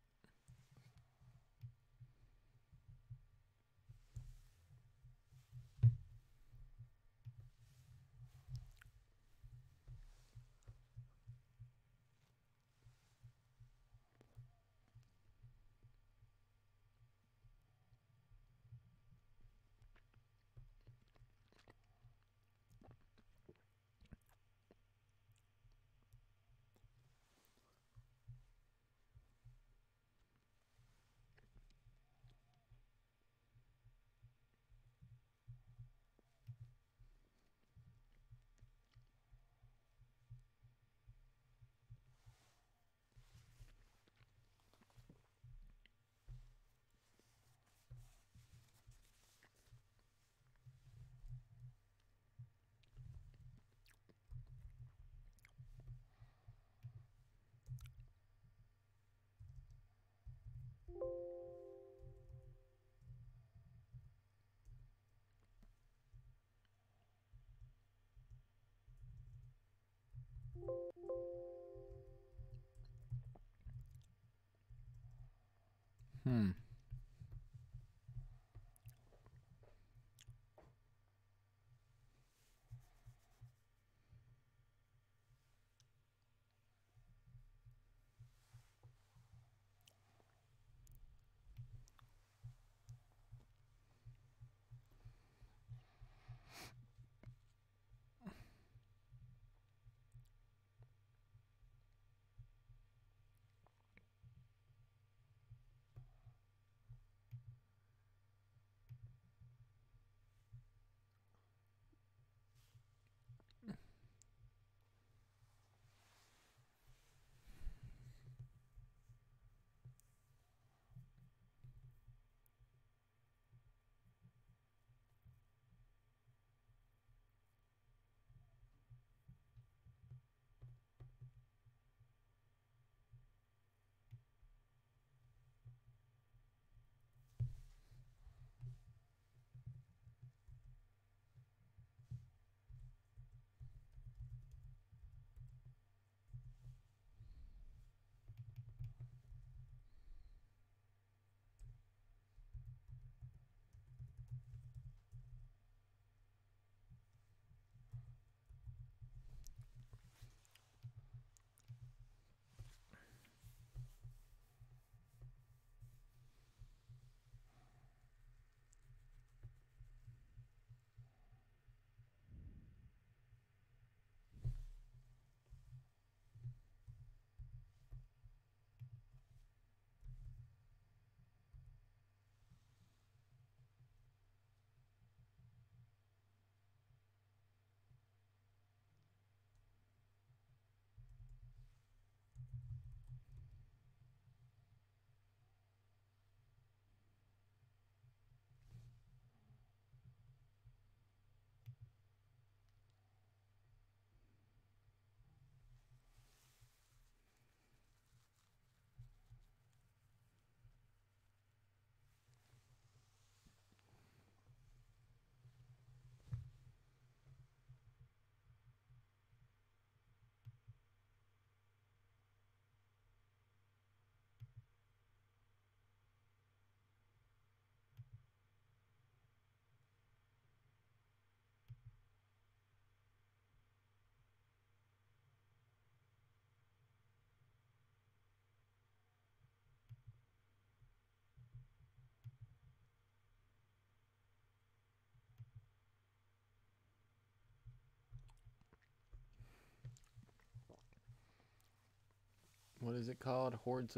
what is it called? Hordes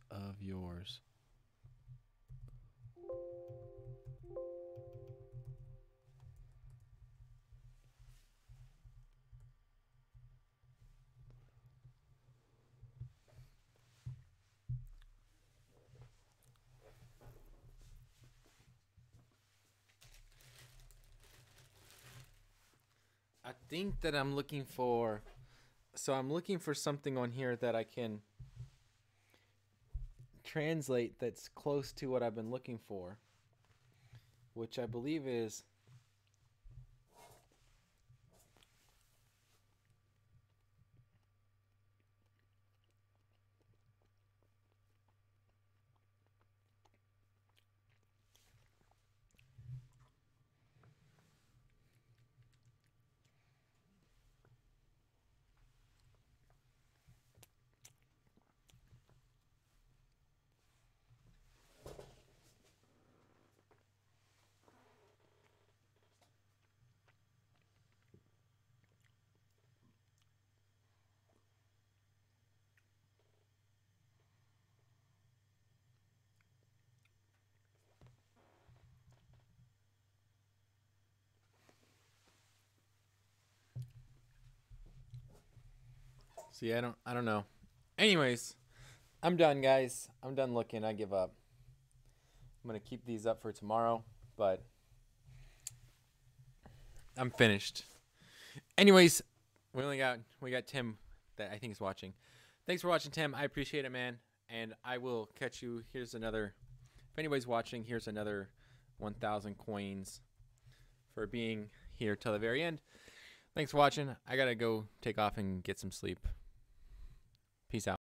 of yours. I think that I'm looking for, so I'm looking for something on here that I can translate that's close to what I've been looking for, which I believe is see, I don't know. Anyways, I'm done, guys. I'm done looking. I give up. I'm going to keep these up for tomorrow, but I'm finished. Anyways, we got Tim that I think is watching. Thanks for watching, Tim. I appreciate it, man. And I will catch you. Here's another, if anybody's watching, here's another 1,000 coins for being here till the very end. Thanks for watching. I got to go take off and get some sleep. Peace out.